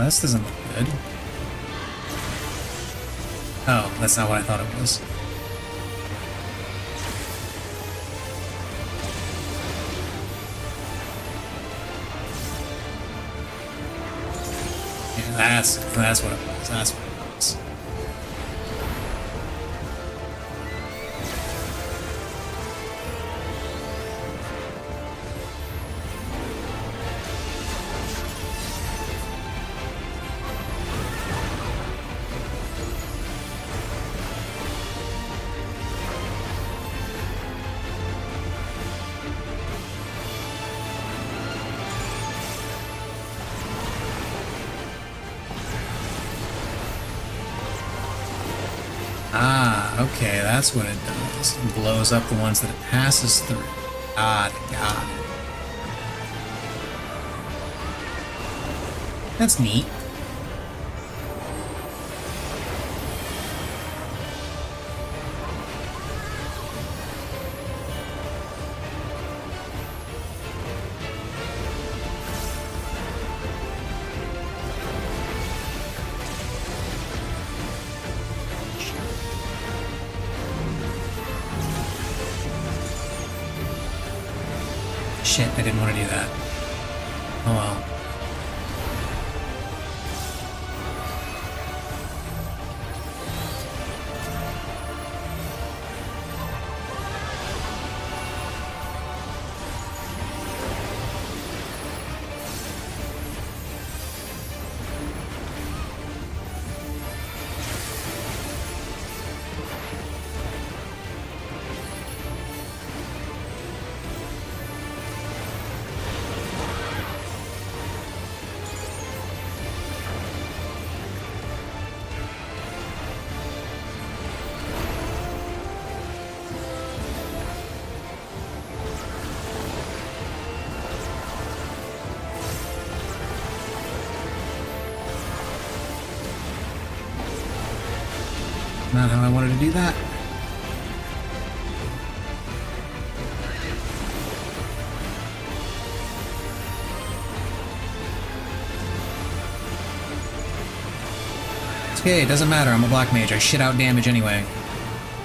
This doesn't look good. Oh, that's not what I thought it was. Yeah, that's what it was. That's what it was. Okay, that's what it does. It blows up the ones that it passes through. Got it. That's neat. Shit, I didn't want to do that. Oh well. Not how I wanted to do that. It's okay, it doesn't matter, I'm a black mage, I shit out damage anyway.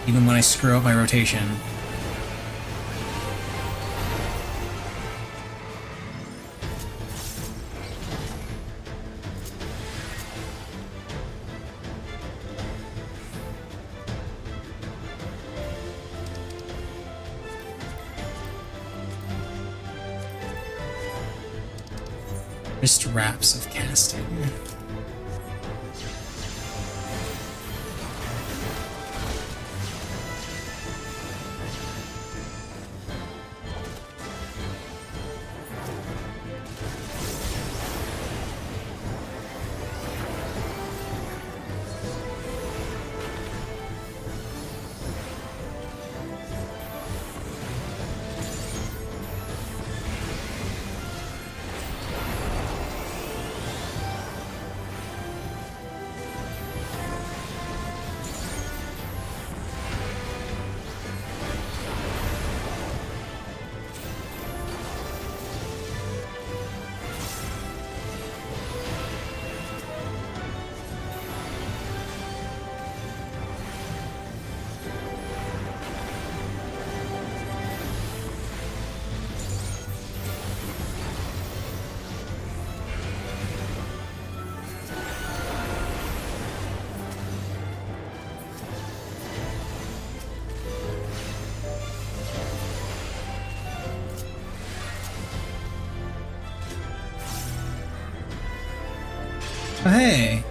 Even when I screw up my rotation. Just wraps of casting. Oh, hey!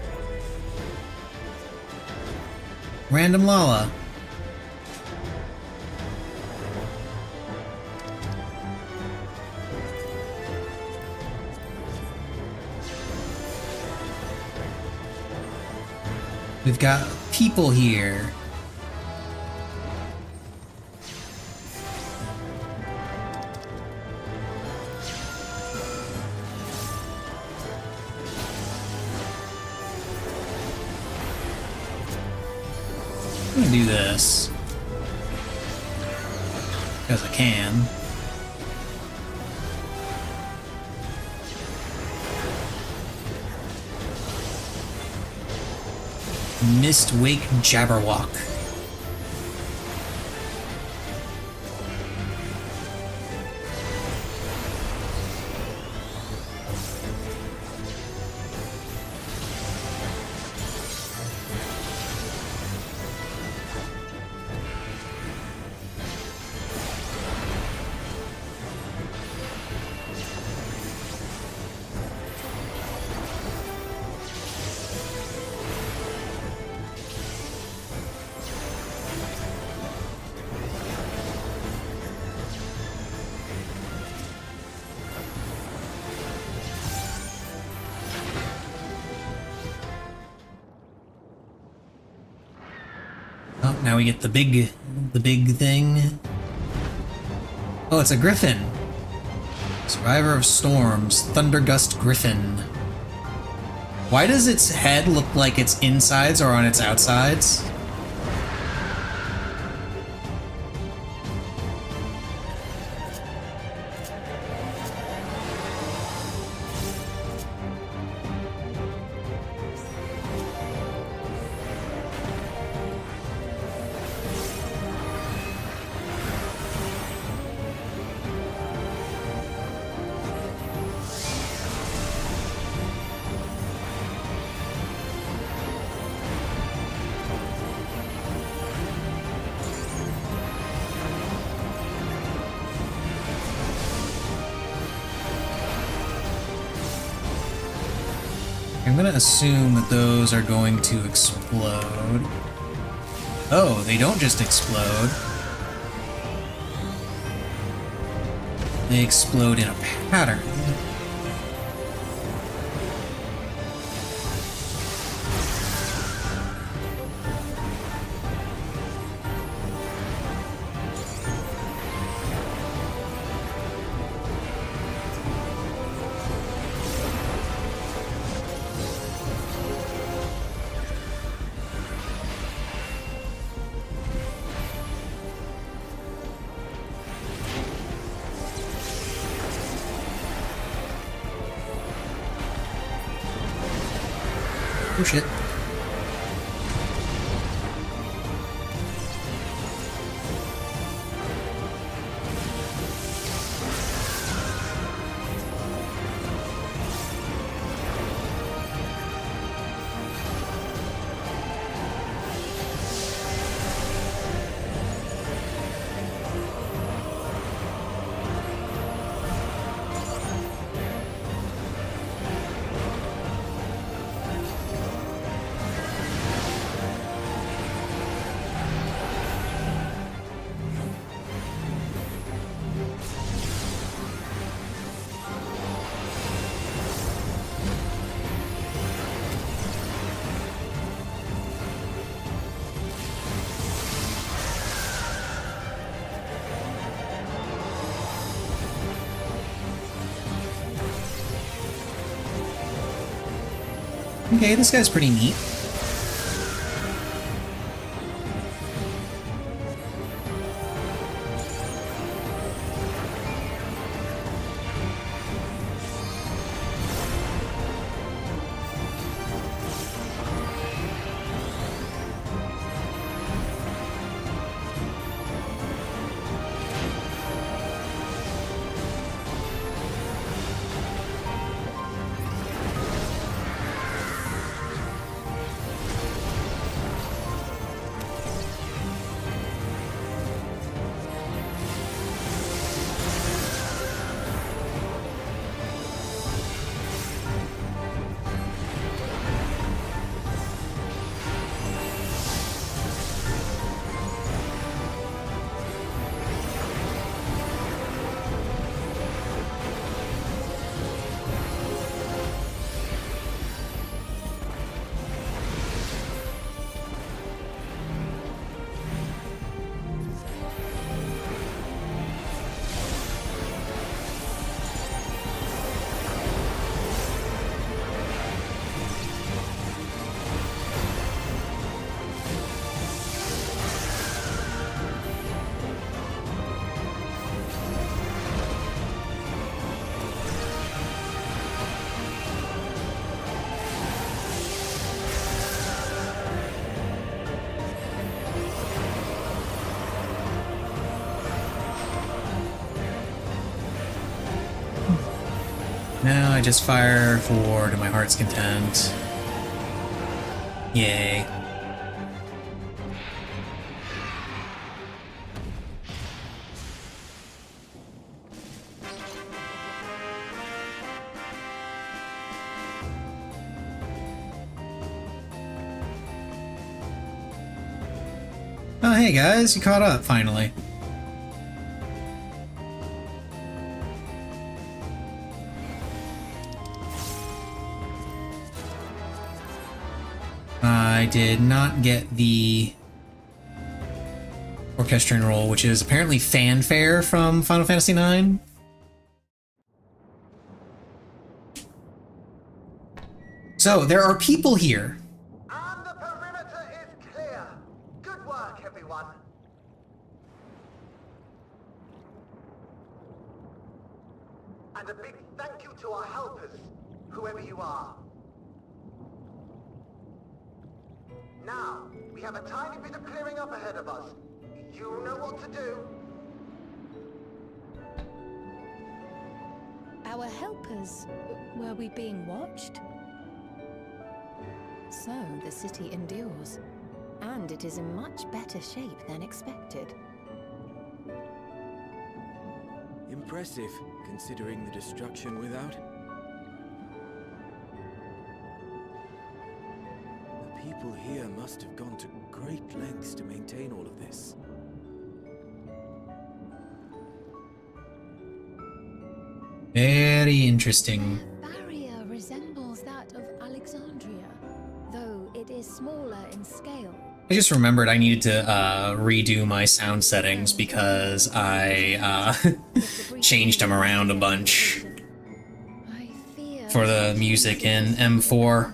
Random Lala. We've got people here. I'm gonna do this. Because I can. Mistwake Jabberwock. now we get the big thing. Oh, it's a griffin. Survivor of Storms, Thundergust Griffin. Why does its head look like its insides are on its outsides? I'm gonna assume that those are going to explode. Oh, they don't just explode. They explode in a pattern. Oh shit. Okay, this guy's pretty neat. Now I just fire for to my heart's content. Yay. Oh, hey guys, you caught up finally. I did not get the orchestrion roll, which is apparently fanfare from Final Fantasy IX. So, there are people here. And the perimeter is clear. Good work, everyone. And a big thank you to our helpers, whoever you are. Now, we have a tiny bit of clearing up ahead of us. You know what to do. Our helpers, were we being watched? So, the city endures. And it is in much better shape than expected. Impressive, considering the destruction without. The people here must have gone to great lengths to maintain all of this. Very interesting. The barrier resembles that of Alexandria, though it is smaller in scale. I just remembered I needed to redo my sound settings because I changed them around a bunch for the music in M4.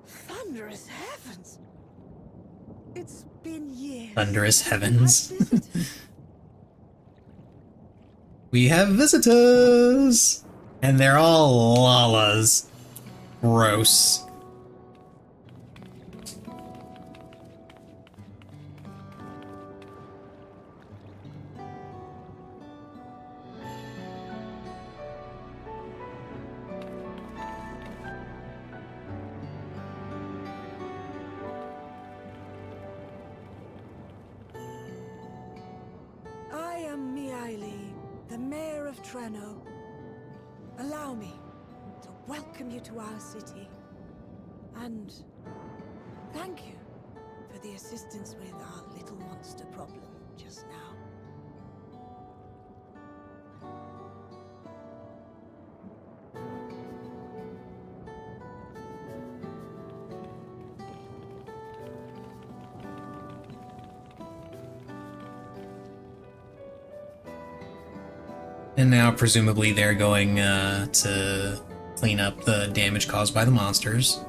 Thunderous heavens! It's been years. Thunderous heavens. We have visitors! And they're all lalas. Gross. I am Miaili, the mayor of Treno. Allow me to welcome you to our city. And thank you for the assistance with our little monster problem just now. And now, presumably, they're going to clean up the damage caused by the monsters.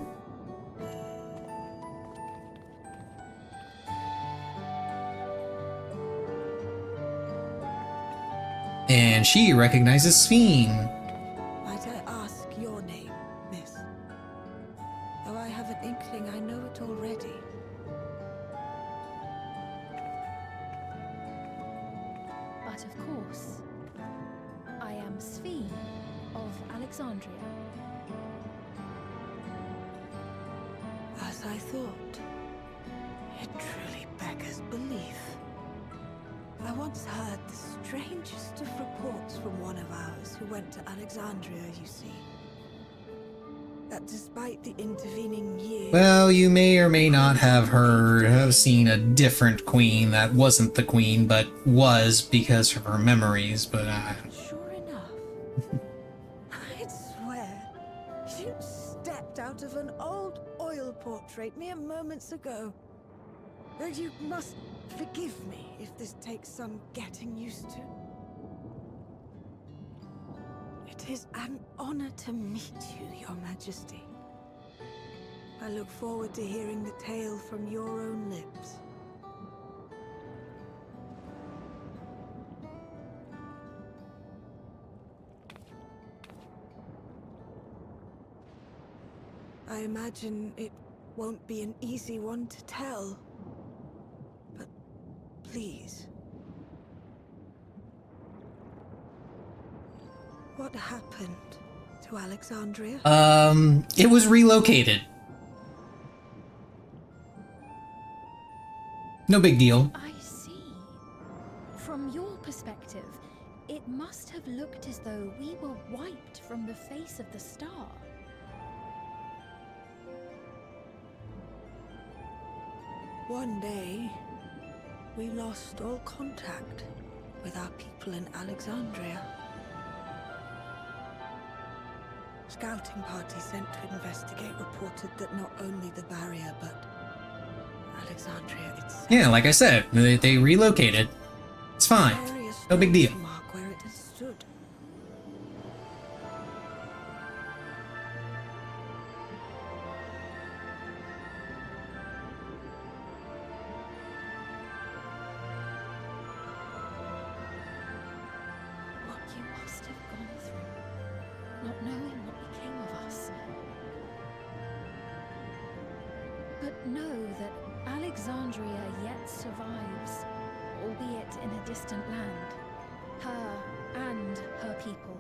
And she recognizes Sphene. Might I ask your name, miss? Though I have an inkling I know it already. But of course, I am Sphene of Alexandria. As I thought. It truly beggars belief. I once heard the strangest of reports from one of ours who went to Alexandria, you see. That despite the intervening years... Well, you may or may not have seen a different queen that wasn't the queen, but was because of her memories, but Sure enough. I'd swear, you stepped out of an old oil portrait mere moments ago. Though you must forgive me if this takes some getting used to. It is an honor to meet you, Your Majesty. I look forward to hearing the tale from your own lips. I imagine it won't be an easy one to tell. But please. What happened to Alexandria? it was relocated. No big deal. I see. From your perspective, it must have looked as though we were wiped from the face of the star. One day, we lost all contact with our people in Alexandria. Scouting party sent to investigate reported that not only the barrier, but Alexandria itself. Yeah, like I said, they relocated. It's fine. No big deal. Mark where it has stood. What you must have gone through, not knowing what became of us. But know that Alexandria yet survives, albeit in a distant land. Her and her people.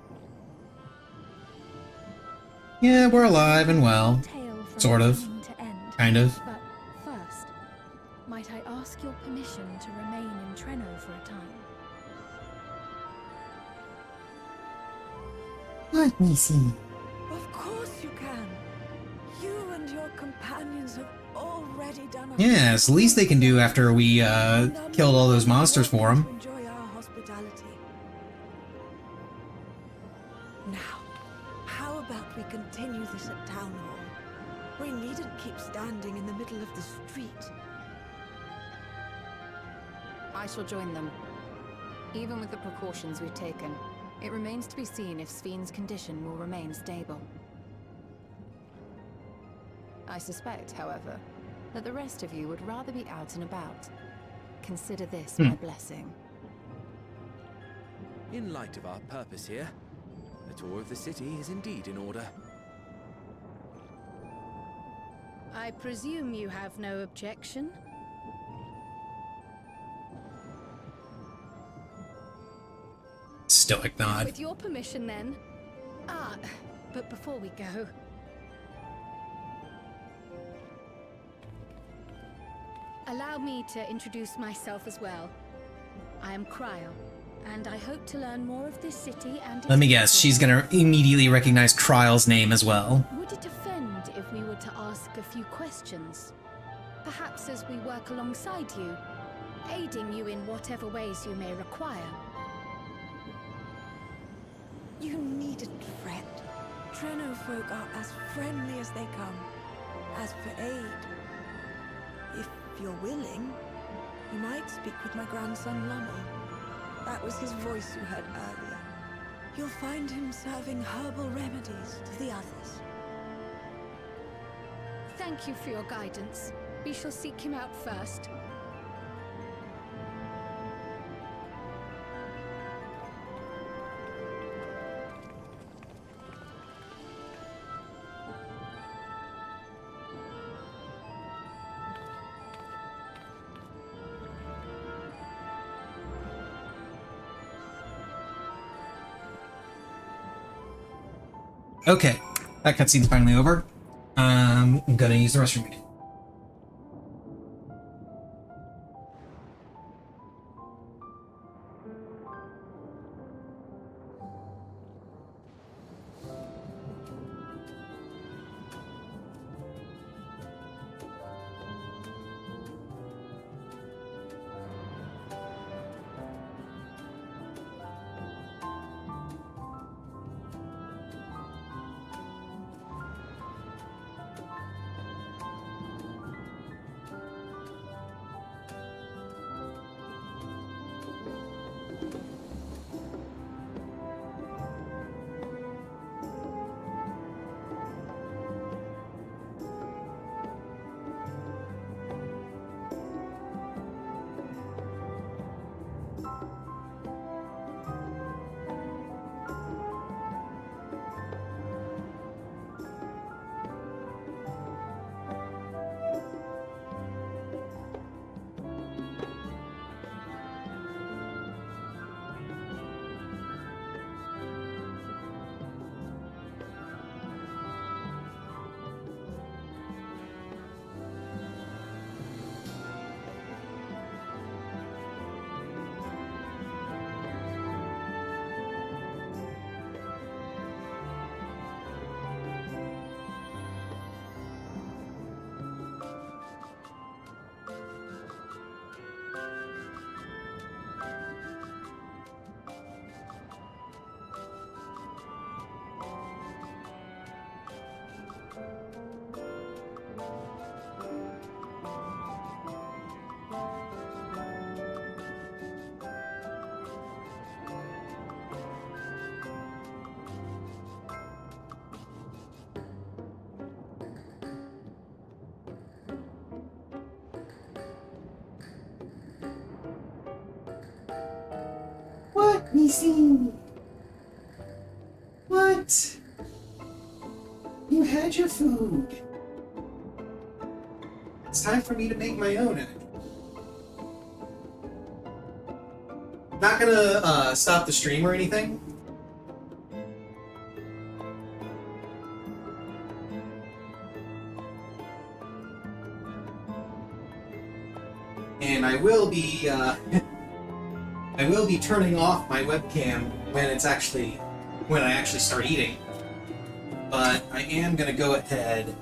Yeah, we're alive and well. Tale from Sort of. beginning to end. Kind of. But first, might I ask your permission to remain in Treno for a time? Let me see. Of course you can. You and your companions have already done. Yeah, it's the least they can do after we killed all those monsters for them. Enjoy our hospitality. Now, how about we continue this at Town Hall? We needn't keep standing in the middle of the street. I shall join them. Even with the precautions we've taken, it remains to be seen if Sven's condition will remain stable. I suspect, however, that the rest of you would rather be out and about. Consider this my blessing. In light of our purpose here, a tour of the city is indeed in order. I presume you have no objection? Stoic nod. With your permission, then. But before we go... Allow me to introduce myself as well. I am Cryle, and I hope to learn more of this city and its Let me guess, people. she's gonna immediately recognize Kryle's name as well. Would it offend if we were to ask a few questions? Perhaps as we work alongside you, aiding you in whatever ways you may require. You needn't fret. Treno folk are as friendly as they come. As for aid, if you're willing, you might speak with my grandson Lommel. That was his voice you heard earlier. You'll find him serving herbal remedies to the others. Thank you for your guidance. We shall seek him out first. Okay, that cutscene's finally over. I'm gonna use the restroom again. Nisi! What? You had your food. It's time for me to make my own energy. Not gonna stop the stream or anything. And I will be turning off my webcam when I actually start eating. But I am gonna go ahead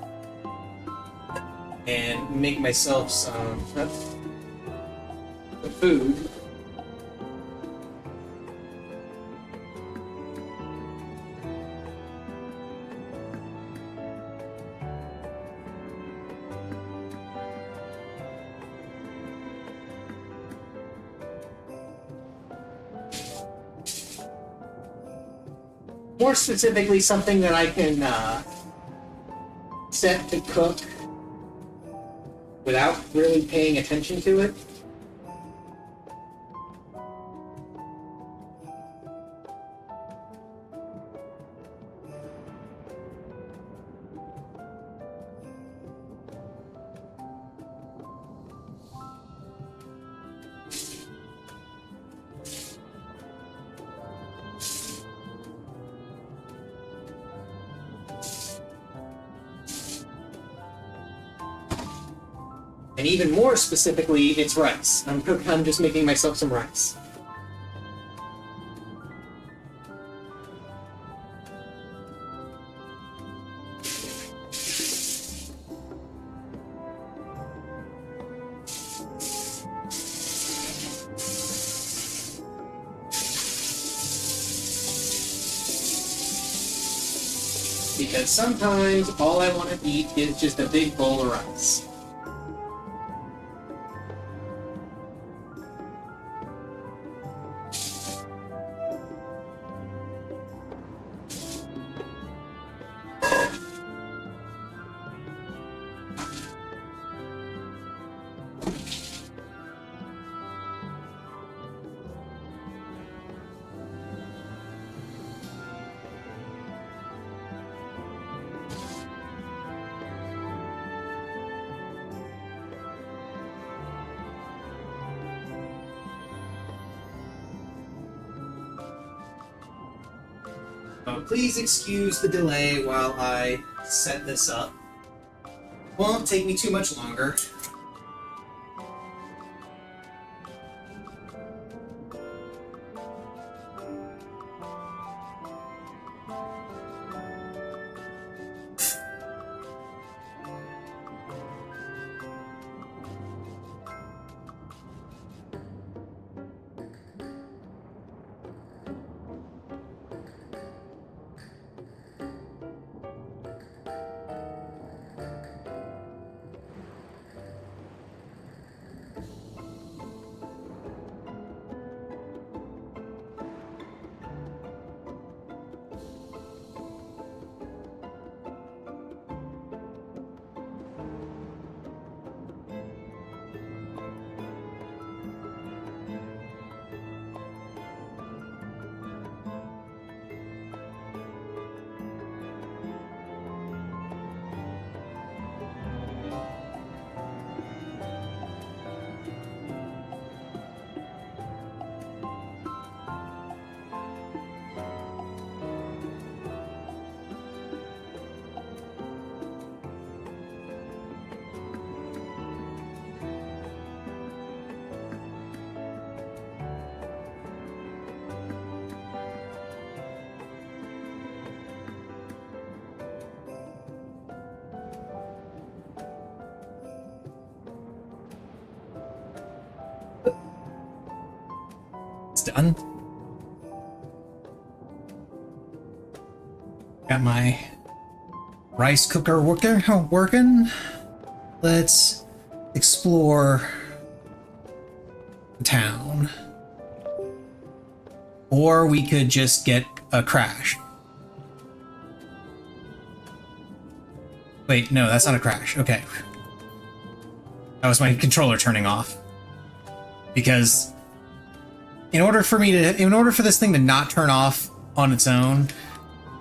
and make myself some food. More specifically, something that I can set to cook without really paying attention to it. And even more specifically, it's rice. I'm just making myself some rice. Because sometimes all I want to eat is just a big bowl of rice. Please excuse the delay while I set this up. Won't take me too much longer. Done. Got my rice cooker working. Let's explore the town. Or we could just get a crash. Wait, no, that's not a crash. Okay. That was my controller turning off. Because In order for this thing to not turn off on its own,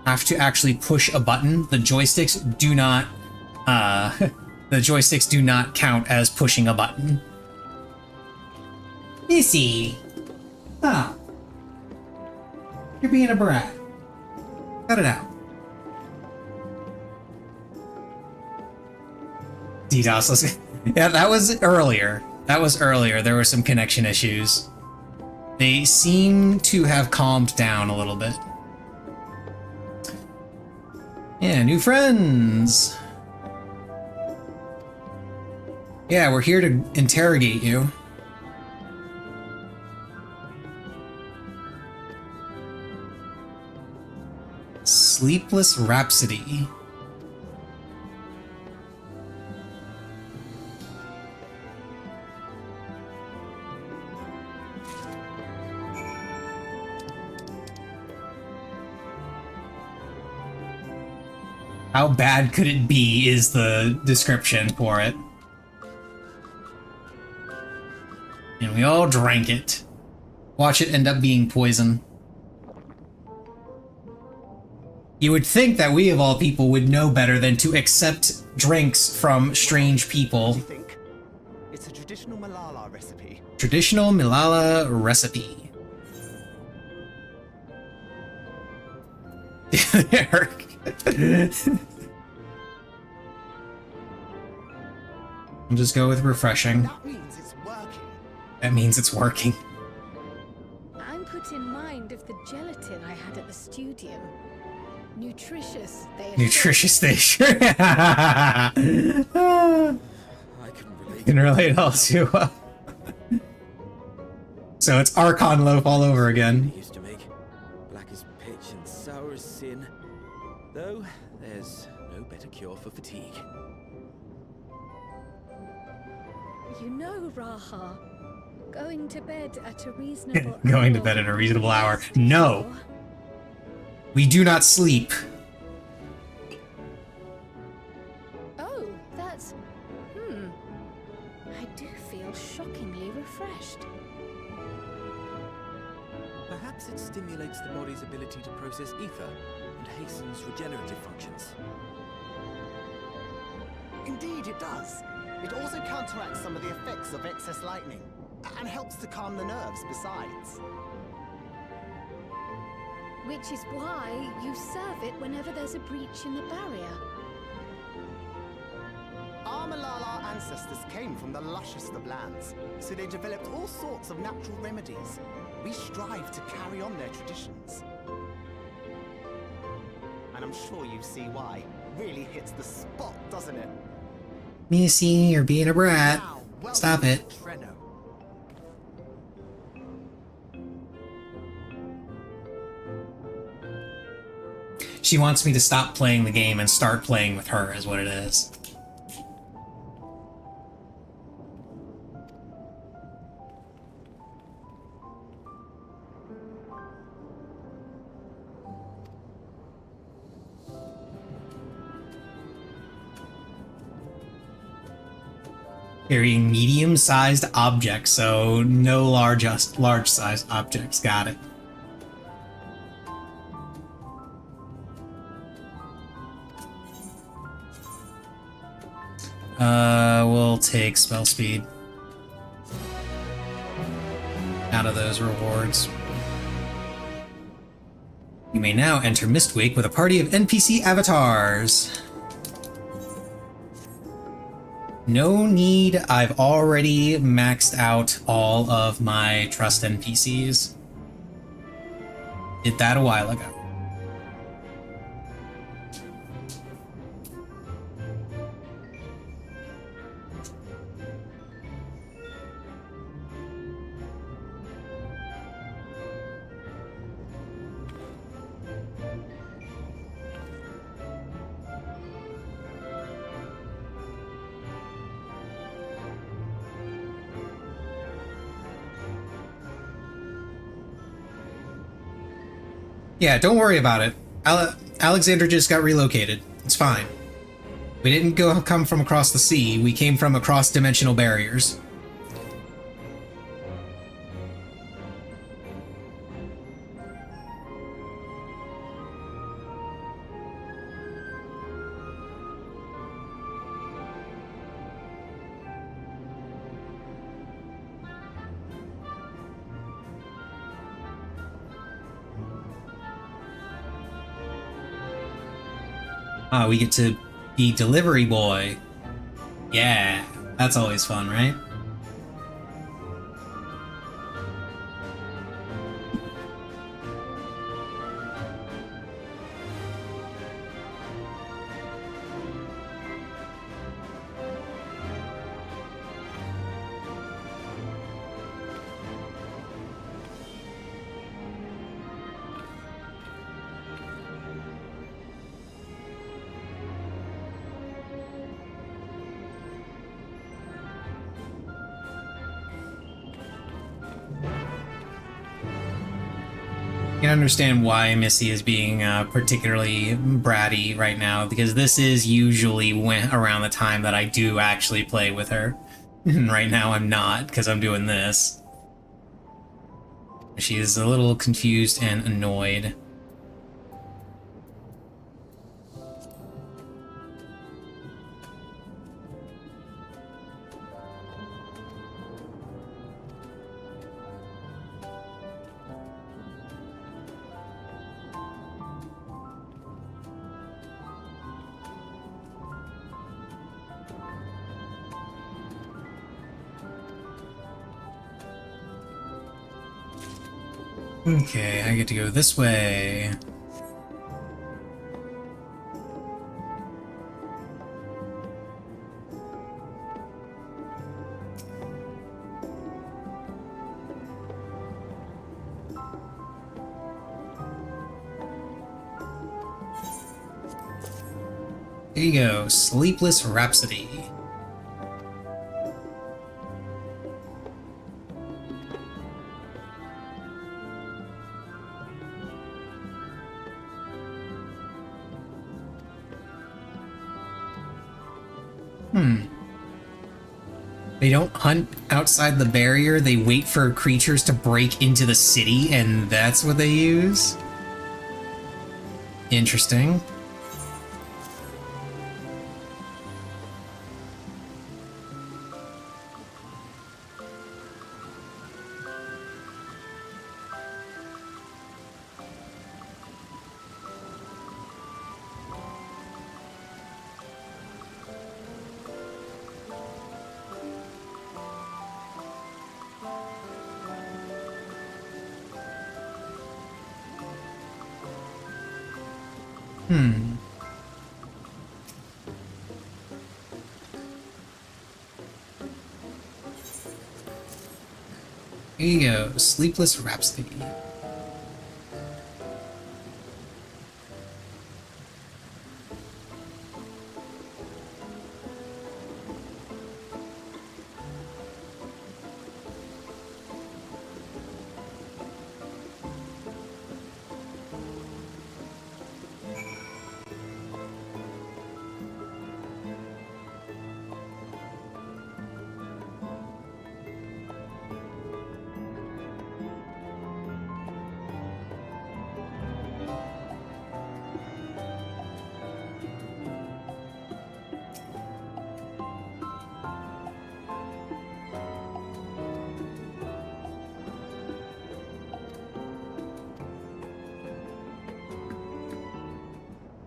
I have to actually push a button. The joysticks do not count as pushing a button. Missy! Ah. You're being a brat. Cut it out. DDoS, let's go. Yeah, that was earlier. There were some connection issues. They seem to have calmed down a little bit. Yeah, new friends! Yeah, we're here to interrogate you. Sleepless Rhapsody. How bad could it be is the description for it. And we all drank it. Watch it end up being poison. You would think that we of all people would know better than to accept drinks from strange people. It's a traditional Malala recipe. Traditional Malala recipe. I'll just go with refreshing. That means it's working. That means it's working. I'm put in mind of the gelatin I had at the studio. Nutritious, they assure. Nutritious, they sure. I can relate all too well. So it's Archon loaf all over again. Used to make black as pitch and sour as sin. Though there's no better cure for fatigue. You know, Raha, going to bed at a reasonable Going to bed at a reasonable hour. No! We do not sleep. Oh, that's... I do feel shockingly refreshed. Perhaps it stimulates the body's ability to process ether and hastens regenerative functions. Indeed, it does. It also counteracts some of the effects of excess lightning, and helps to calm the nerves besides. Which is why you serve it whenever there's a breach in the barrier. Our Malala ancestors came from the lushest of lands, so they developed all sorts of natural remedies. We strive to carry on their traditions. And I'm sure you see why. Really hits the spot, doesn't it? Missy, you're being a brat. Stop it. She wants me to stop playing the game and start playing with her, is what it is. Carrying medium-sized objects, so no large-sized objects. Got it. We'll take spell speed out of those rewards. You may now enter Mistwake with a party of NPC avatars. No need, I've already maxed out all of my trust NPCs. Did that a while ago. Yeah, don't worry about it. Alexander just got relocated. It's fine. We didn't come from across the sea. We came from across dimensional barriers. We get to be delivery boy. Yeah, that's always fun, right? I can understand why Missy is being particularly bratty right now, because this is usually around the time that I do actually play with her. Right now I'm not, because I'm doing this. She is a little confused and annoyed. Okay, I get to go this way. There you go, Sleepless Rhapsody. They don't hunt outside the barrier, they wait for creatures to break into the city, and that's what they use? Interesting. Here you go, Sleepless Rhapsody.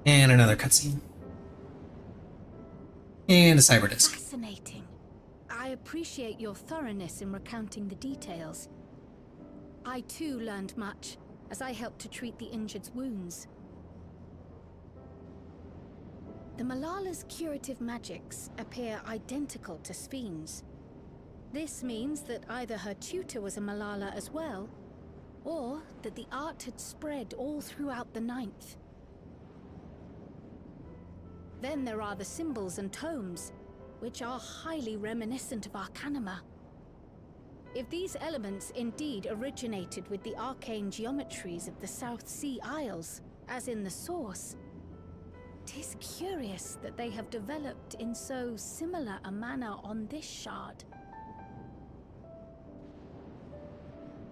And another cutscene. And a cyber disc. Fascinating. I appreciate your thoroughness in recounting the details. I too learned much, as I helped to treat the injured's wounds. The Malala's curative magics appear identical to Sphne's. This means that either her tutor was a Malala as well, or that the art had spread all throughout the Ninth. Then there are the symbols and tomes, which are highly reminiscent of Arcanima. If these elements indeed originated with the arcane geometries of the South Sea Isles, as in the source, 'tis curious that they have developed in so similar a manner on this shard.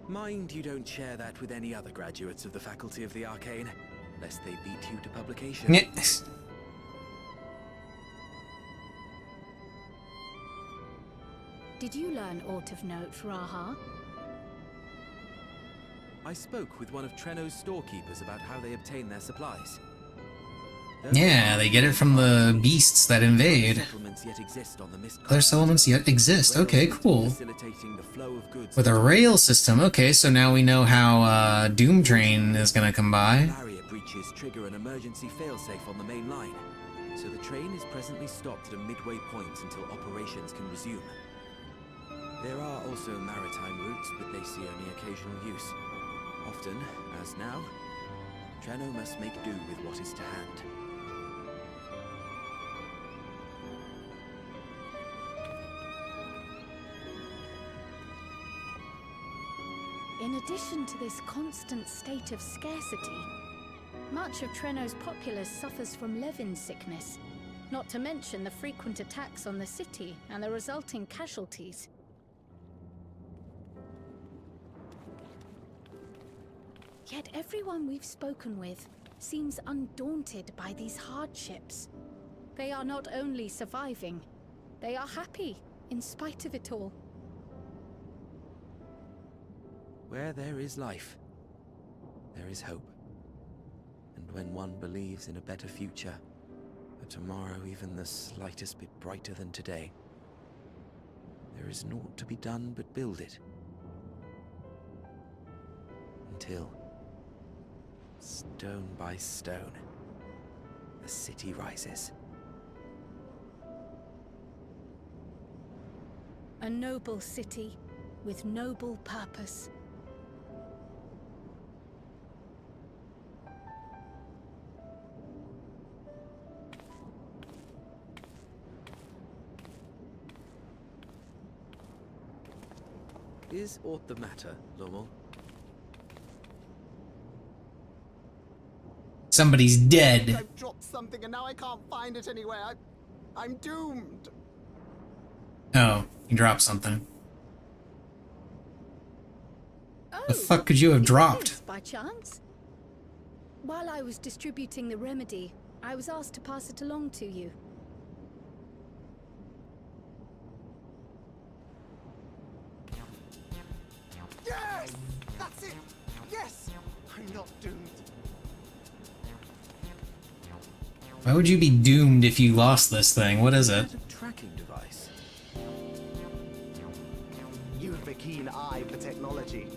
Mind you don't share that with any other graduates of the Faculty of the Arcane, lest they beat you to publication. Yes. Did you learn aught of note, Raha? I spoke with one of Treno's storekeepers about how they obtain their supplies. Yeah, they get it from the beasts that invade. Settlements yet exist on the Mist Other settlements yet exist. Okay, cool. facilitating the flow of goods. With a rail system. Okay, so now we know how Doom Train is gonna come by. Barrier breaches trigger an emergency failsafe on the main line, so the train is presently stopped at a midway point until operations can resume. There are also maritime routes, but they see only occasional use. Often, as now, Treno must make do with what is to hand. In addition to this constant state of scarcity, much of Treno's populace suffers from Levin sickness, not to mention the frequent attacks on the city and the resulting casualties. Yet everyone we've spoken with seems undaunted by these hardships. They are not only surviving, they are happy in spite of it all. Where there is life, there is hope. And when one believes in a better future, a tomorrow even the slightest bit brighter than today, there is naught to be done but build it. Until, stone by stone, the city rises. A noble city with noble purpose. Is aught the matter, Lomo? Somebody's dead. I've dropped something and now I can't find it anywhere. I'm doomed. Oh, you dropped something. Oh, The fuck could you have dropped? By chance? While I was distributing the remedy, I was asked to pass it along to you. Yes! That's it! Yes! I'm not doomed. Why would you be doomed if you lost this thing? What is it? Tracking device. You have a keen eye for technology.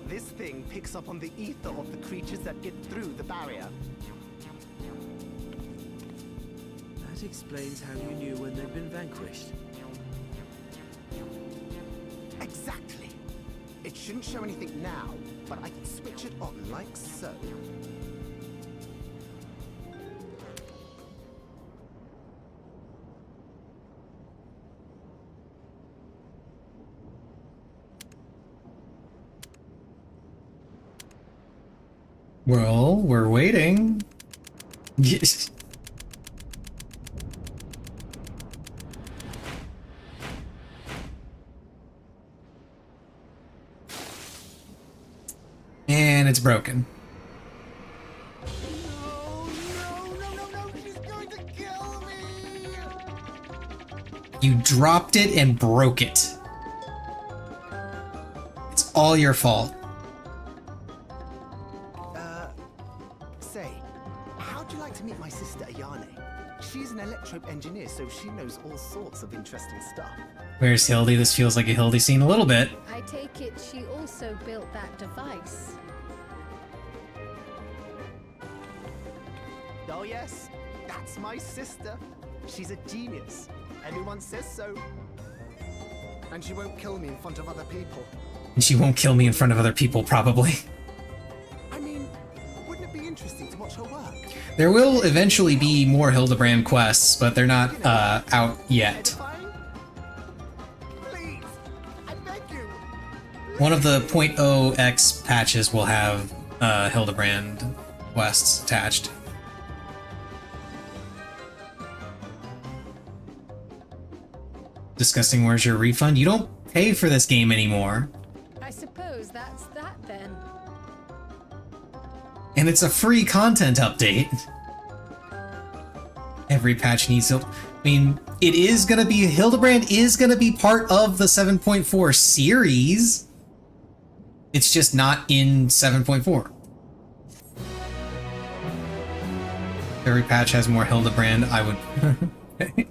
This thing picks up on the ether of the creatures that get through the barrier. That explains how you knew when they'd been vanquished. Exactly. It shouldn't show anything now, but I can switch it on like so. Well, we're waiting. Yes. And it's broken. You dropped it and broke it. It's all your fault. Say, how'd you like to meet my sister Ayane? She's an electro engineer, so she knows all sorts of interesting stuff. Where's Hildy? This feels like a Hildy scene a little bit. I take it she also built that device. Oh yes, that's my sister. She's a genius. Everyone says so. And she won't kill me in front of other people. And she won't kill me in front of other people, probably. I mean, wouldn't it be interesting to watch her work? There will eventually be more Hildebrand quests, but they're not out yet. Please, I beg you. One of the .0x patches will have Hildebrand quests attached. Discussing where's your refund? You don't pay for this game anymore. I suppose that's that then. And it's a free content update. Every patch needs to... I mean, it is gonna be... Hildebrand is gonna be part of the 7.4 series. It's just not in 7.4. Every patch has more Hildebrand. I would. Okay.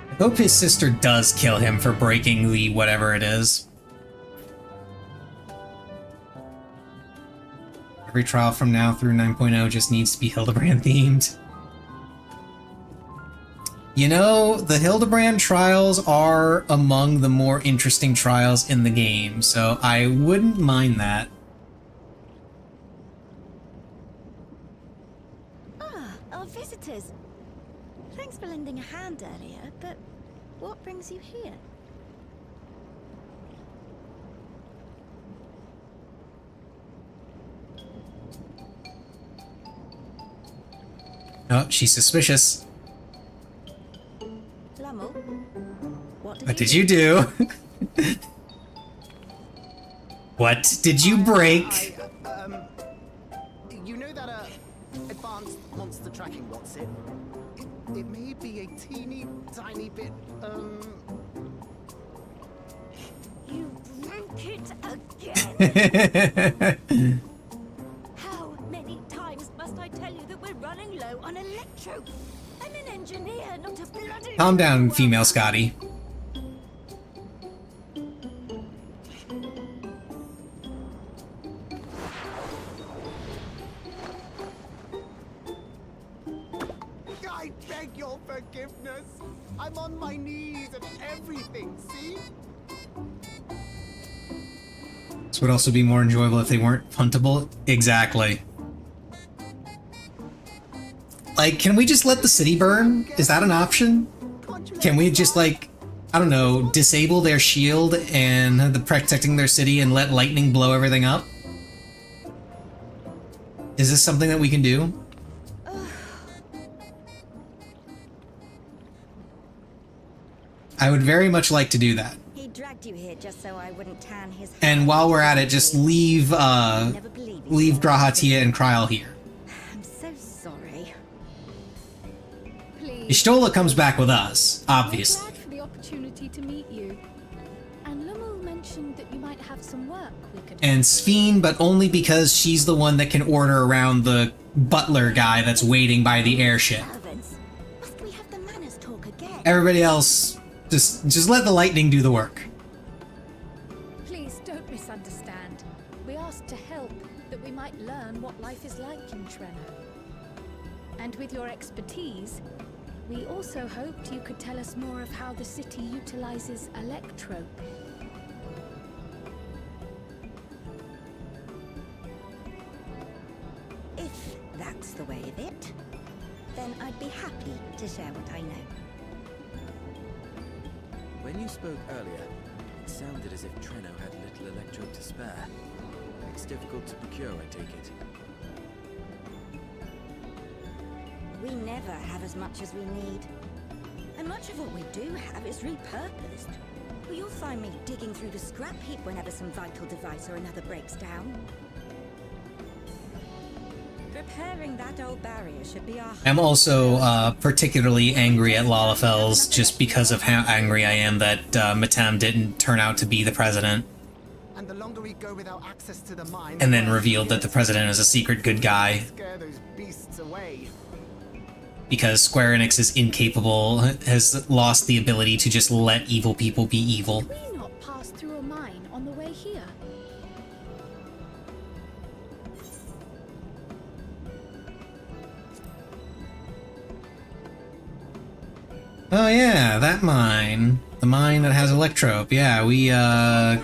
I hope his sister does kill him for breaking the whatever it is. Every trial from now through 9.0 just needs to be Hildebrand themed. You know, the Hildebrand trials are among the more interesting trials in the game, so I wouldn't mind that. Ah, our visitors. Thanks for lending a hand earlier, but what brings you here? Oh, she's suspicious. Lummel, What did you do? What did you break? You know that, advanced monster tracking, what's it? It may be a teeny tiny bit, You broke it again! How many times must I tell you that we're running low on electro? I'm an engineer, not a bloody... Calm down, female Scotty. I beg your forgiveness. I'm on my knees and everything, see? This would also be more enjoyable if they weren't puntable. Exactly. Like, can we just let the city burn? Is that an option? Can we just, like, I don't know, disable their shield and the protecting their city and let lightning blow everything up? Is this something that we can do? I would very much like to do that. He dragged you here just so I wouldn't tan his hair. And while we're at it, just leave Grahatia and Kryl here. I'm so sorry. Ishtola comes back with us, obviously. I'm glad for the opportunity to meet you. And Lummel mentioned that you might have some work we could... And Sphene, but only because she's the one that can order around the butler guy that's waiting by the airship. Must we have the manners talk again? Everybody else, just let the lightning do the work. Please don't misunderstand. We asked to help, that we might learn what life is like in Trenna. And with your expertise, we also hoped you could tell us more of how the city utilizes electrope. If that's the way of it, then I'd be happy to share what I know. When you spoke earlier, it sounded as if Trenno had little electrode to spare. It's difficult to procure, I take it. We never have as much as we need. And much of what we do have is repurposed. Well, you'll find me digging through the scrap heap whenever some vital device or another breaks down. Repairing that old barrier should be our... I'm also particularly angry at Lalafels just because of how angry I am that Matam didn't turn out to be the president. And the longer we go without access to the mine, And then revealed that the president is a secret good guy. scare those beasts away. Because Square Enix is incapable, has lost the ability to just let evil people be evil. Did we not pass through a mine on the way here? Oh yeah, that mine. The mine that has Electrope. Yeah, we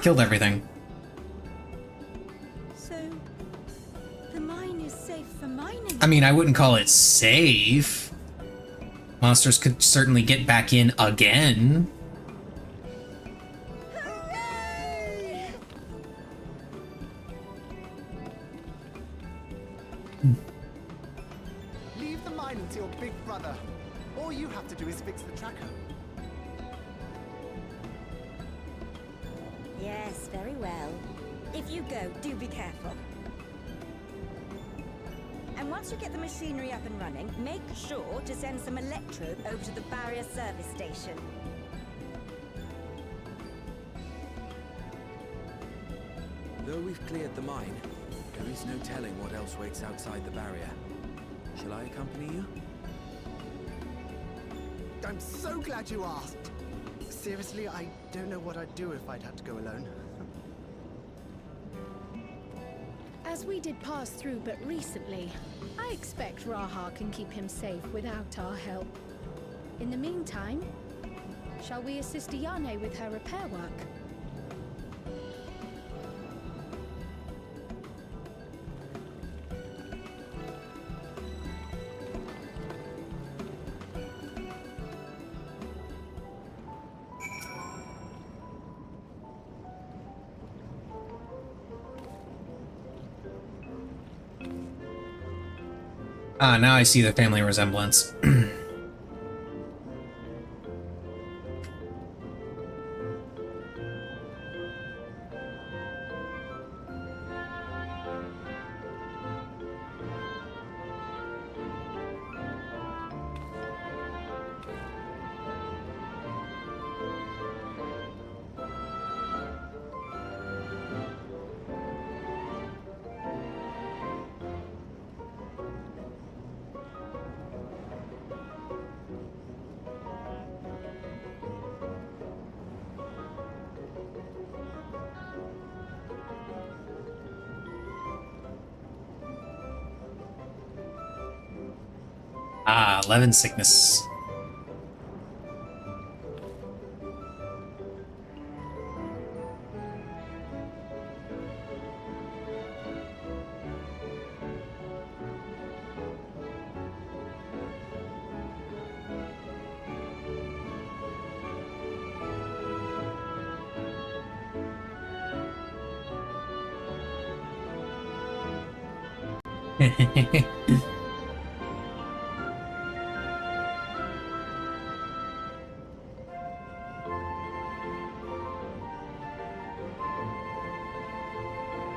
killed everything. So, the mine is safe for mining? I mean, I wouldn't call it safe. Monsters could certainly get back in again. Leave the mining to your big brother. All you have to do is fix the tracker. Yes, very well. If you go, do be careful. And once you get the machinery up and running, make sure to send some electrode over to the barrier service station. Though we've cleared the mine, there is no telling what else waits outside the barrier. Shall I accompany you? I'm so glad you asked. Seriously, I don't know what I'd do if I'd had to go alone. As we did pass through but recently, I expect Raha can keep him safe without our help. In the meantime, shall we assist Ayane with her repair work? Ah, now I see the family resemblance. Ah, 11 sickness.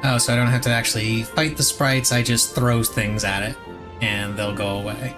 Oh, so I don't have to actually fight the sprites, I just throw things at it, and they'll go away.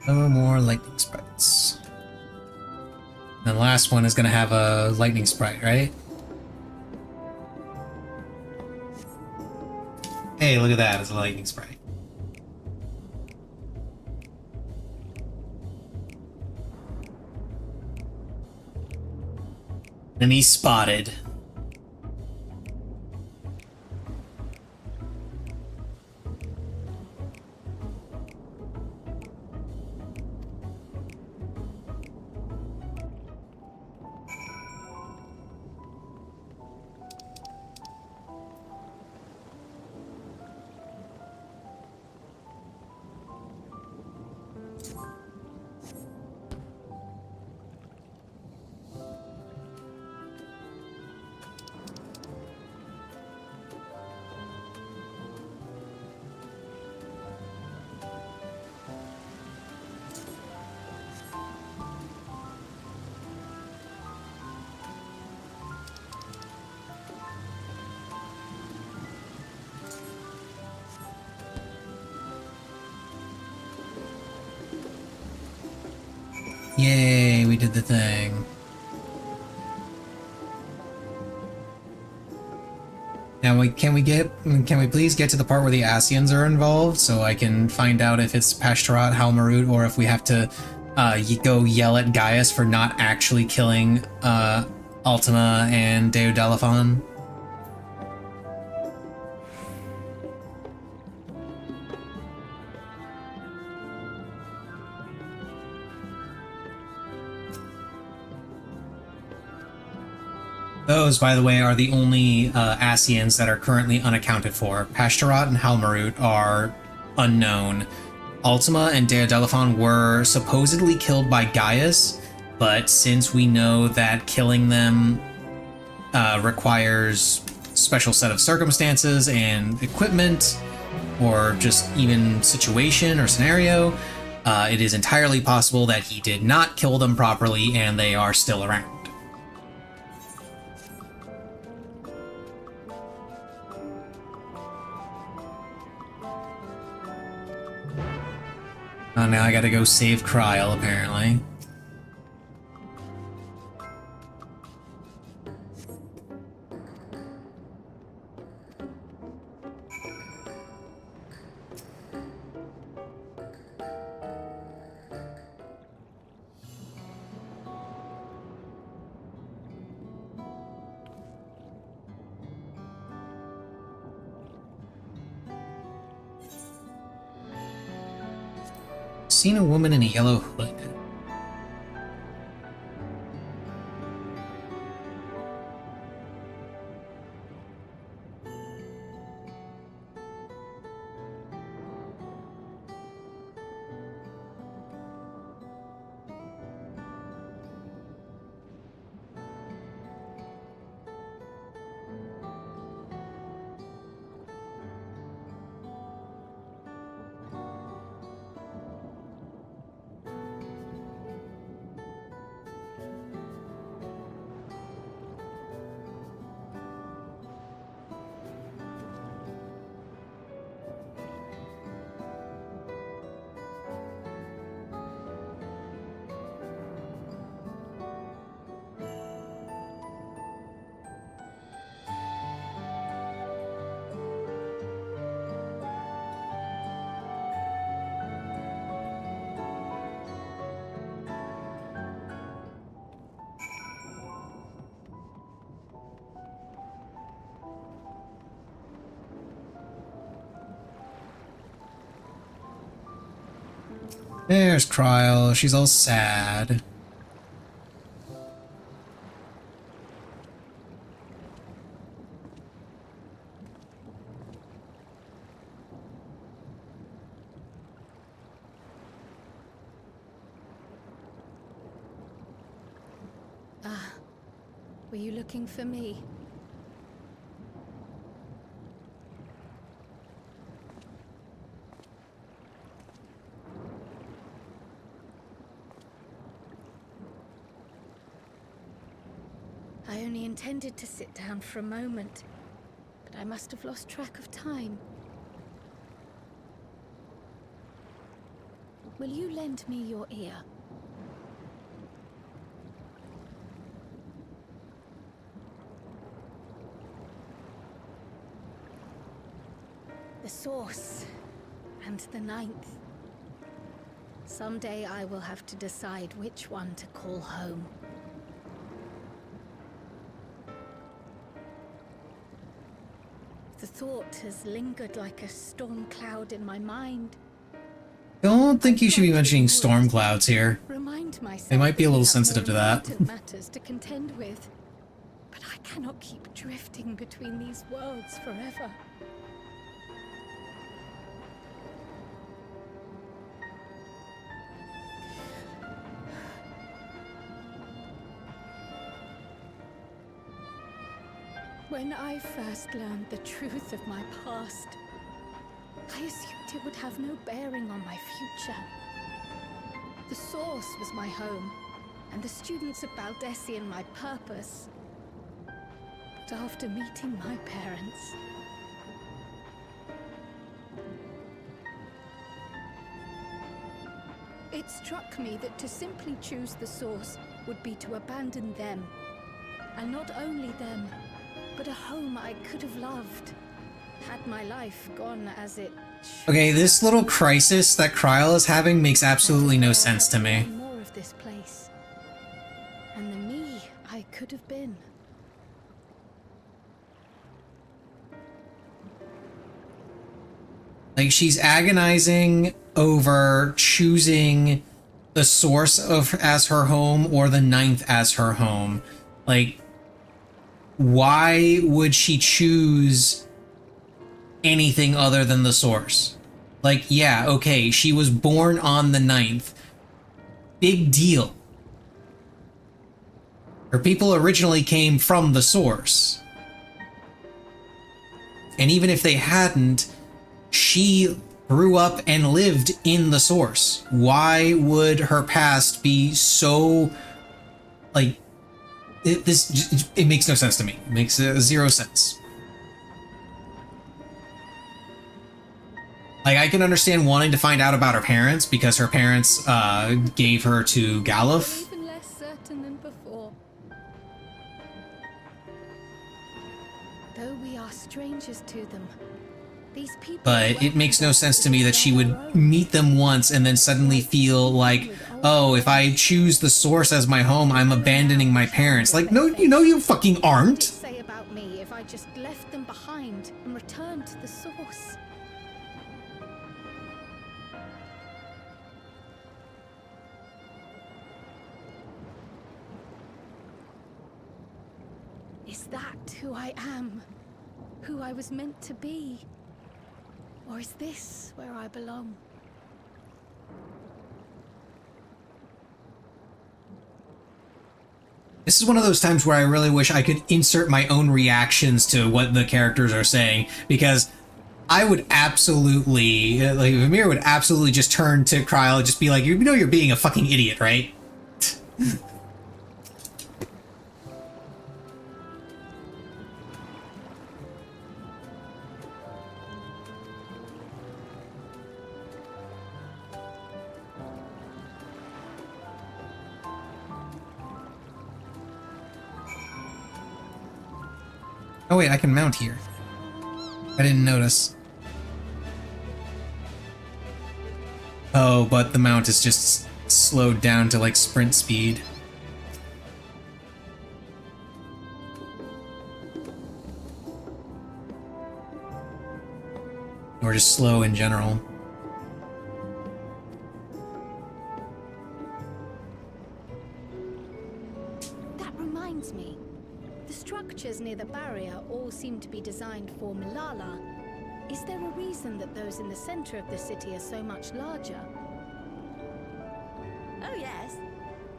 No more lightning sprites. And the last one is going to have a lightning sprite, right? Hey, look at that, it's a lightning sprite. And he's spotted. Yay, we did the thing. Now, can we please get to the part where the Asians are involved so I can find out if it's Pashtarat, Halmarut, or if we have to go yell at Gaius for not actually killing Ultima and Deodalathan? Those, by the way, are the only Asians that are currently unaccounted for. Pashtarat and Halmarut are unknown. Ultima and Deodalathan were supposedly killed by Gaius, but since we know that killing them requires special set of circumstances and equipment, or just even situation or scenario, it is entirely possible that he did not kill them properly and they are still around. Oh, now I gotta go save Kryl, apparently. Seen a woman in a yellow hood. There's Kryl. She's all sad. Ah, were you looking for me? I only intended to sit down for a moment, but I must have lost track of time. Will you lend me your ear? The Source and the Ninth. Someday I will have to decide which one to call home. The thought has lingered like a storm cloud in my mind. I don't think you should be mentioning storm clouds here. Remind myself They might be a little we have sensitive to more that. important matters to contend with. But I cannot keep drifting between these worlds forever. When I first learned the truth of my past, I assumed it would have no bearing on my future. The Source was my home, and the students of Baldessian my purpose. But after meeting my parents, It struck me that to simply choose the source would be to abandon them. And not only them, but a home I could have loved, had my life gone as it should. Okay, this little crisis that Kryl is having makes absolutely no sense to me. More of this place, and the me I could have been. Like, she's agonizing over choosing the source of as her home or the ninth as her home. Like, why would she choose anything other than the source? Like, yeah, okay, she was born on the ninth. Big deal. Her people originally came from the source. And even if they hadn't, she grew up and lived in the source. Why would her past be so, like, it makes no sense to me. It makes zero sense. Like, I can understand wanting to find out about her parents because her parents gave her to Galuf. Even less certain than before. Though we are strangers to them, these people. But it makes no sense to me that she would meet them once and then suddenly feel like, oh, if I choose the source as my home, I'm abandoning my parents. Like, no, you fucking aren't. Say about me if I just left them behind and returned to the source. Is that who I am? Who I was meant to be? Or is this where I belong? This is one of those times where I really wish I could insert my own reactions to what the characters are saying, because I would absolutely, like, Vamir would absolutely just turn to Kryl and just be like, you know you're being a fucking idiot, right? Oh wait, I can mount here. I didn't notice. Oh, but the mount is just slowed down to like sprint speed. Or just slow in general. That reminds me. The structures near the barrier all seem to be designed for Milala. Is there a reason that those in the center of the city are so much larger? Oh yes.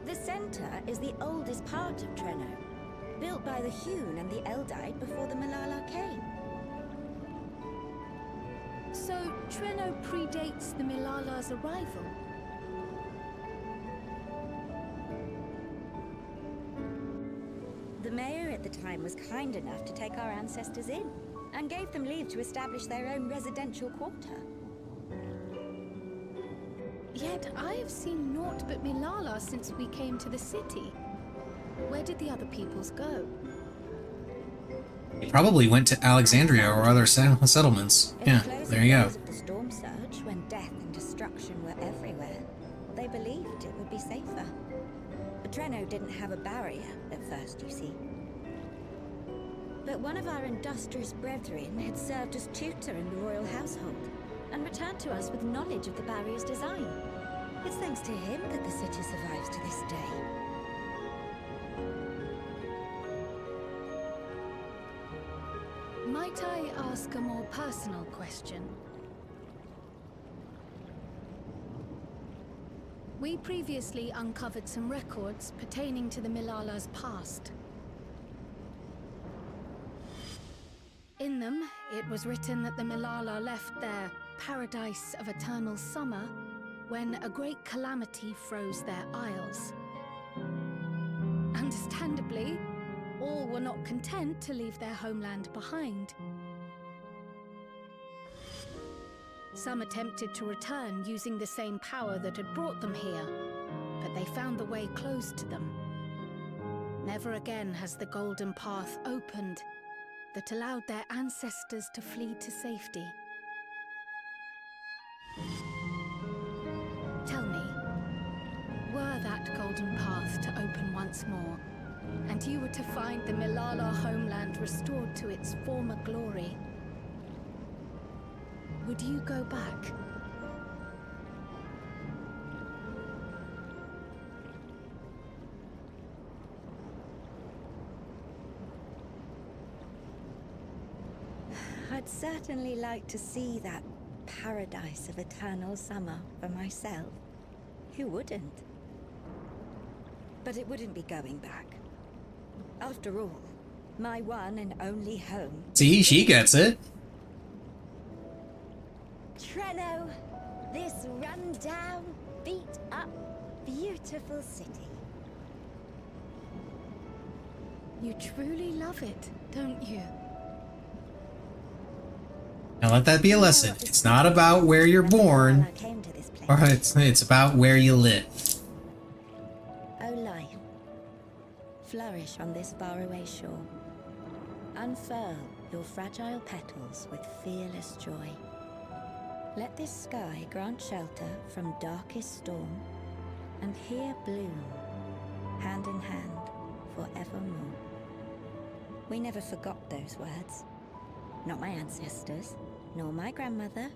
The center is the oldest part of Treno, built by the Hewn and the Eldite before the Milala came. So Treno predates the Milala's arrival? The mayor at the time was kind enough to take our ancestors in, and gave them leave to establish their own residential quarter. Yet I have seen naught but Milala since we came to the city. Where did the other peoples go? He probably went to Alexandria or other settlements. Yeah, there you go. Of the storm surge, when death and destruction were everywhere, they believed it would be safer. But Treno didn't have a barrier at first, you see. But one of our industrious brethren had served as tutor in the royal household, and returned to us with knowledge of the barrier's design. It's thanks to him that the city survives to this day. Might I ask a more personal question? We previously uncovered some records pertaining to the Milala's past. In them, it was written that the Milala left their paradise of eternal summer when a great calamity froze their isles. Understandably, all were not content to leave their homeland behind. Some attempted to return using the same power that had brought them here, but they found the way closed to them. Never again has the golden path opened that allowed their ancestors to flee to safety. Tell me, were that golden path to open once more, and you were to find the Milala homeland restored to its former glory, would you go back? I'd certainly like to see that paradise of eternal summer for myself. Who wouldn't? But it wouldn't be going back. After all, my one and only home. See, she gets it. Treno, this run-down, beat-up, beautiful city. You truly love it, don't you? Now let that be a lesson. It's not about where you're born, or it's about where you live. Oh life, flourish on this faraway shore. Unfurl your fragile petals with fearless joy. Let this sky grant shelter from darkest storm, and here bloom, hand in hand, forevermore. We never forgot those words. Not my ancestors, nor my grandmother,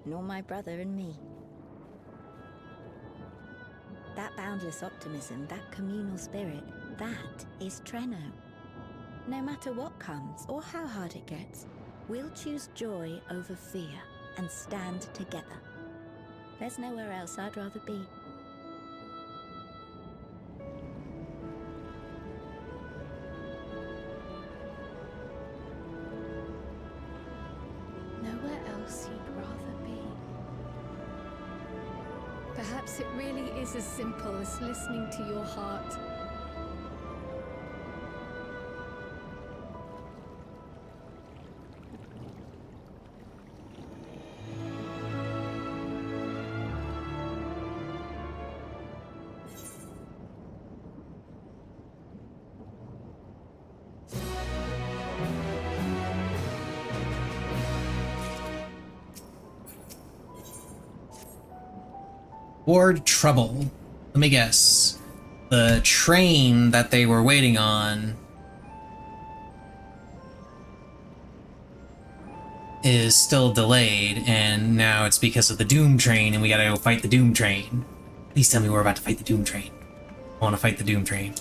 nor my brother and me. That boundless optimism, that communal spirit, that is Treno. No matter what comes or how hard it gets, we'll choose joy over fear and stand together. There's nowhere else I'd rather be. Nowhere else you'd rather be. Perhaps it really is as simple as listening to your heart. Ward trouble. Let me guess. The train that they were waiting on is still delayed, and now it's because of the Doom Train, and we gotta go fight the Doom Train. Please tell me we're about to fight the Doom Train. I want to fight the Doom Train.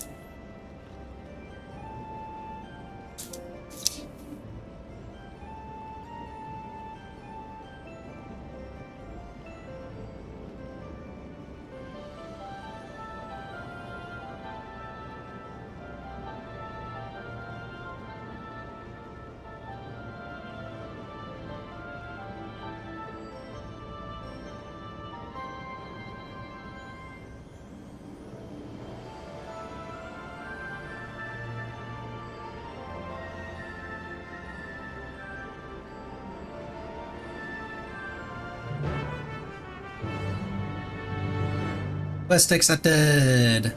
Quest accepted.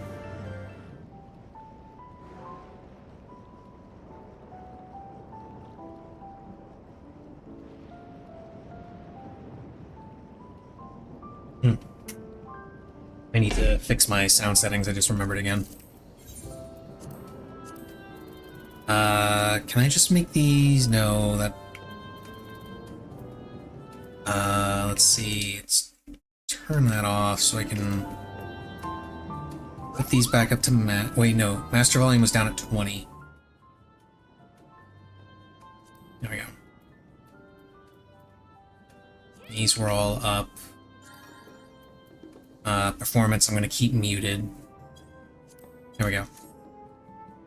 I need to fix my sound settings. I just remembered again. Can I just make these? No, that. Let's see. Let's turn that off so I can put these back up to wait, no. Master volume was down at 20. There we go. These were all up. Performance, I'm gonna keep muted. There we go.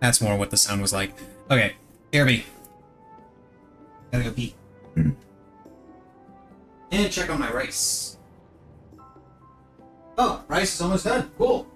That's more what the sound was like. Okay, BRB. Gotta go pee. And check on my rice. Oh, rice is almost done. Cool.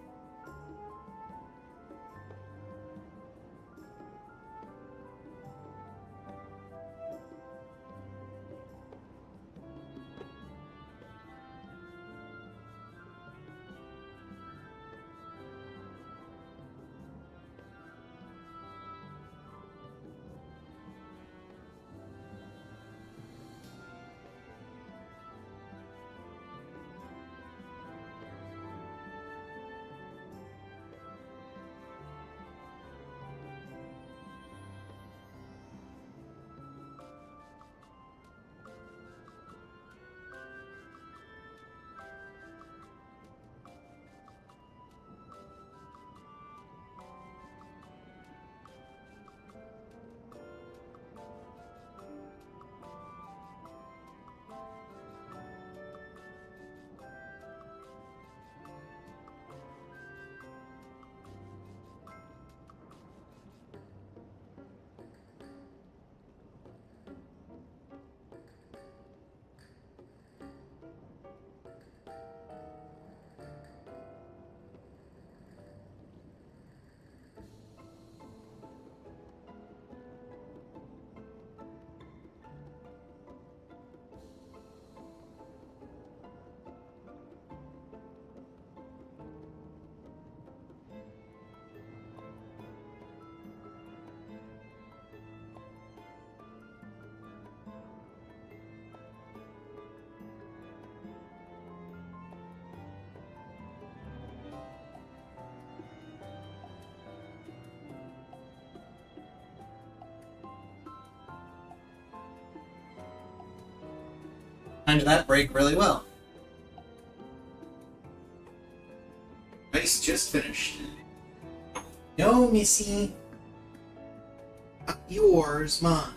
timed that break really well. Ice just finished. No, Missy. Not yours, mine.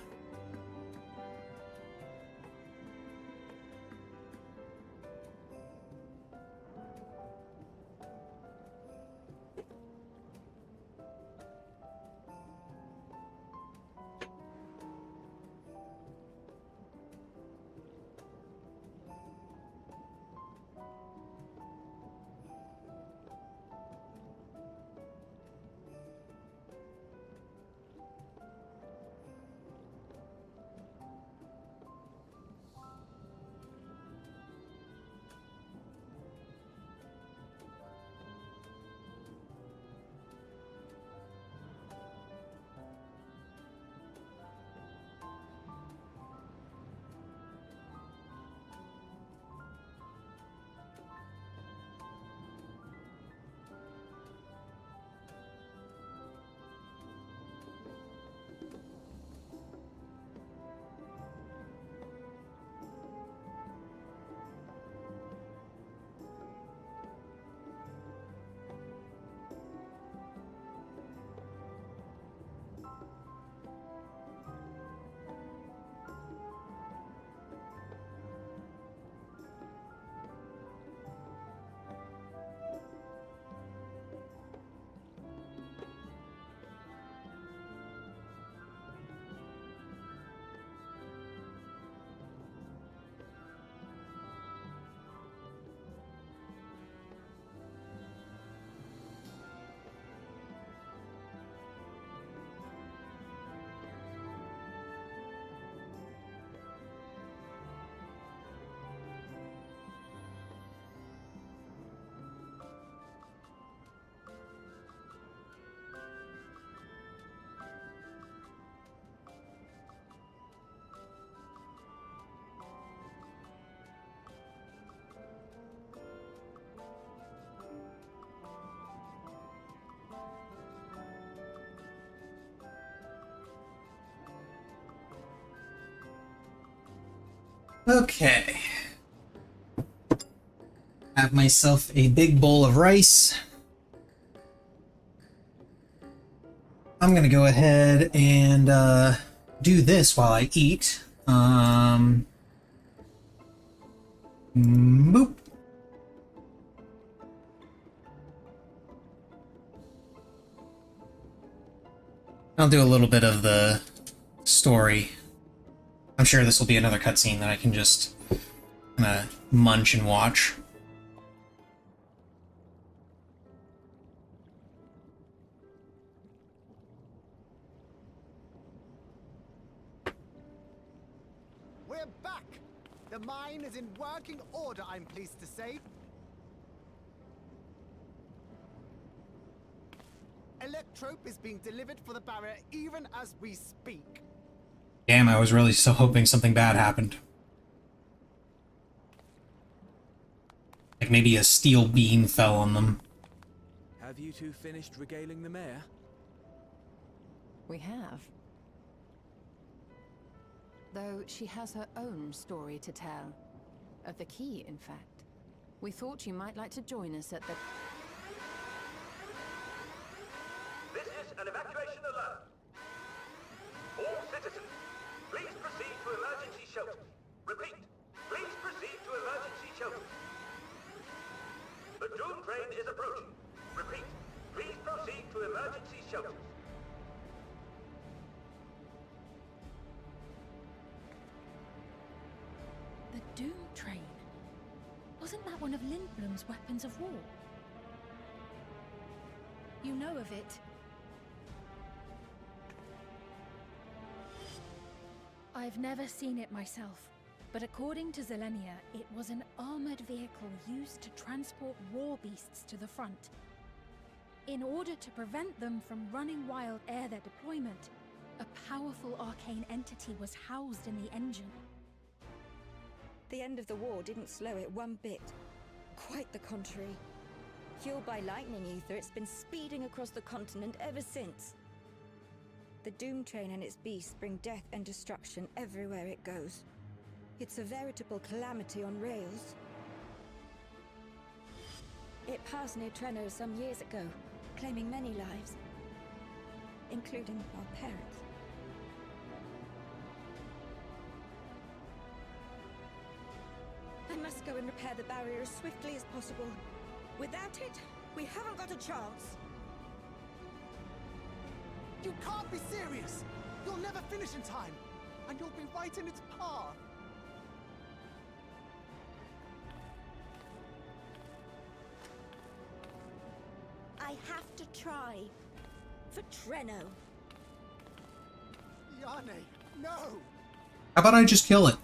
Okay. Have myself a big bowl of rice. I'm gonna go ahead and do this while I eat. Boop. I'll do a little bit of the story. I'm sure this will be another cutscene that I can just kinda munch and watch. We're back! The mine is in working order, I'm pleased to say. Electrope is being delivered for the barrier even as we speak. Damn, I was really so hoping something bad happened. Like maybe a steel beam fell on them. Have you two finished regaling the mayor? We have. Though she has her own story to tell. Of the key, in fact. We thought you might like to join us at the... This is an evacuation alert. All citizens, please proceed to emergency shelters. Repeat, please proceed to emergency shelters. The Doom train is approaching. Repeat, please proceed to emergency shelters. The Doom train? Wasn't that one of Lindblom's weapons of war? You know of it? I've never seen it myself, but according to Zelenia, it was an armored vehicle used to transport war beasts to the front. In order to prevent them from running wild ere their deployment, a powerful arcane entity was housed in the engine. The end of the war didn't slow it one bit. Quite the contrary. Fueled by lightning ether, it's been speeding across the continent ever since. The Doom train and its beasts bring death and destruction everywhere it goes. It's a veritable calamity on rails. It passed near Trenno some years ago, claiming many lives, including our parents. I must go and repair the barrier as swiftly as possible. Without it, we haven't got a chance. You can't be serious! You'll never finish in time, and you'll be right in its path. I have to try. For Trenno. Yane, no! How about I just kill it?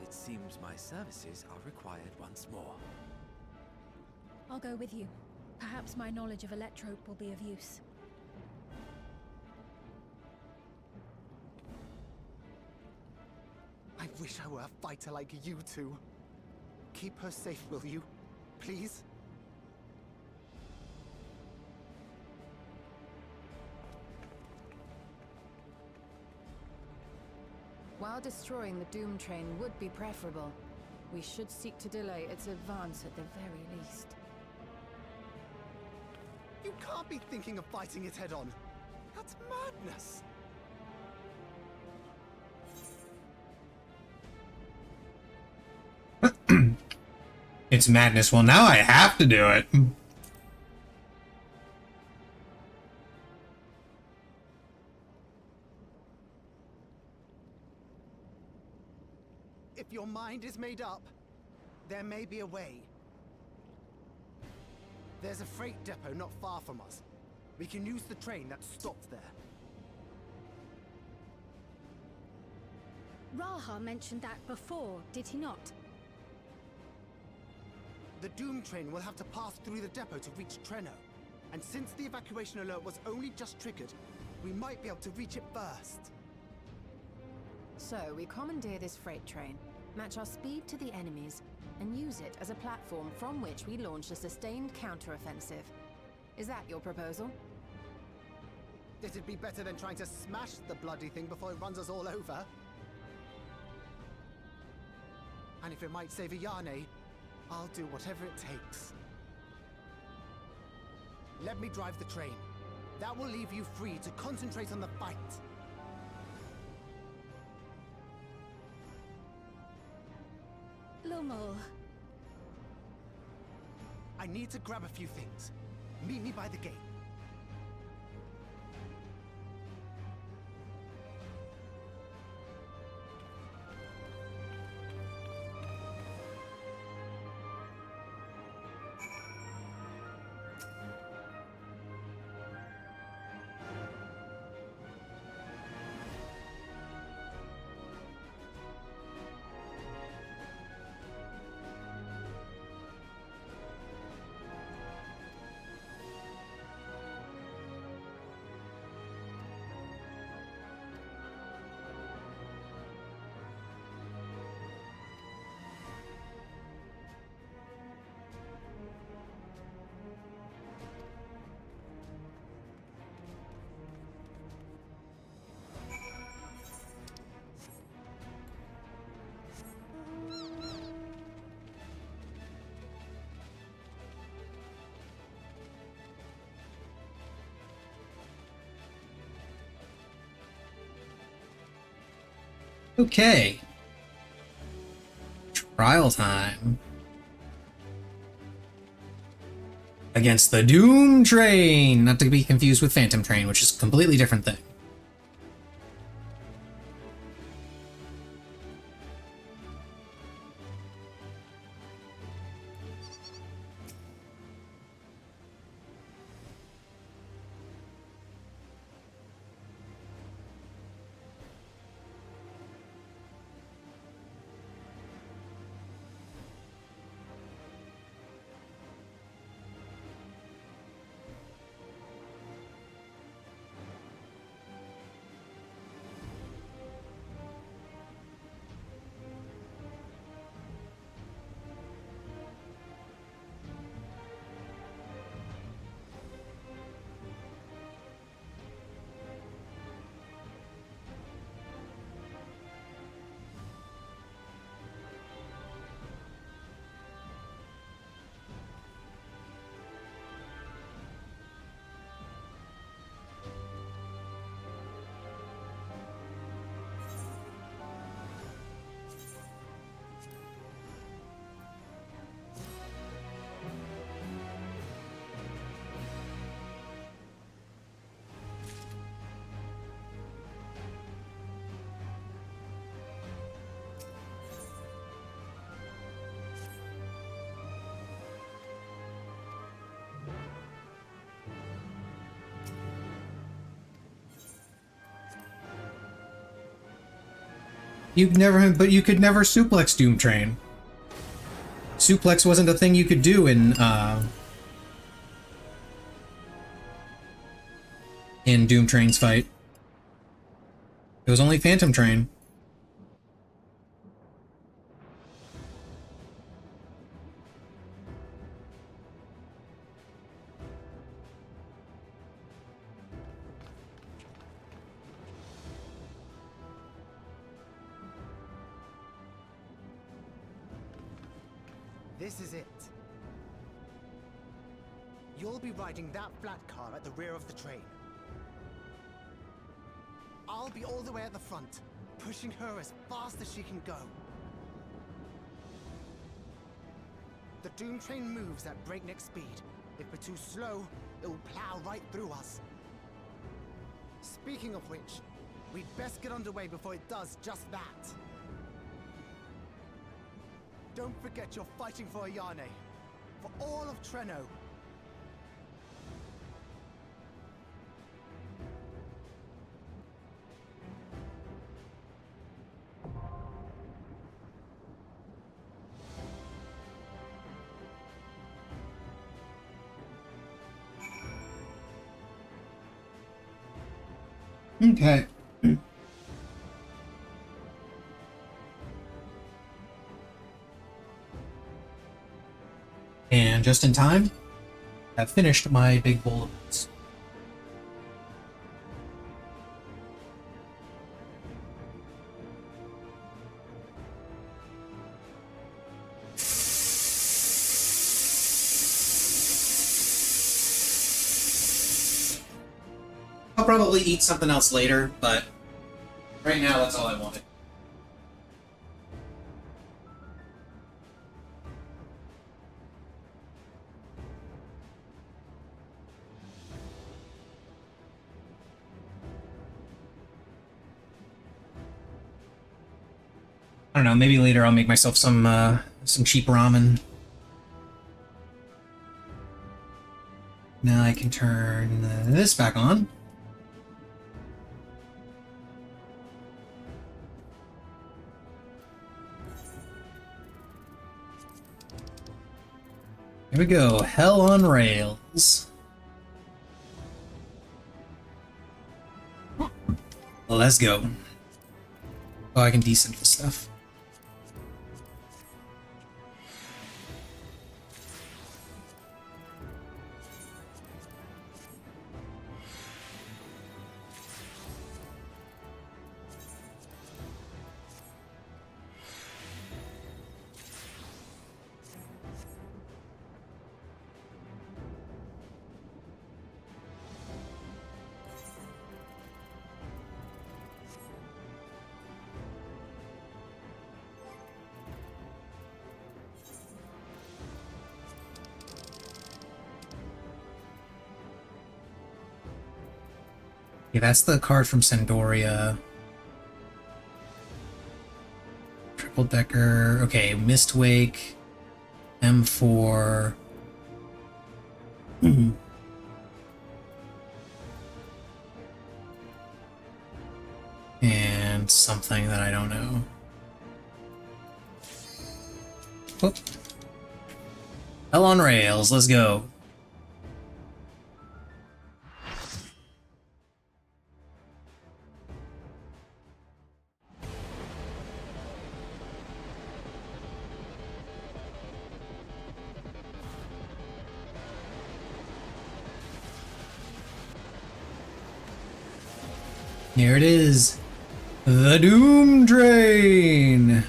It seems my services are required once more. I'll go with you. Perhaps my knowledge of Electrope will be of use. I wish I were a fighter like you two. Keep her safe, will you? Please? While destroying the Doom Train would be preferable, we should seek to delay its advance at the very least. You can't be thinking of fighting it head-on. That's madness! It's madness. Well, now I have to do it. If your mind is made up, there may be a way. There's a freight depot not far from us. We can use the train that's stopped there. Raha mentioned that before, did he not? The Doom Train will have to pass through the depot to reach Trenno. And since the evacuation alert was only just triggered, we might be able to reach it first. So, we commandeer this freight train, match our speed to the enemy's, and use it as a platform from which we launch a sustained counter-offensive. Is that your proposal? It'd be better than trying to smash the bloody thing before it runs us all over. And if it might save Ayane, I'll do whatever it takes. Let me drive the train. That will leave you free to concentrate on the fight. Lumel. I need to grab a few things. Meet me by the gate. Okay. Trial time. Against the Doom Train! Not to be confused with Phantom Train, which is a completely different thing. But you could never suplex Doom Train. Suplex wasn't a thing you could do in Doom Train's fight. It was only Phantom Train. This is it. You'll be riding that flat car at the rear of the train. I'll be all the way at the front, pushing her as fast as she can go. The Doom Train moves at breakneck speed. If we're too slow, it'll plow right through us. Speaking of which, we'd best get underway before it does just that. Don't forget you're fighting for Ayane. For all of Treno. Okay. And just in time, I've finished my big bowl of oats. I'll probably eat something else later, but right now that's all I wanted. I don't know, maybe later I'll make myself some cheap ramen. Now I can turn this back on. Here we go, Hell on Rails. Let's go. Oh, I can descent this stuff. Yeah, that's the card from Sandoria. Triple decker. Okay, Mistwake. M4. And something that I don't know. Oh. Hell on Rails, let's go. Here it is, the Doom Train.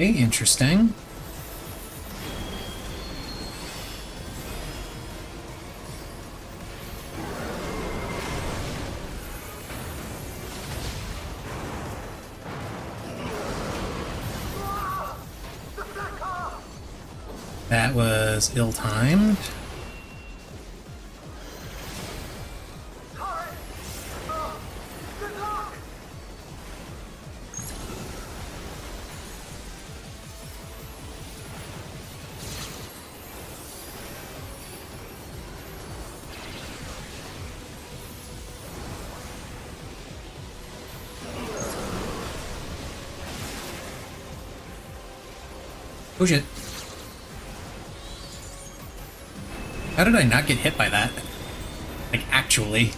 Okay, interesting. That was ill-timed. Oh shit. How did I not get hit by that? Like, actually.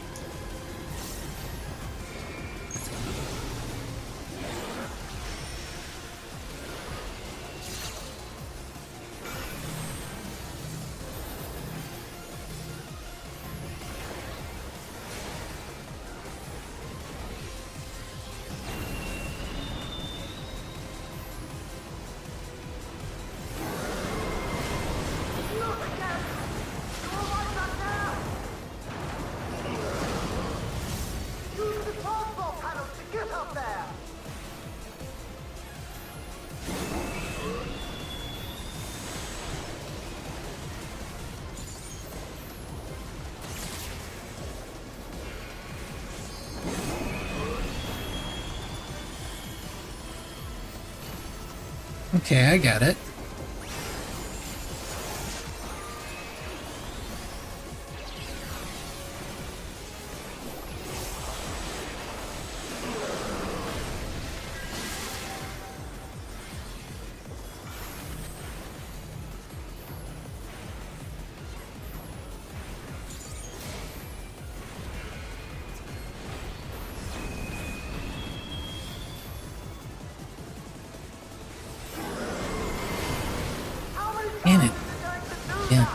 Okay, I got it. Damn it. Yeah.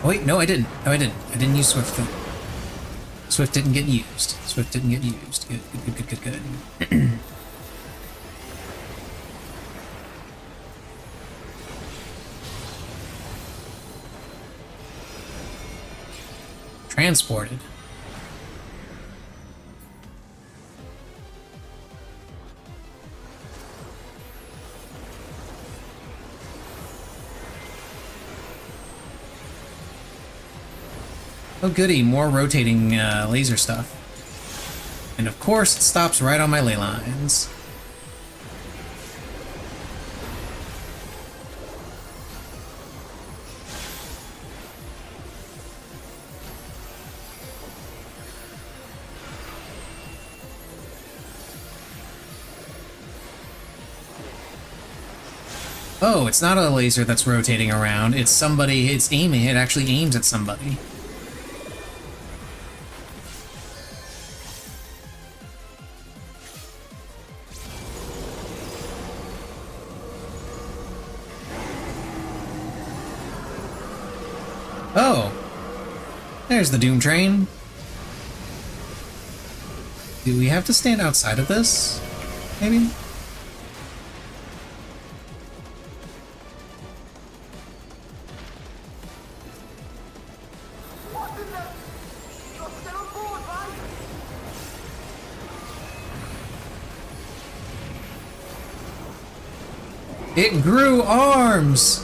Oh, wait, no, I didn't. No, I didn't. I didn't use Swift. Swift didn't get used. Swift didn't get used. Good, good, good, good, good, good. Transported. Oh goody, more rotating laser stuff. And of course it stops right on my ley lines. Oh, it's not a laser that's rotating around, it's somebody, it's aiming, it actually aims at somebody. Oh, there's the Doom Train. Do we have to stand outside of this? Maybe? It grew arms!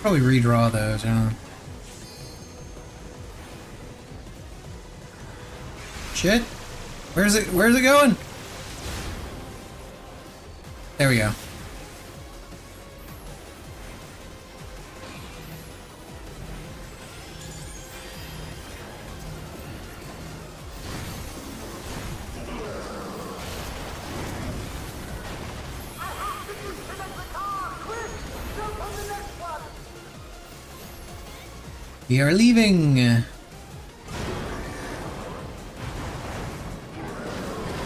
Probably redraw those, huh? Shit. Where's it going? There we go. We are leaving.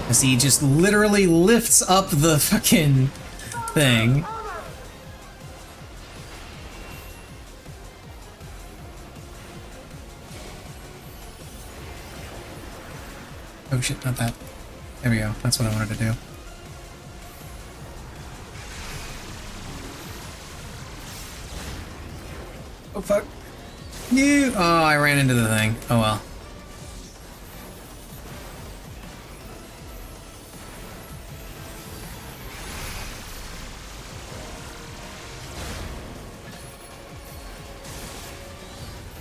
As he just literally lifts up the fucking thing. Oh shit, not that. There we go. That's what I wanted to do. Oh fuck. No! Oh, I ran into the thing. Oh well.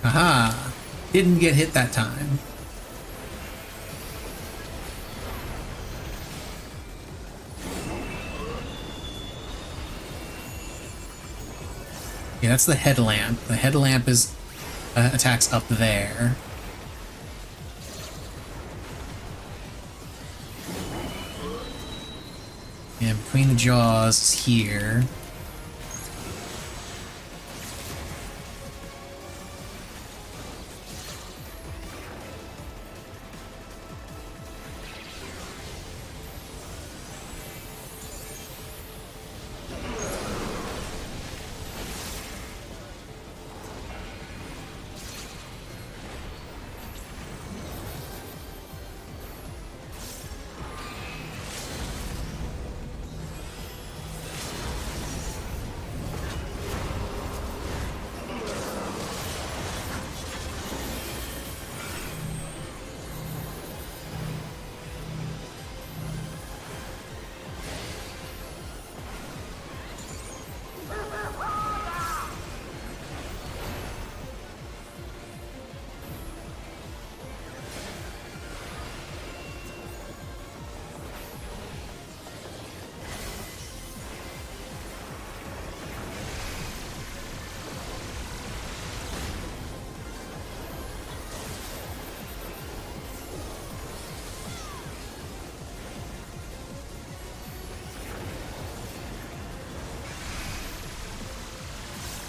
Aha! Didn't get hit that time. Yeah, that's the headlamp. The headlamp is attacks up there. And between the jaws is here.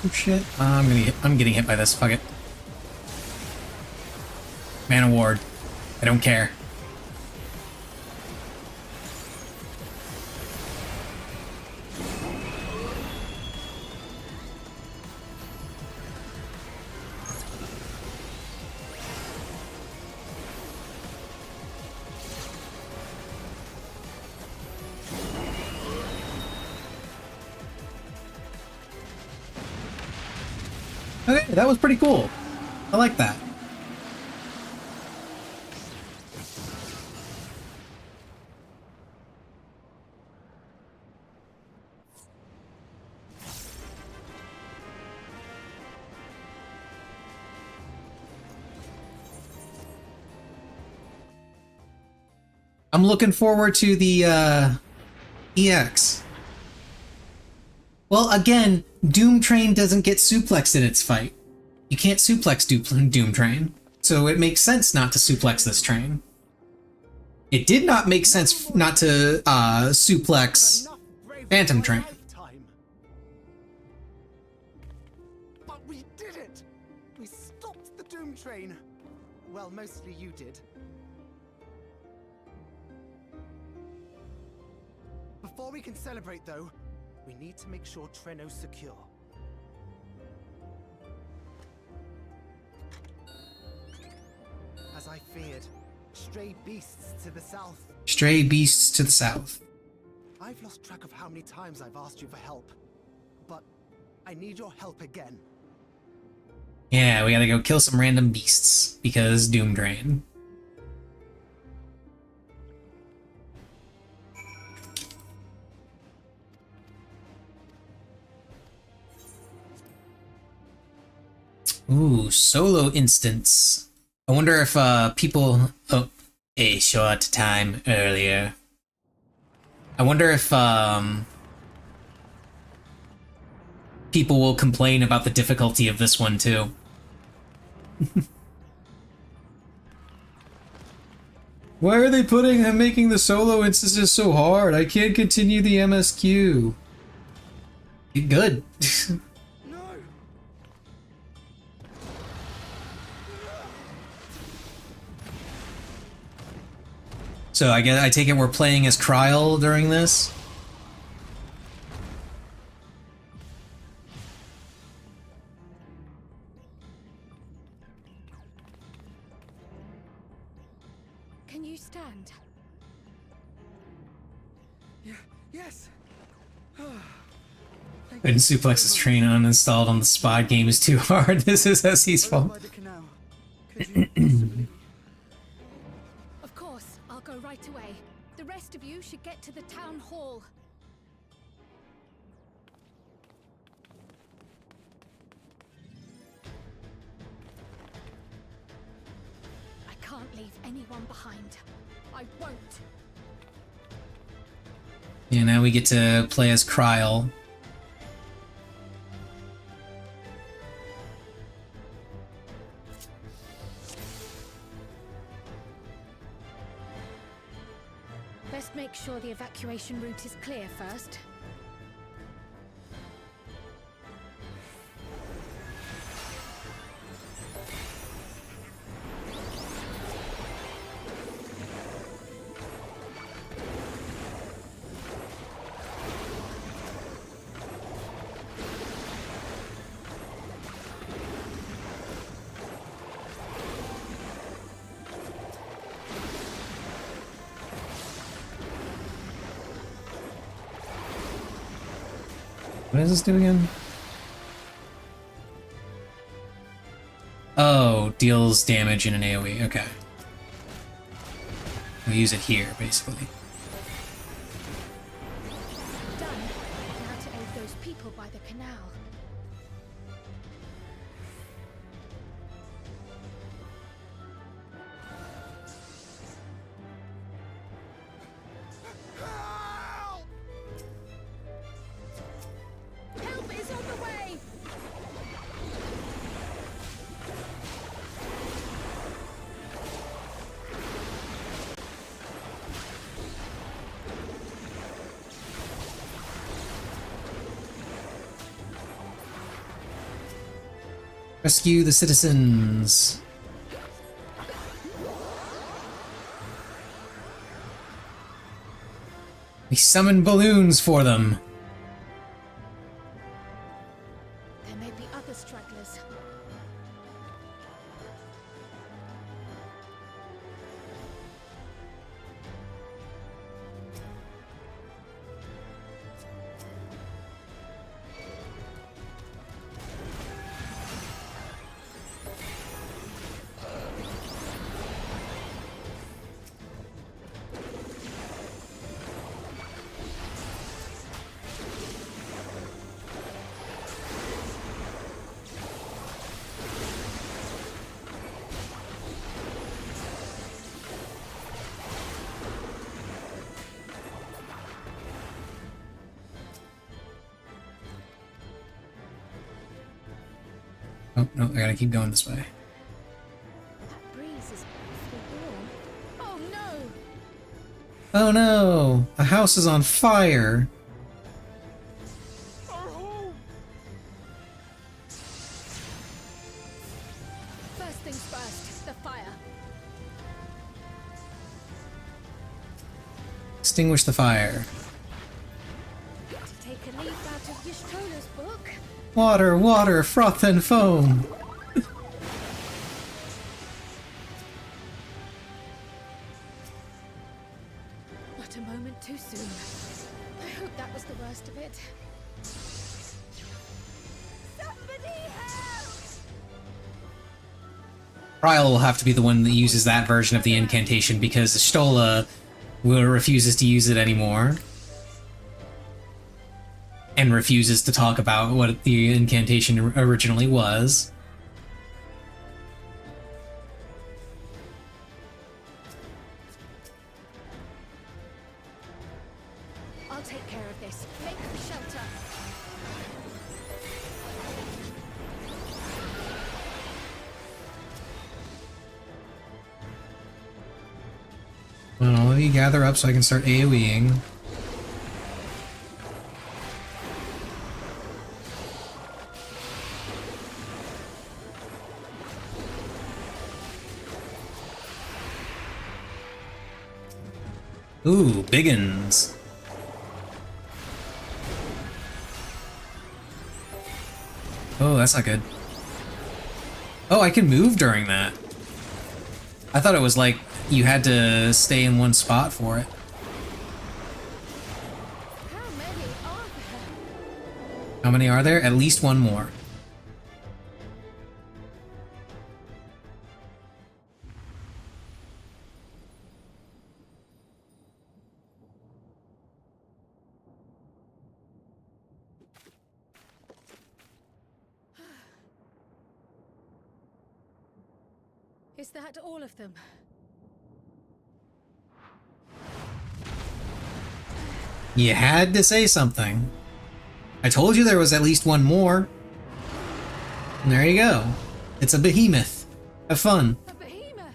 Oh shit. I'm getting hit by this. Fuck it. Man award. I don't care. Okay, that was pretty cool. I like that. I'm looking forward to the EX. Well, again, Doom Train doesn't get suplexed in its fight. You can't suplex Doom Train, so it makes sense not to suplex this train. It did not make sense not to suplex Phantom Train. But we did it! We stopped the Doom Train. Well, mostly you did. Before we can celebrate, though, we need to make sure Treno's secure. As I feared, stray beasts to the south. Stray beasts to the south. I've lost track of how many times I've asked you for help, but I need your help again. Yeah, we gotta go kill some random beasts, because Doom Train. Ooh, solo instance. I wonder if people... Oh, a short time earlier. I wonder if people will complain about the difficulty of this one too. Why are they making the solo instances so hard? I can't continue the MSQ. Good. So I take it we're playing as Kryl during this? Can you stand? Yes. Couldn't suplex his train uninstalled on the spot game is too hard. This is SC's fault. Of course, I'll go right away. The rest of you should get to the town hall. I can't leave anyone behind. I won't. Yeah, now we get to play as Kryl. Best make sure the evacuation route is clear first. What does this do again? Oh, deals damage in an AoE. Okay. We'll use it here, basically. Done. Now to aid those people by the canal. Help is on the way! Rescue the citizens. We summon balloons for them. There may be other stragglers. Oh, no, I gotta keep going this way. That breeze is awfully warm. Oh no! Oh no! A house is on fire! First things first, the fire. Extinguish the fire. To take a leaf out of Yishtola's book. Water, water, froth and foam! Not a moment too soon. I hope that was the worst of it. Somebody help! Kryl will have to be the one that uses that version of the incantation because Stola refuses to use it anymore. And refuses to talk about what the incantation originally was. I'll take care of this. Make for shelter. Well, all of you gather up so I can start AoEing. Ooh, biggins. Oh, that's not good. Oh, I can move during that. I thought it was like you had to stay in one spot for it. How many are there? At least one more. Is that all of them? You had to say something. I told you there was at least one more. And there you go. It's a behemoth. Have fun. A behemoth.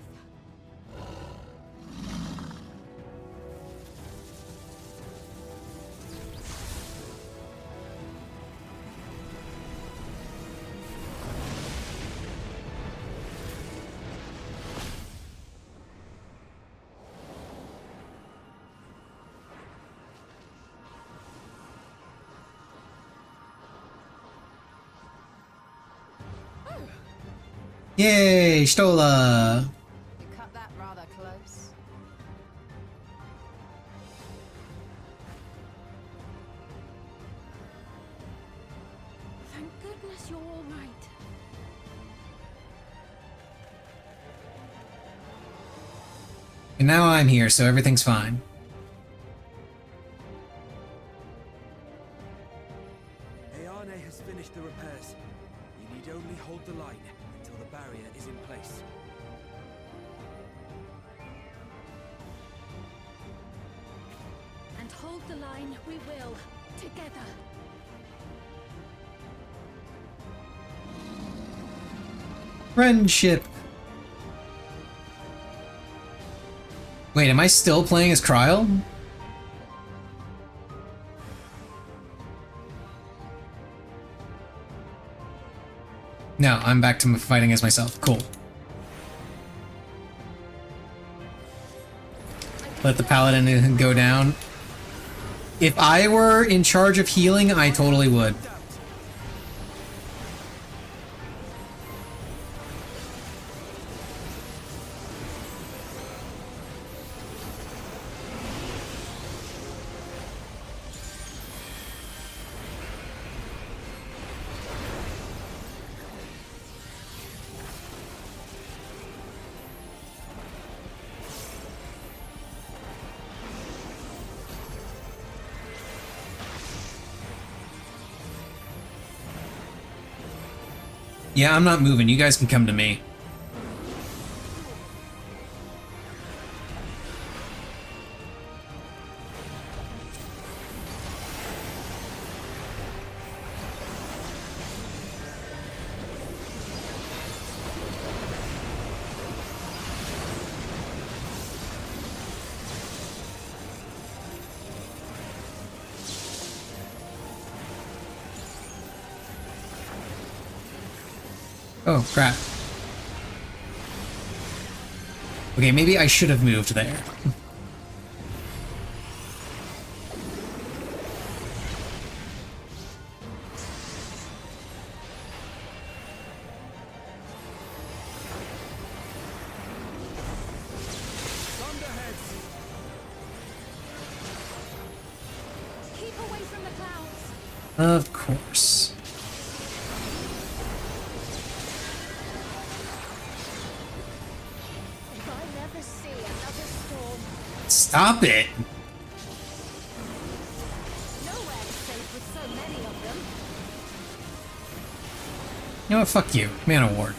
Yay, Stola! You cut that rather close. Thank goodness you're all right. And now I'm here, so everything's fine. Ayane has finished the repairs. We need only hold the line until the barrier is in place. And hold the line we will, together. Friendship. Wait, am I still playing as Kryl? No, I'm back to fighting as myself. Cool. Let the paladin go down. If I were in charge of healing, I totally would. Yeah, I'm not moving. You guys can come to me. Oh, crap. Okay, maybe I should have moved there. Keep away from the clouds. Of course. Stop it! Nowhere is safe with so many of them. You know what? Fuck you. Man of War.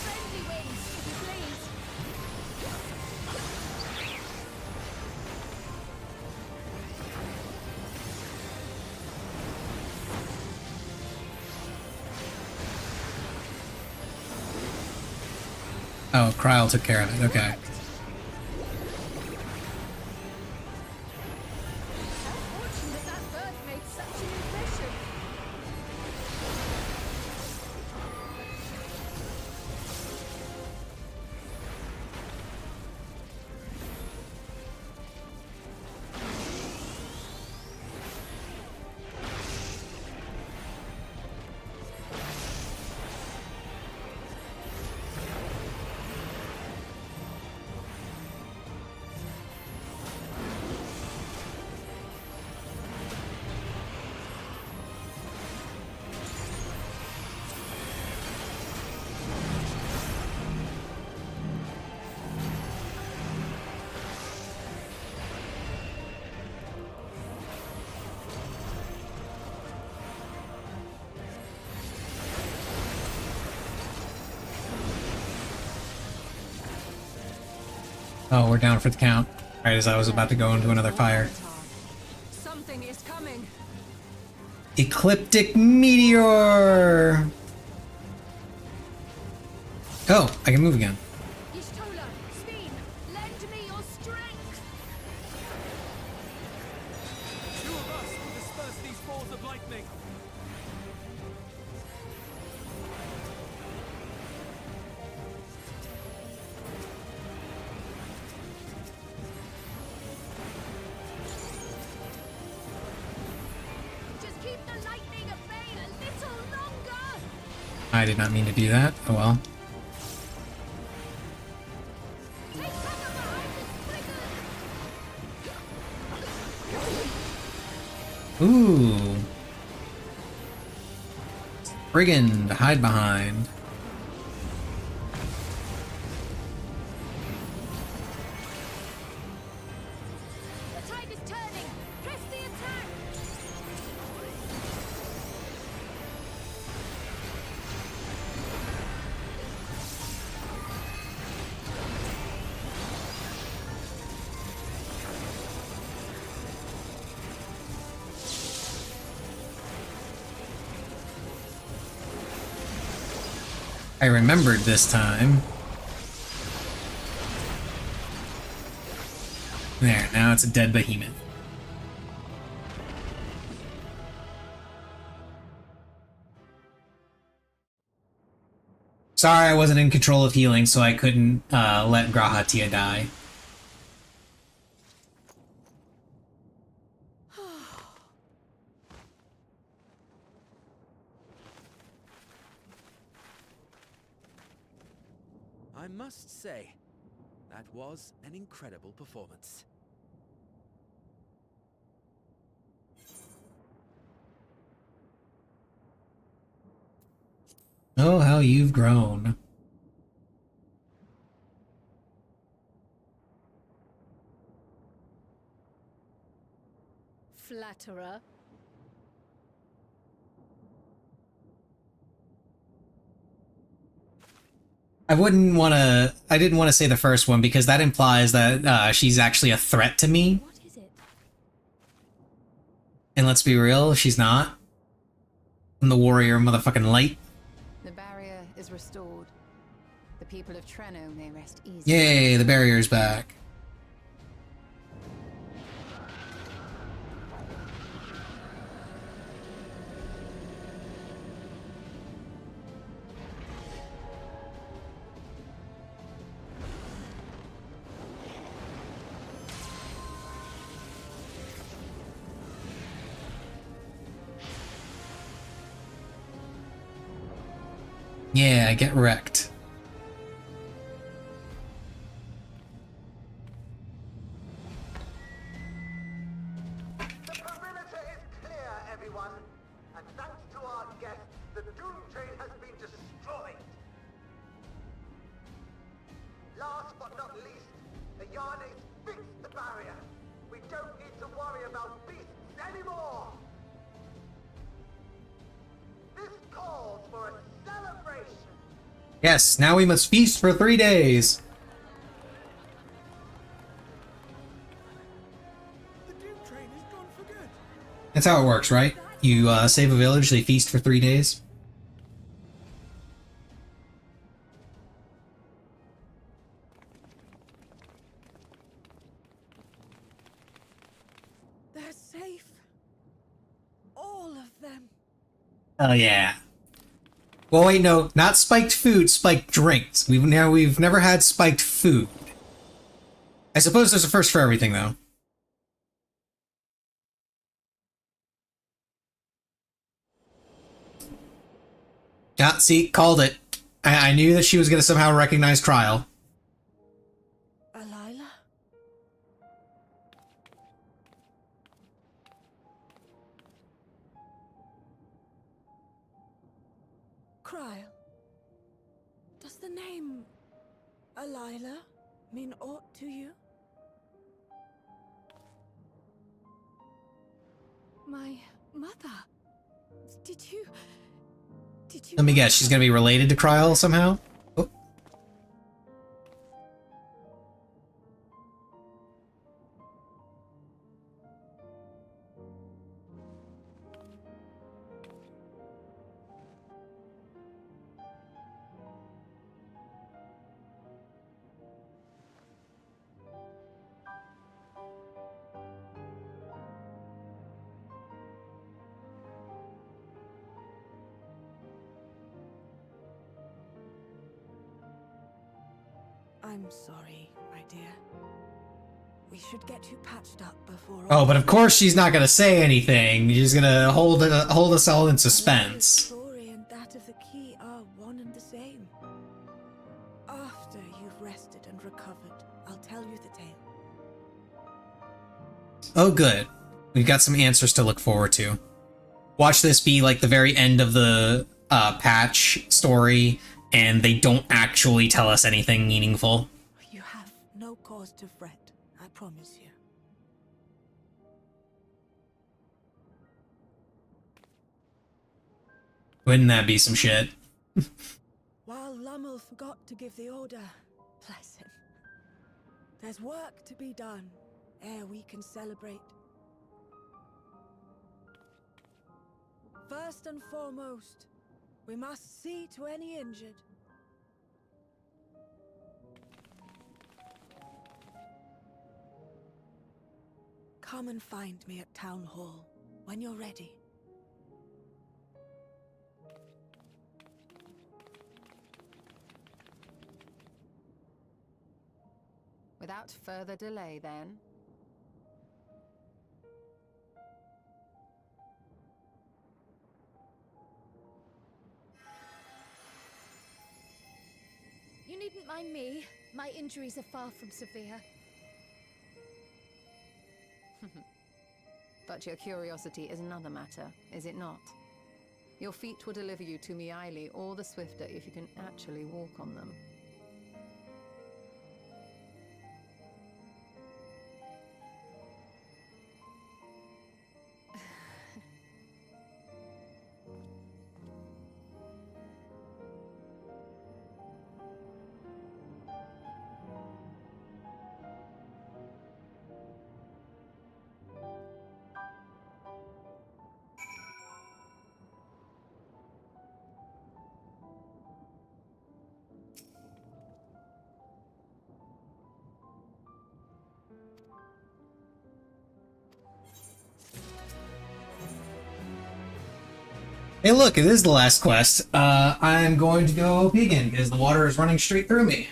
Friendly winds, if you please. Oh, Kryl took care of it. Okay. How fortunate that bird made such an impression. Oh, we're down for the count. Right as I was about to go into another fire. Something is coming. Ecliptic meteor! Oh, I can move again. Y'shtola, Speen, lend me your strength! Two of us will disperse these balls of lightning. Just keep the lightning at bay a little longer! I did not mean to do that. Oh well. Ooh. Brigand, hide behind. The tide is turning! Press the attack! I remembered this time. There, now it's a dead behemoth. Sorry I wasn't in control of healing, so I couldn't let Grahatia die. I must say, that was an incredible performance. Oh, how you've grown. Flatterer. I didn't want to say the first one because that implies that she's actually a threat to me. What is it? And let's be real, she's not. I'm the warrior motherfucking light. The barrier is restored. The people of Treno may rest easy. Yay, the barrier's back. Yeah, get wrecked. The perimeter is clear, everyone. And thanks to our guests, the Doom Train has been destroyed. Last but not least, the Yardes fixed the barrier. We don't need to worry about beasts anymore. This calls for a celebration. Yes, now we must feast for 3 days. The Doom Train is gone for good. That's how it works, right? You save a village, they feast for 3 days. They're safe. All of them. Oh yeah. Well, wait, no, not spiked food, spiked drinks. We've never had spiked food. I suppose there's a first for everything, though. Yeah, see, called it. I knew that she was going to somehow recognize Trial. Alila? Cryle. Does the name Alila mean aught to you? My mother. Did you... Let me guess, she's going to be related to Trial somehow? Oh. I'm sorry, my dear. We should get you patched up before. Oh, but of course she's not gonna say anything. She's gonna hold us all in suspense. Story and that of the key are one and the same. After you've rested and recovered, I'll tell you the tale. Oh, good. We've got some answers to look forward to. Watch this be like the very end of the patch story, and they don't actually tell us anything meaningful. You have no cause to fret, I promise you. Wouldn't that be some shit? While Lummel forgot to give the order, bless him. There's work to be done ere we can celebrate. First and foremost, we must see to any injured. Come and find me at Town Hall when you're ready. Without further delay, then. You needn't mind me. My injuries are far from severe. But your curiosity is another matter, is it not? Your feet will deliver you to Miaili all the swifter if you can actually walk on them. Hey look, it is the last quest. I'm going to go OP again, because the water is running straight through me.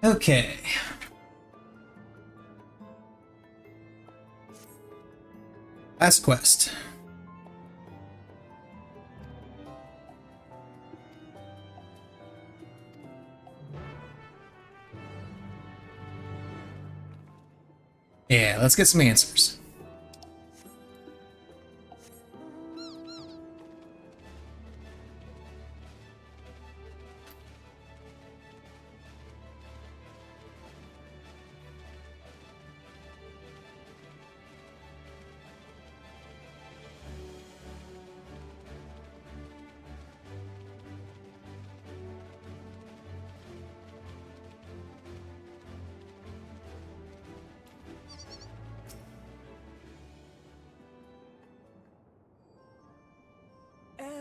Okay. Last quest. Yeah, let's get some answers.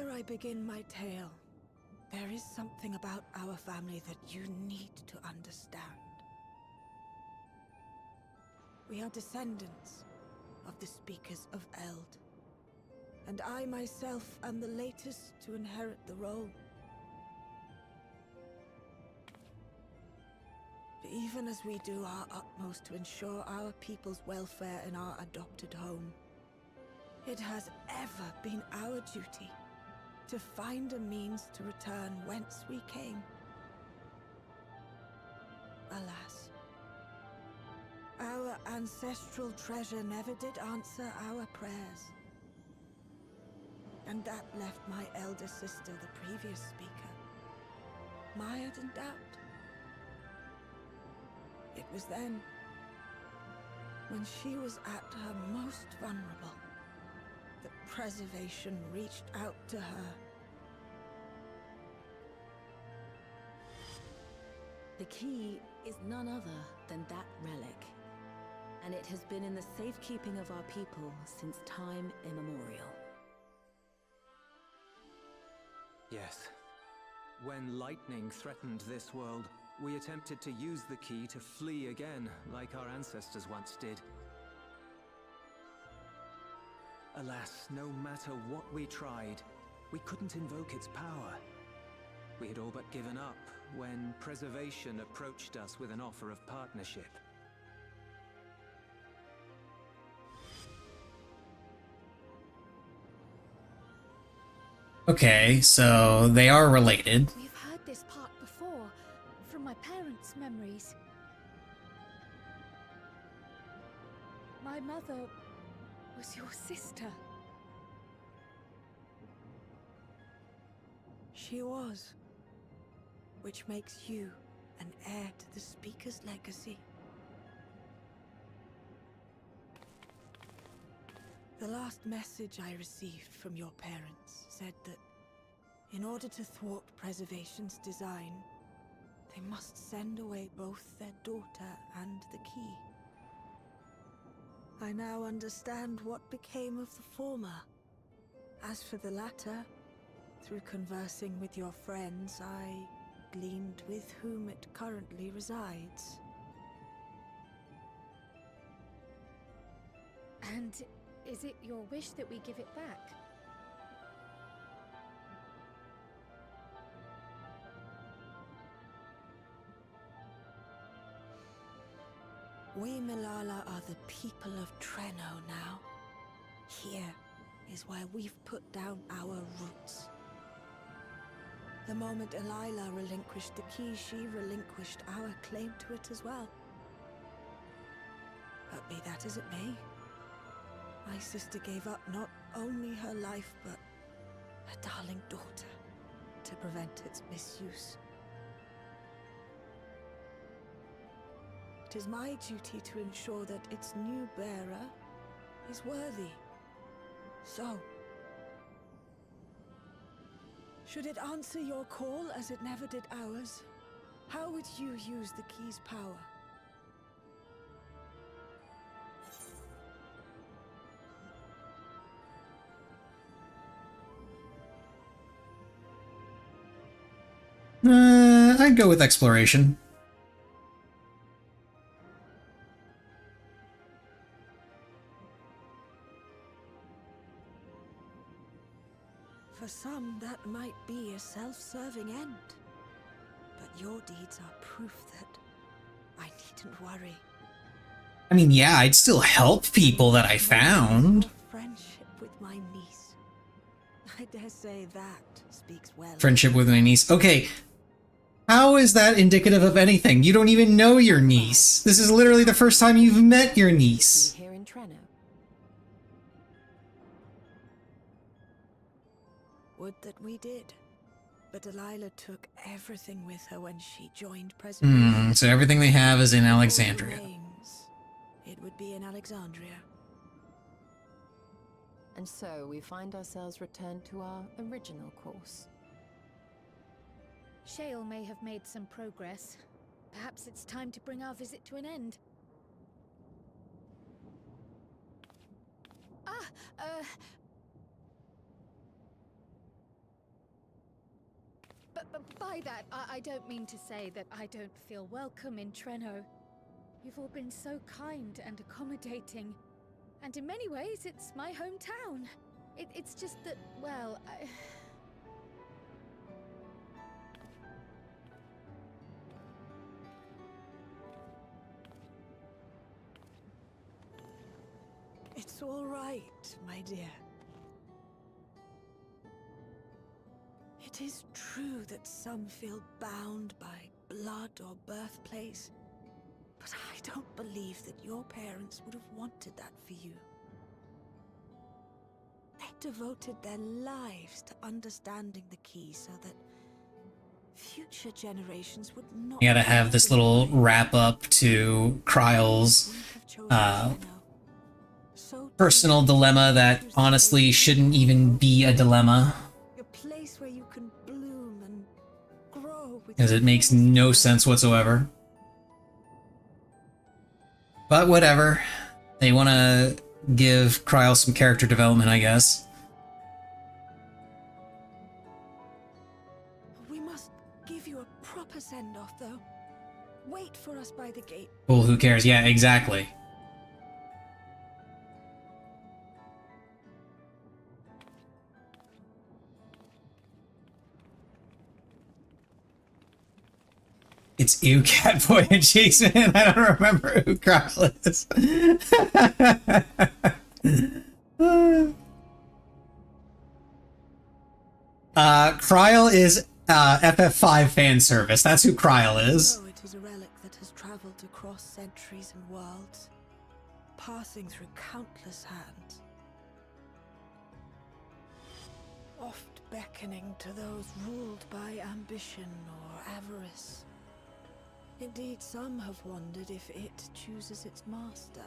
Ere I begin my tale, there is something about our family that you need to understand. We are descendants of the Speakers of Eld, and I myself am the latest to inherit the role. Even as we do our utmost to ensure our people's welfare in our adopted home, it has ever been our duty to find a means to return whence we came. Alas, our ancestral treasure never did answer our prayers. And that left my elder sister, the previous speaker, mired in doubt. It was then, when she was at her most vulnerable, that preservation reached out to her. The key is none other than that relic, and it has been in the safekeeping of our people since time immemorial. Yes. When lightning threatened this world, we attempted to use the key to flee again, like our ancestors once did. Alas, no matter what we tried, we couldn't invoke its power. We had all but given up when Preservation approached us with an offer of partnership. Okay, so they are related. We've heard this part before, from my parents' memories. My mother was your sister. She was, which makes you an heir to the Speaker's legacy. The last message I received from your parents said that in order to thwart Preservation's design, they must send away both their daughter and the key. I now understand what became of the former. As for the latter, through conversing with your friends, I gleaned with whom it currently resides. And is it your wish that we give it back? We Milala are the people of Treno now. Here is where we've put down our roots. The moment Elila relinquished the key, she relinquished our claim to it as well. But be that as it may, my sister gave up not only her life, but her darling daughter to prevent its misuse. It is my duty to ensure that its new bearer is worthy. So, should it answer your call as it never did ours, how would you use the key's power? I'd go with exploration. For some, that might be a self-serving end. But your deeds are proof that I needn't worry. I mean, yeah, I'd still help people that I found. Friendship with my niece. I dare say that speaks well. Friendship with my niece. Okay. How is that indicative of anything? You don't even know your niece. This is literally the first time you've met your niece. Here in Treno. Would that we did. But Delilah took everything with her when she joined Preservation. So everything they have is in Alexandria. It would be in Alexandria. And so we find ourselves returned to our original course. Shale may have made some progress. Perhaps it's time to bring our visit to an end. by that, I don't mean to say that I don't feel welcome in Treno. You've all been so kind and accommodating. And in many ways, it's my hometown. It's just that, well, It's all right, my dear. It is true that some feel bound by blood or birthplace, but I don't believe that your parents would have wanted that for you. They devoted their lives to understanding the key so that future generations would not... You gotta have this little wrap up to Kryle's personal dilemma that honestly shouldn't even be a dilemma. A place where you can bloom and grow with... Because it makes no sense whatsoever. But whatever. They want to give Kryle some character development, I guess. We must give you a proper send-off, though. Wait for us by the gate. Well, who cares? Yeah, exactly. It's you, Catboy and Jason. I don't remember who Kryle is. Kryle is FF5 fan service. That's who Kryle is. Oh, it is a relic that has traveled across centuries and worlds, passing through countless hands, oft beckoning to those ruled by ambition or avarice. Indeed, some have wondered if it chooses its master.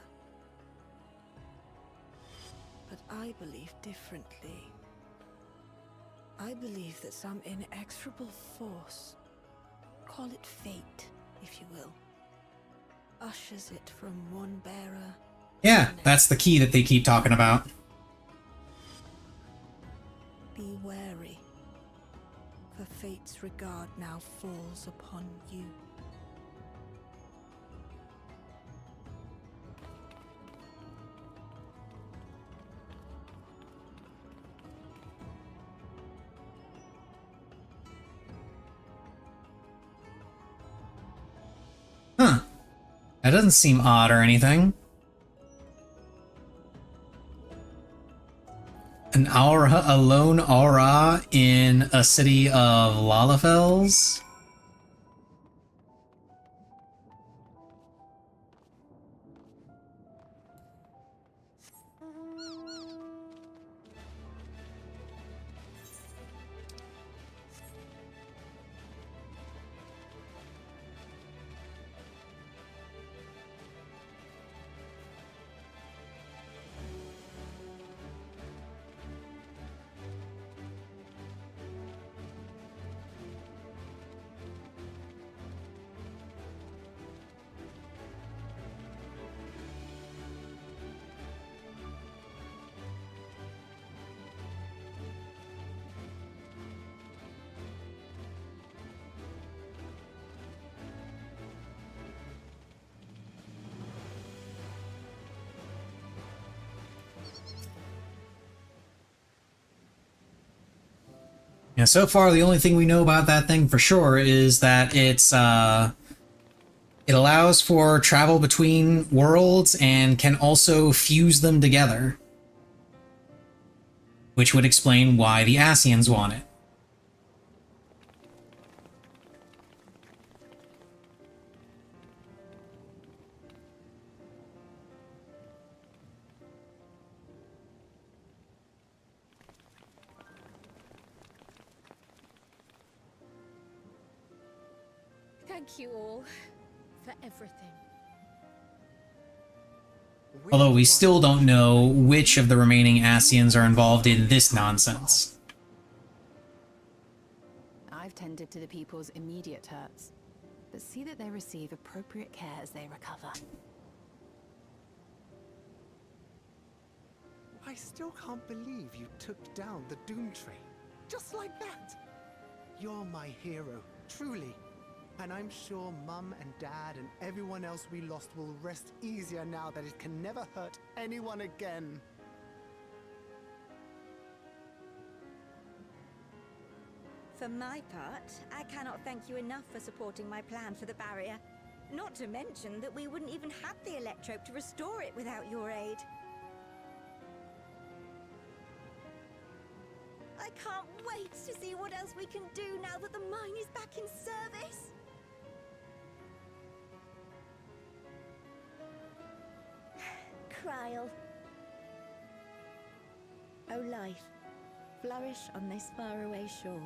But I believe differently. I believe that some inexorable force, call it fate, if you will, ushers it from one bearer. Yeah, that's the key that they keep talking about. Be wary, for fate's regard now falls upon you. Huh. That doesn't seem odd or anything. An aura, a lone aura in a city of Lalafels? Yeah, so far the only thing we know about that thing for sure is that it allows for travel between worlds and can also fuse them together. Which would explain why the Ascians want it. Thank you all for everything. Although we still don't know which of the remaining Ascians are involved in this nonsense. I've tended to the people's immediate hurts, but see that they receive appropriate care as they recover. I still can't believe you took down the Doom Train. Just like that. You're my hero, Truly. And I'm sure Mum and Dad and everyone else we lost will rest easier now that it can never hurt anyone again. For my part, I cannot thank you enough for supporting my plan for the barrier. Not to mention that we wouldn't even have the Electrope to restore it without your aid. I can't wait to see what else we can do now that the mine is back in service. Kryl. O life, flourish on this faraway shore.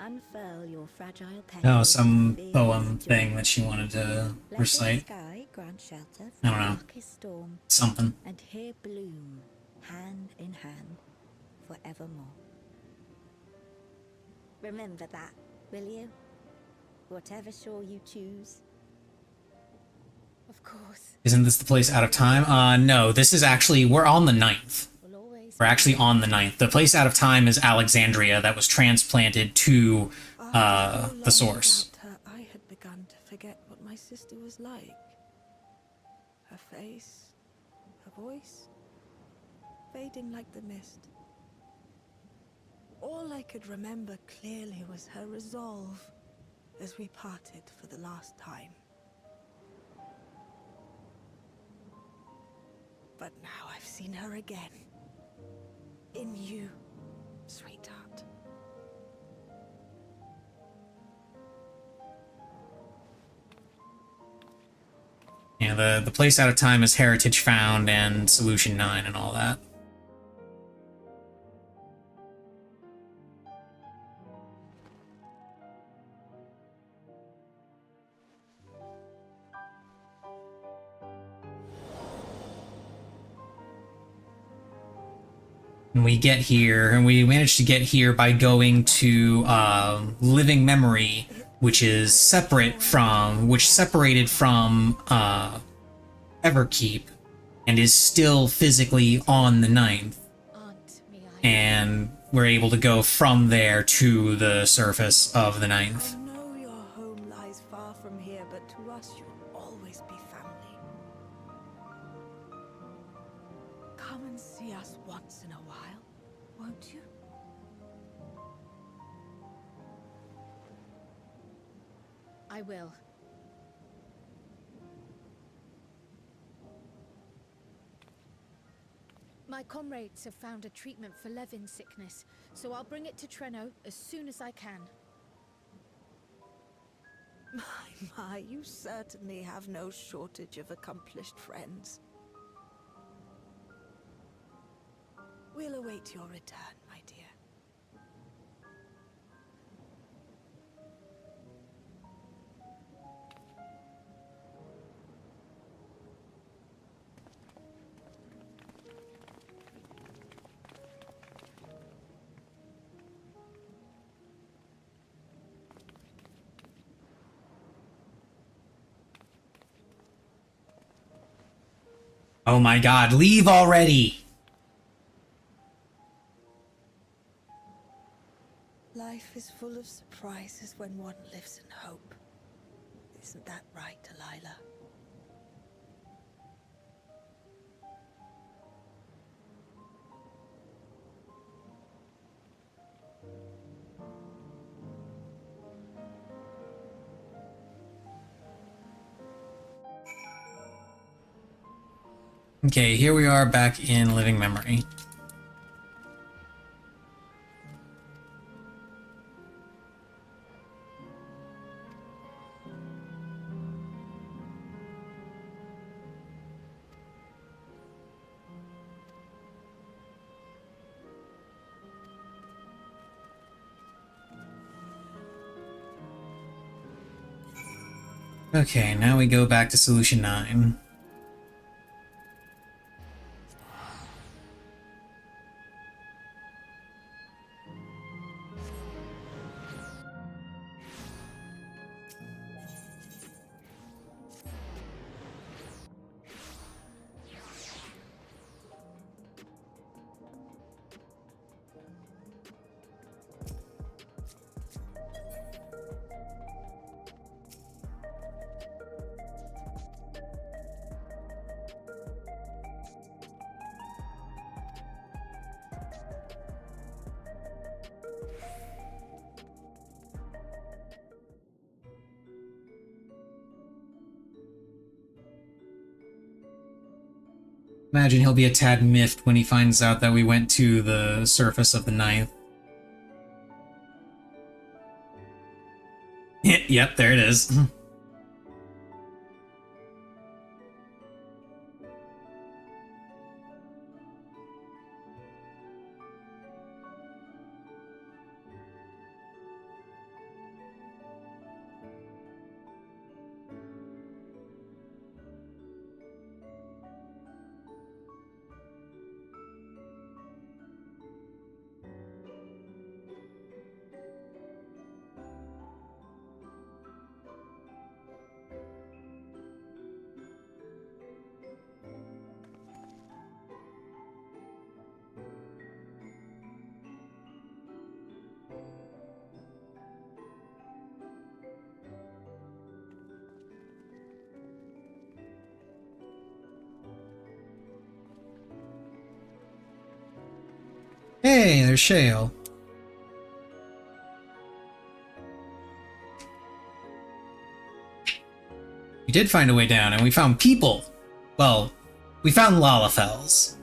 Unfurl your fragile petals. Oh, some poem thing that she wanted to recite. Sky grant shelter I from don't know. darkest storm, Something. and here bloom, hand in hand, forevermore. Remember that, will you? Whatever shore you choose. Of course. Isn't this the place out of time? No, this is actually, we're on the 9th. We're actually on the 9th. The place out of time is Alexandria that was transplanted to the source. Without her, I had begun to forget what my sister was like. Her face, her voice, fading like the mist. All I could remember clearly was her resolve as we parted for the last time. But now I've seen her again. In you, sweetheart. Yeah, the place out of time is Heritage Found and Solution 9 and all that. And we get here, and we managed to get here by going to Living Memory, which is separated from Everkeep, and is still physically on the 9th. And we're able to go from there to the surface of the 9th. I know your home lies far from here, but to us you'll always be family. Come and see us once in a while, won't you? I will. My comrades have found a treatment for Levin's sickness, so I'll bring it to Treno as soon as I can. My, you certainly have no shortage of accomplished friends. We'll await your return, my dear. Oh my god, leave already! Life is full of surprises when one lives in hope. Isn't that right, Delilah? Okay, here we are back in Living Memory. Okay, now we go back to Solution 9. Imagine he'll be a tad miffed when he finds out that we went to the surface of the ninth. Yep, there it is. Hey, there's Shale. We did find a way down, and we found people. Well, we found Lalafels.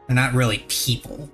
They're not really people.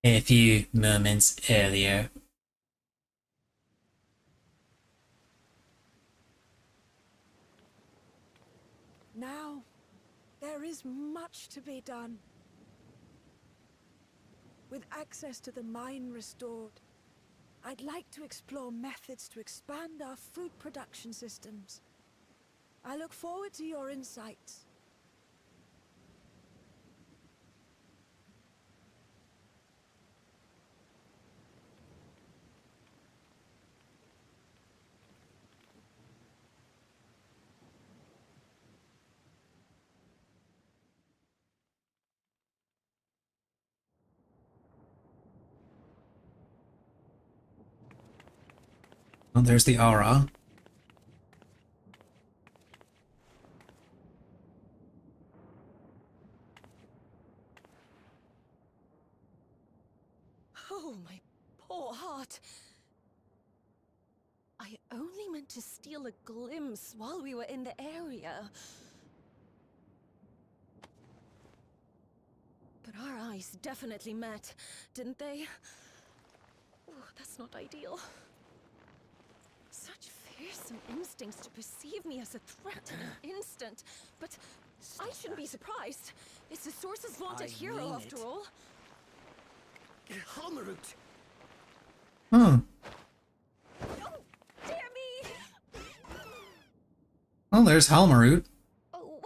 A few moments earlier. Now, there is much to be done. With access to the mine restored, I'd like to explore methods to expand our food production systems. I look forward to your insights. Oh, there's the aura. Oh, my poor heart. I only meant to steal a glimpse while we were in the area. But our eyes definitely met, didn't they? Oh, that's not ideal. Such fearsome instincts to perceive me as a threat in an instant. But I shouldn't be surprised. It's the Source's vaunted hero, after all. Halmerut! Hmm. Oh, dear me! Oh, there's Halmarut. Oh,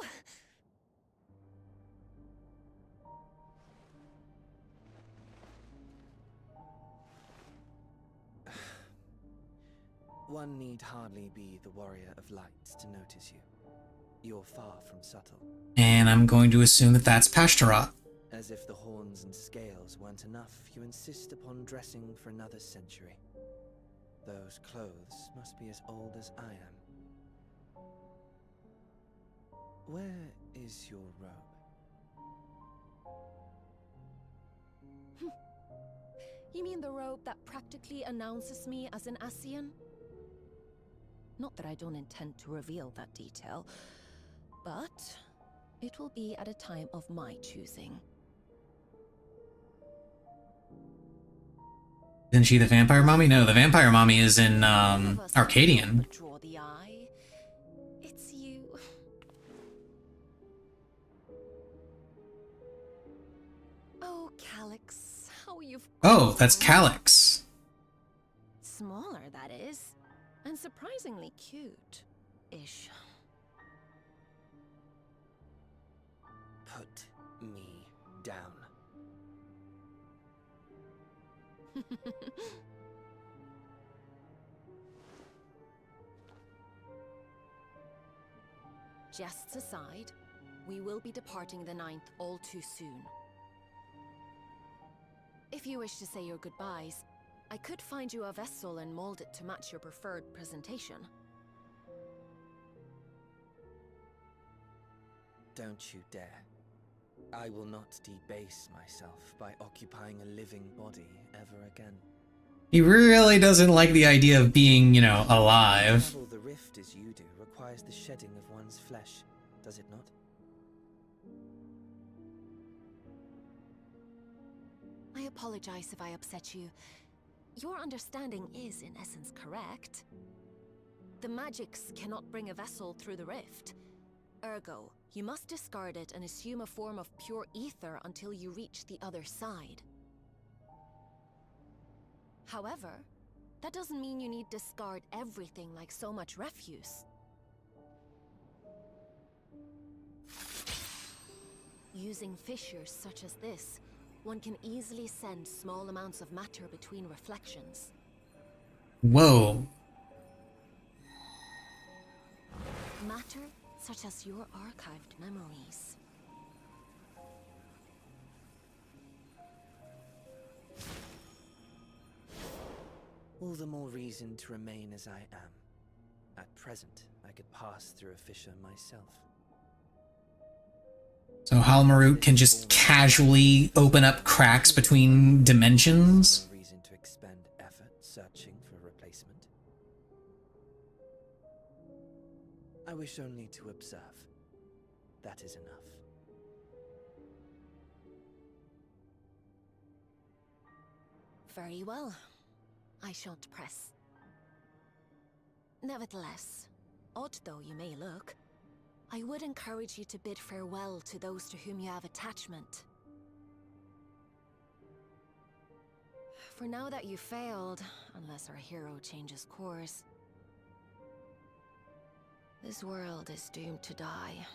need hardly be the warrior of light to notice you. You're far from subtle. And I'm going to assume that that's Pashtaroth. As if the horns and scales weren't enough, you insist upon dressing for another century. Those clothes must be as old as I am. Where is your robe? You mean the robe that practically announces me as an Ascian? Not that I don't intend to reveal that detail, but it will be at a time of my choosing. Isn't she the vampire mommy? No, the vampire mommy is in Arcadian. Draw the eye. It's you. Oh, Calyx, how you've Oh, that's Calyx. smaller, that is, and surprisingly cute-ish. Put me down. Jests aside, we will be departing the 9th all too soon. If you wish to say your goodbyes, I could find you a vessel and mold it to match your preferred presentation. Don't you dare. I will not debase myself by occupying a living body ever again. He really doesn't like the idea of being, you know, alive. To travel the rift as you do requires the shedding of one's flesh, does it not? I apologize if I upset you. Your understanding is, in essence, correct. The magics cannot bring a vessel through the rift. Ergo, you must discard it and assume a form of pure ether until you reach the other side. However, that doesn't mean you need discard everything like so much refuse. Using fissures such as this, one can easily send small amounts of matter between reflections. Whoa. Matter such as your archived memories. All the more reason to remain as I am. At present, I could pass through a fissure myself. So Halmarut can just casually open up cracks between dimensions? No reason to expend effort searching for a replacement. I wish only to observe. That is enough. Very well. I shan't press. Nevertheless, odd though you may look, I would encourage you to bid farewell to those to whom you have attachment. For now that you failed, unless our hero changes course, this world is doomed to die.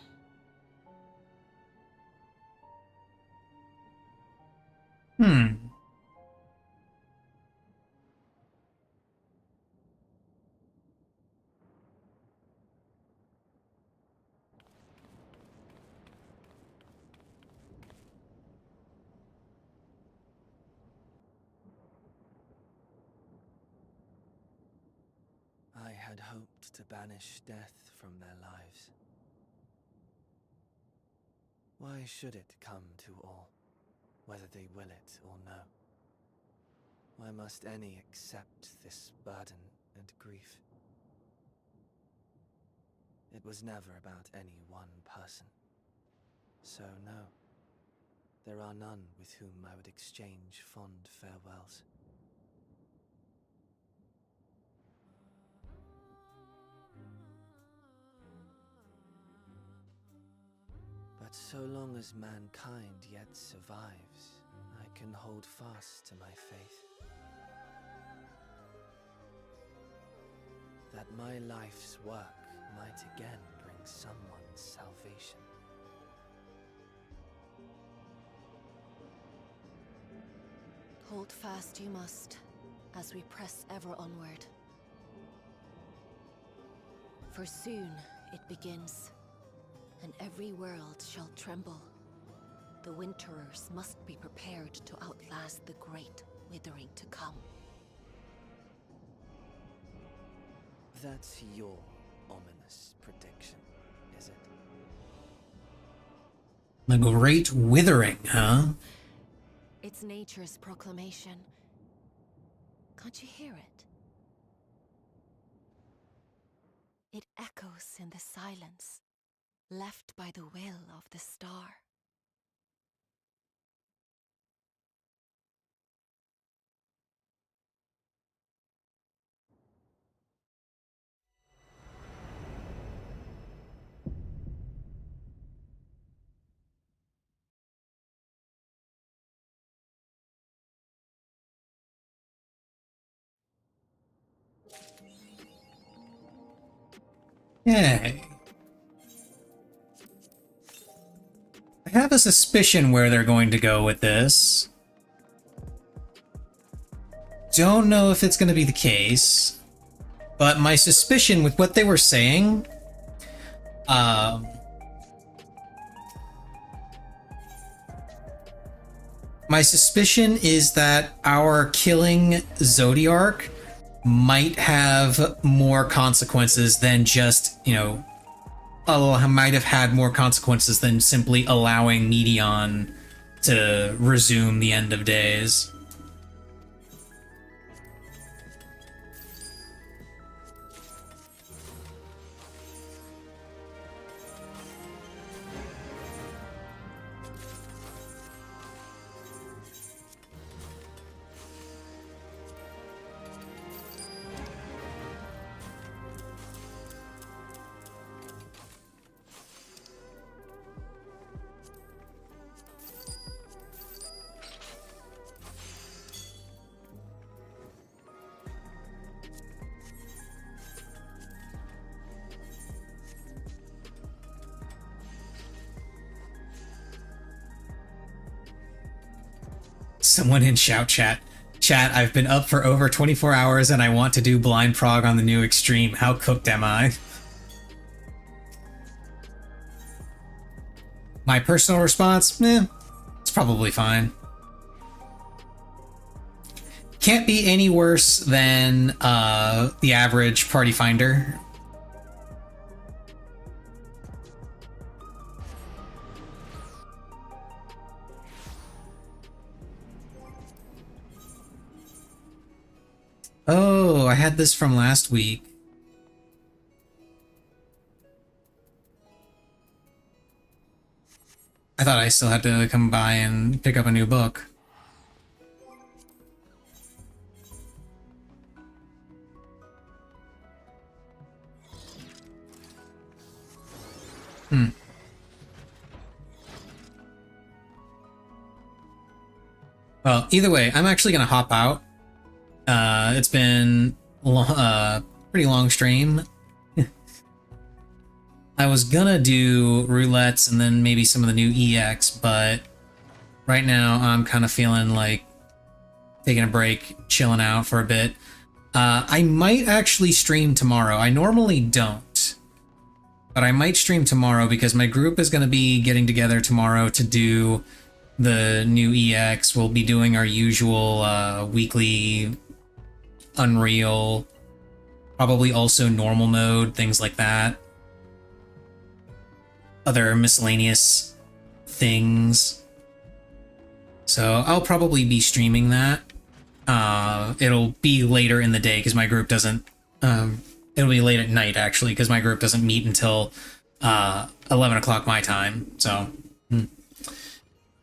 I had hoped to banish death from their lives. Why should it come to all, whether they will it or no? Why must any accept this burden and grief? It was never about any one person. So no, there are none with whom I would exchange fond farewells. But so long as mankind yet survives, I can hold fast to my faith. That my life's work might again bring someone salvation. Hold fast you must, as we press ever onward. For soon it begins, and every world shall tremble. The Winterers must be prepared to outlast the great withering to come. That's your ominous prediction, is it? The Great Withering, huh? It's nature's proclamation. Can't you hear it? It echoes in the silence, left by the will of the star. Yay. I have a suspicion where they're going to go with this. Don't know if it's going to be the case, but my suspicion with what they were saying, my suspicion is that our killing Zodiark might have more consequences than just, you know, might have had more consequences than simply allowing Medion to resume the end of days. Someone in shout chat. Chat, I've been up for over 24 hours and I want to do blind prog on the new Extreme. How cooked am I? My personal response? It's probably fine. Can't be any worse than the average party finder. Oh, I had this from last week. I thought I still had to come by and pick up a new book. Well, either way, I'm actually gonna hop out. It's been pretty long stream. I was gonna do roulettes and then maybe some of the new EX, but right now I'm kind of feeling like taking a break, chilling out for a bit. I might actually stream tomorrow. I normally don't, but I might stream tomorrow because my group is gonna be getting together tomorrow to do the new EX. We'll be doing our usual weekly Unreal, probably also normal mode, things like that. Other miscellaneous things. So I'll probably be streaming that. It'll be later in the day because my group doesn't, it'll be late at night actually because my group doesn't meet until 11 o'clock my time, so.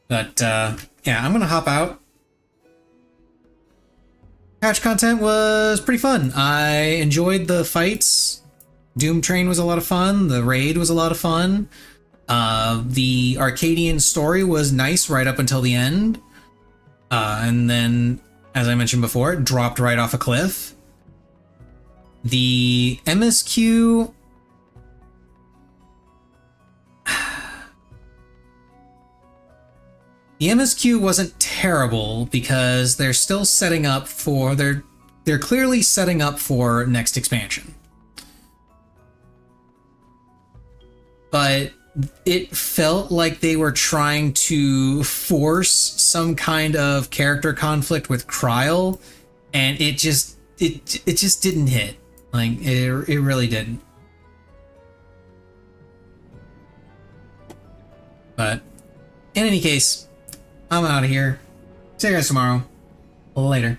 But yeah, I'm gonna hop out. Patch content was pretty fun. I enjoyed the fights. Doom Train was a lot of fun. The raid was a lot of fun. The Arcadian story was nice right up until the end. And then, as I mentioned before, it dropped right off a cliff. The MSQ... The MSQ wasn't terrible because they're still setting up for... They're clearly setting up for next expansion. but it felt like they were trying to force some kind of character conflict with Kryl, and it just didn't hit. Like it really didn't. But in any case, I'm out of here. See you guys tomorrow. Later.